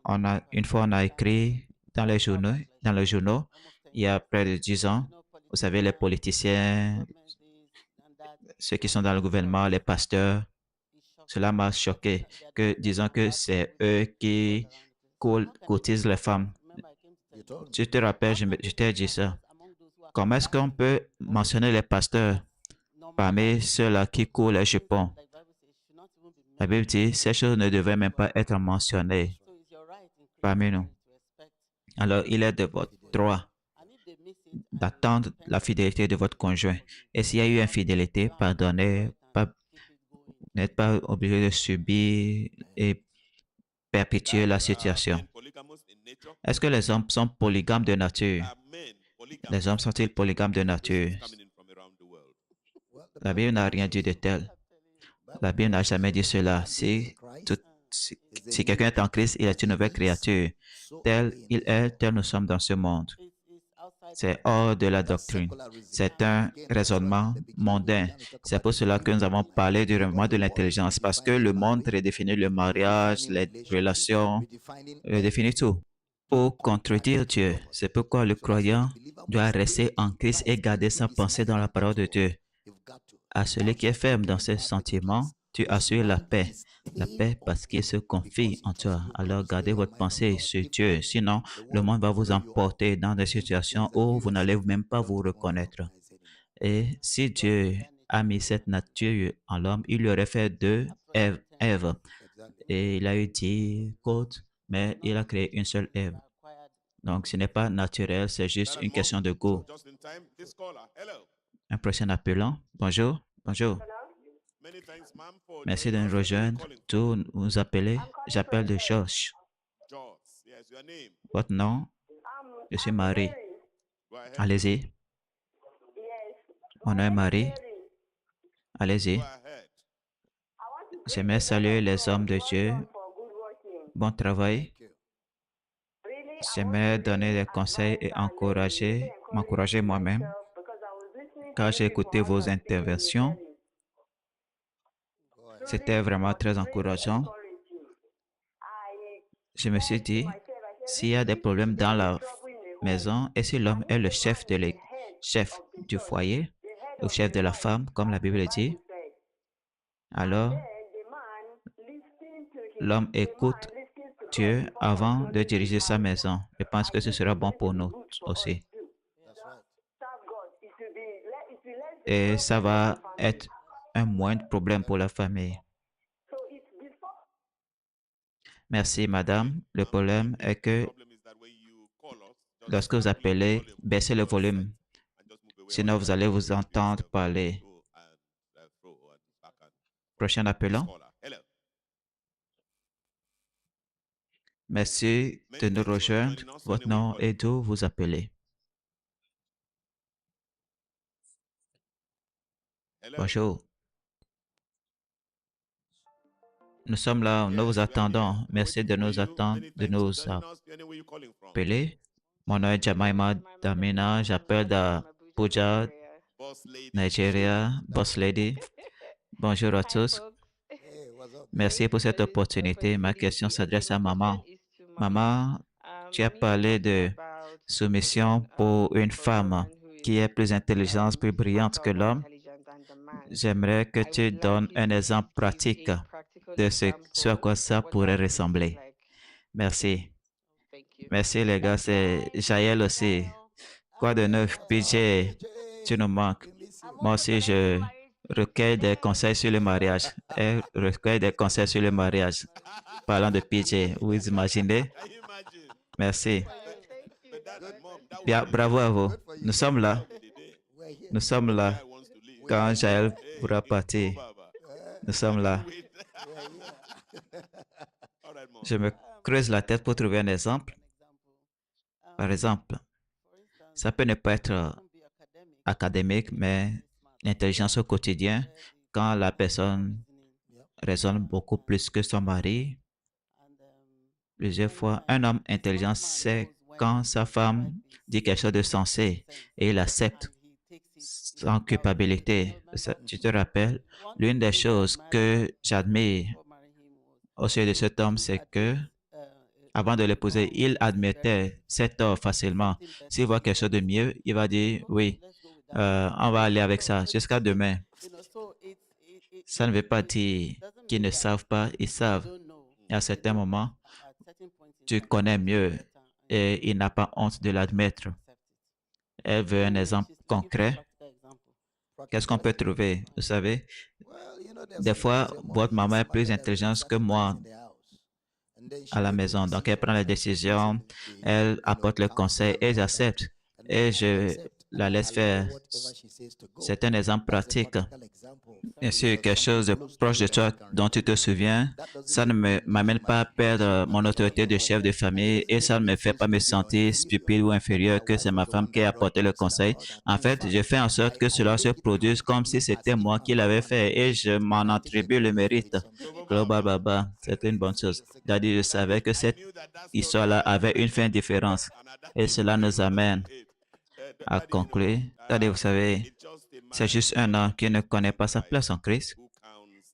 S1: on a écrit dans les journaux, il y a près de 10 ans, vous savez, les politiciens, ceux qui sont dans le gouvernement, les pasteurs, Cela m'a choqué que disons que c'est eux qui cotisent les femmes. Tu te rappelles, je t'ai dit ça. Comment est-ce qu'on peut mentionner les pasteurs parmi ceux-là qui courent les jupons? La Bible dit, ces choses ne devraient même pas être mentionnées parmi nous. Alors, il est de votre droit d'attendre la fidélité de votre conjoint. Et s'il y a eu infidélité, pardonnez, n'êtes pas obligé de subir et perpétuer la situation.
S2: Men polygamous in nature?
S1: Est-ce que les hommes sont polygames de nature?
S2: Are men polygamous?
S1: Les hommes sont-ils polygames de
S2: This
S1: nature?
S2: is coming in from around the world.
S1: La Bible n'a rien dit de tel. La Bible n'a jamais dit cela. Si quelqu'un est en Christ, il est une nouvelle créature. Tel il est, tel nous sommes dans ce monde. C'est hors de la doctrine. C'est un raisonnement mondain. C'est pour cela que nous avons parlé du remède de l'intelligence, parce que le monde redéfinit le mariage, les relations, redéfinit tout pour contredire Dieu. C'est pourquoi le croyant doit rester en Christ et garder sa pensée dans la parole de Dieu. À celui qui est ferme dans ses sentiments, tu assures la paix. La paix parce qu'il se confie en toi. Alors gardez votre pensée sur Dieu. Sinon, le monde va vous emporter dans des situations où vous n'allez même pas vous reconnaître. Et si Dieu a mis cette nature en l'homme, il lui aurait fait deux Ève. Et il a eu 10 côtes, mais il a créé une seule Ève. Donc, ce n'est pas naturel, c'est juste une question de goût.
S2: Just in time, this caller. Hello.
S1: Un prochain appelant. Bonjour. Bonjour.
S2: Many thanks, ma'am, for
S1: Merci de
S2: joining
S1: nous
S2: us. Where are you
S1: rejoindre.
S2: calling from?
S1: Tous nous appeler. J'appelle de George.
S2: Jos. Yes, your name.
S1: Votre nom? Je suis Marie.
S2: Go ahead.
S1: Allez-y. Mon nom est Marie. Allez-y.
S2: Go ahead.
S1: J'aimerais saluer les hommes de Dieu. Bon travail. J'aimerais donner des conseils et m'encourager moi-même, car j'ai écouté vos interventions. C'était vraiment très encourageant. Je me suis dit, s'il y a des problèmes dans la maison et si l'homme est le chef du foyer, le chef de la femme, comme la Bible dit, alors l'homme écoute Dieu avant de diriger sa maison. Je pense que ce sera bon pour nous aussi. Et ça va être un moindre problème pour la famille. Merci, madame. Le problème est que
S2: Problem is that when you call us, just
S1: lorsque vous
S2: mute
S1: appelez,
S2: the volume
S1: baissez le volume.
S2: and just move away.
S1: Sinon, vous allez vous entendre parler.
S2: Go and throw and back and
S1: Prochain appelant.
S2: caller. Hello.
S1: Merci de nous rejoindre. Votre nom et d'où vous appelez.
S2: Hello.
S1: Bonjour. Nous sommes là, nous vous attendons. Merci de nous attendre, de nous appeler. Mon nom est Jamaima Damina. J'appelle d'Abuja,
S2: Boss lady.
S1: Nigeria, Boss Lady. Bonjour à tous. Merci pour cette opportunité. Ma question s'adresse à maman. Maman, tu as parlé de soumission pour une femme qui est plus intelligente, plus brillante que l'homme. J'aimerais que tu donnes un exemple pratique de ce à quoi ça pourrait ressembler. Merci. Merci les gars, c'est Jaël aussi. Quoi de neuf, PJ, tu nous manques. Moi aussi, je recueille des conseils sur le mariage. Elle recueille des conseils sur le mariage. Parlant de PJ, vous imaginez?
S2: Can you imagine?
S1: Merci.
S2: But mom, that
S1: Bien,
S2: would
S1: bravo à vous.
S4: Good for you.
S1: Nous sommes là.
S2: be the day.
S1: Nous sommes là
S2: Guy wants to leave.
S1: quand Jaël
S2: Hey,
S1: pourra partir.
S2: go, Baba.
S1: Nous sommes là.
S2: Wait. All right, mom.
S1: Je me creuse la tête pour trouver un exemple. Par exemple, ça peut ne pas être académique, mais l'intelligence au quotidien, quand la personne raisonne beaucoup plus que son mari, plusieurs fois, un homme intelligent sait quand sa femme dit quelque chose de sensé et il accepte sans culpabilité. Tu te rappelles, l'une des choses que j'admire au sujet de cet homme, c'est que avant de l'épouser, il admettait ses torts facilement. S'il voit quelque chose de mieux, il va dire oui, on va aller avec ça jusqu'à demain. Ça ne veut pas dire
S3: doesn't
S1: qu'ils
S3: mean
S1: ne
S3: that
S1: savent pas, ils
S3: you
S1: savent.
S3: don't know.
S1: Et à certains moments,
S3: At certain point in
S1: tu
S3: time,
S1: connais
S3: you
S1: mieux
S3: better and
S1: et il n'a pas honte de l'admettre.
S3: accept it.
S1: Elle veut un
S3: So
S1: exemple
S3: she's looking for
S1: concret.
S3: practical example.
S1: Qu'est-ce qu'on peut trouver? Vous savez, des fois, votre maman est plus intelligente que moi à la maison. Donc, elle prend la décision, elle apporte le conseil et j'accepte. Et je la laisse faire. C'est un exemple pratique. Bien sûr, quelque chose de proche de toi dont tu te souviens, ça ne m'amène pas à perdre mon autorité de chef de famille et ça ne me fait pas me sentir stupide ou inférieur que c'est ma femme qui a apporté le conseil. En fait, je fais en sorte que cela se produise comme si c'était moi qui l'avais fait et je m'en attribue le mérite. Global Baba, c'est une bonne chose. Daddy, je savais que cette histoire-là avait une fin différente et cela nous amène à conclure. Daddy, vous savez, c'est juste un homme qui ne connaît pas sa place en Christ,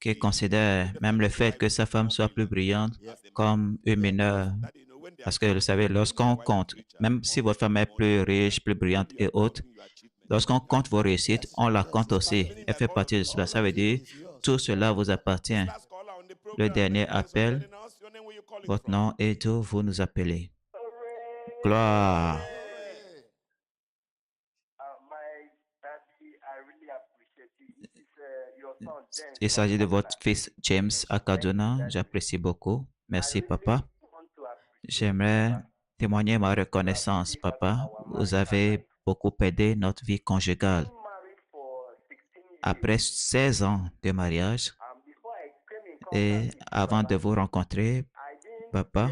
S1: qui considère même le fait que sa femme soit plus brillante comme une mineure. Parce que vous savez, lorsqu'on compte, même si votre femme est plus riche, plus brillante et autre, lorsqu'on compte vos réussites, on la compte aussi. Elle fait partie de cela. Ça veut dire, tout cela vous appartient. Le dernier appel, votre nom et d'où vous nous appelez. Gloire. Il s'agit de votre fils James à Kaduna. J'apprécie beaucoup. Merci, papa. J'aimerais témoigner ma reconnaissance, papa. Vous avez beaucoup aidé notre vie conjugale. Après 16 ans de mariage et avant de vous rencontrer, papa,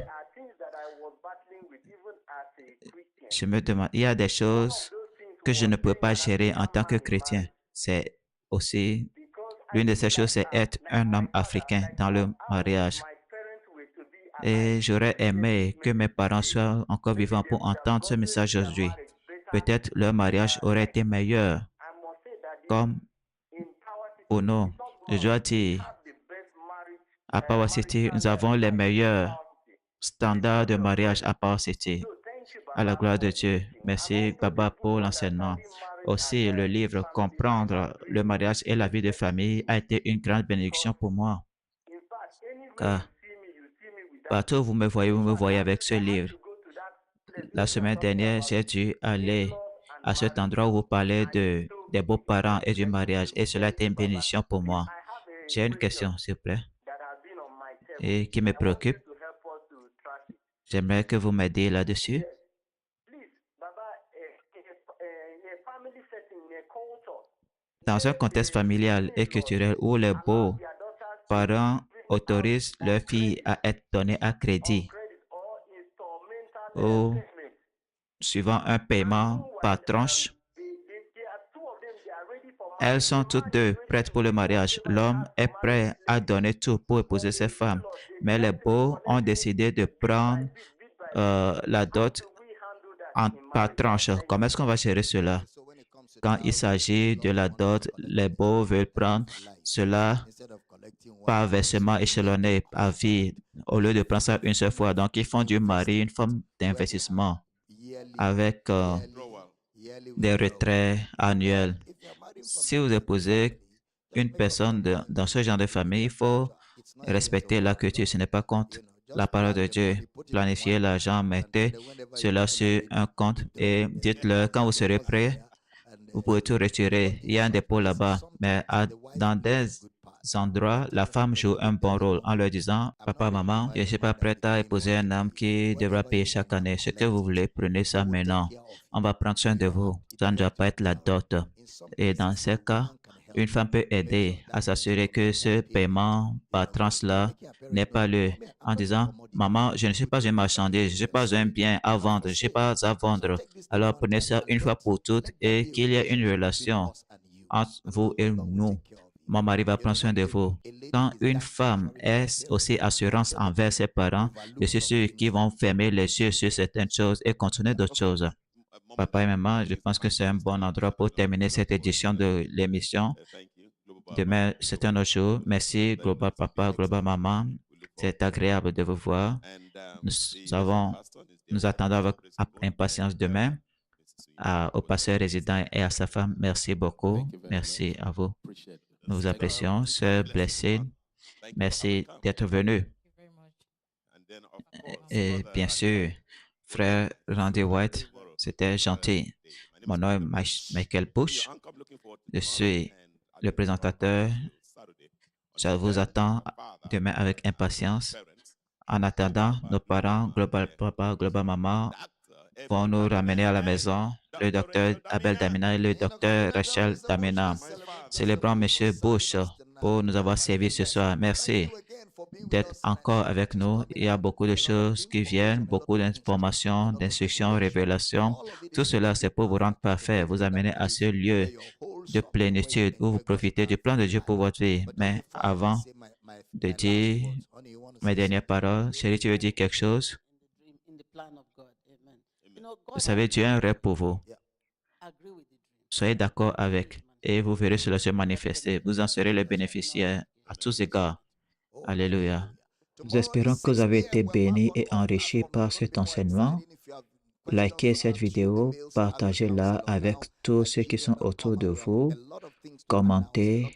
S1: je me demande, il y a des choses que je ne peux pas gérer en tant que chrétien. C'est aussi, l'une de ces choses, c'est être un homme africain dans le mariage. Et j'aurais aimé que mes parents soient encore vivants pour entendre ce message aujourd'hui. Peut-être leur mariage aurait été meilleur. Comme ou non, je dois dire, à Power City, nous avons les meilleurs standards de mariage à Power City. À la gloire de Dieu. Merci, Baba, pour l'enseignement. Aussi, le livre Comprendre le mariage et la vie de famille a été une grande bénédiction pour moi. Car partout où vous me voyez avec ce livre. La semaine dernière, j'ai dû aller à cet endroit où vous parlez des beaux-parents et du mariage et cela a été une bénédiction pour moi. J'ai une question, s'il vous plaît, et qui me préoccupe. J'aimerais que vous m'aidiez là-dessus. Dans un contexte familial et culturel où les beaux-parents autorisent leurs filles à être données à crédit ou suivant un paiement par tranche, elles sont toutes deux prêtes pour le mariage. L'homme est prêt à donner tout pour épouser ses femmes, mais les beaux ont décidé de prendre la dot par tranche. Comment est-ce qu'on va gérer cela? Quand il s'agit de la dot, les beaux veulent prendre cela par versement échelonné à vie au lieu de prendre ça une seule fois. Donc, ils font du mari une forme d'investissement avec des retraits annuels. Si vous épousez une personne dans ce genre de famille, il faut respecter la culture. Ce n'est pas contre la parole de Dieu. Planifiez l'argent, mettez cela sur un compte et dites-leur quand vous serez prêt, vous pouvez tout retirer. Il y a un dépôt là-bas, mais dans des endroits, la femme joue un bon rôle en leur disant, papa, maman, je ne suis pas prête à épouser un homme qui devra payer chaque année. Ce que vous voulez, prenez ça maintenant. On va prendre soin de vous. Ça ne doit pas être la dot. Et dans ces cas, une femme peut aider à s'assurer que ce paiement par tranche-là n'est pas lieu en disant, maman, je ne suis pas une marchandise, je ne suis pas un bien à vendre, je ne suis pas à vendre. Alors prenez ça une fois pour toutes et qu'il y ait une relation entre vous et nous. Mon mari va prendre soin de vous. Quand une femme est aussi assurance envers ses parents, je suis sûr qu'ils vont fermer les yeux sur certaines choses et continuer d'autres choses. Papa et maman, je pense que c'est un bon endroit pour terminer cette édition de l'émission. Demain, c'est un autre jour. Merci, Global Papa, Global Maman. C'est agréable de vous voir. Nous attendons avec impatience demain au pasteur résident et à sa femme. Merci beaucoup. Merci à vous. Nous vous apprécions, Sœur Blessing. Merci d'être venu.
S5: Thank you very much.
S2: And then, of course,
S1: Et
S2: Brother
S1: bien sûr, frère Randy White, c'était gentil. Mon nom est Michael Bush. Je suis le présentateur. Je vous attends demain avec impatience. En attendant, nos parents, Global Papa, Global Maman, vont nous ramener à la maison. Le docteur Abel Damina et le docteur Rachel Damina. Célébrons M. Bush pour nous avoir servi ce soir. Merci d'être encore avec nous. Il y a beaucoup de choses qui viennent, beaucoup d'informations, d'instructions, révélations. Tout cela, c'est pour vous rendre parfait, vous amener à ce lieu de plénitude où vous profitez du plan de Dieu pour votre vie. Mais avant de dire mes dernières paroles, chérie, tu veux dire quelque chose?
S3: in the plan of God. Amen. You know, God
S1: Vous savez, Dieu a un rêve pour vous.
S3: agree with the dream.
S1: Soyez d'accord avec et vous verrez cela se manifester. Vous en serez les bénéficiaires à tous égards. Alléluia. Nous espérons que vous avez été bénis et enrichis par cet enseignement. Likez cette vidéo, partagez-la avec tous ceux qui sont autour de vous. Commentez,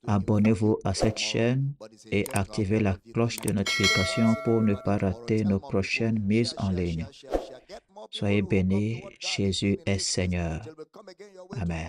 S1: abonnez-vous à cette chaîne et activez la cloche de notification pour ne pas rater nos prochaines mises en ligne. Soyez bénis, Jésus est Seigneur. Amen.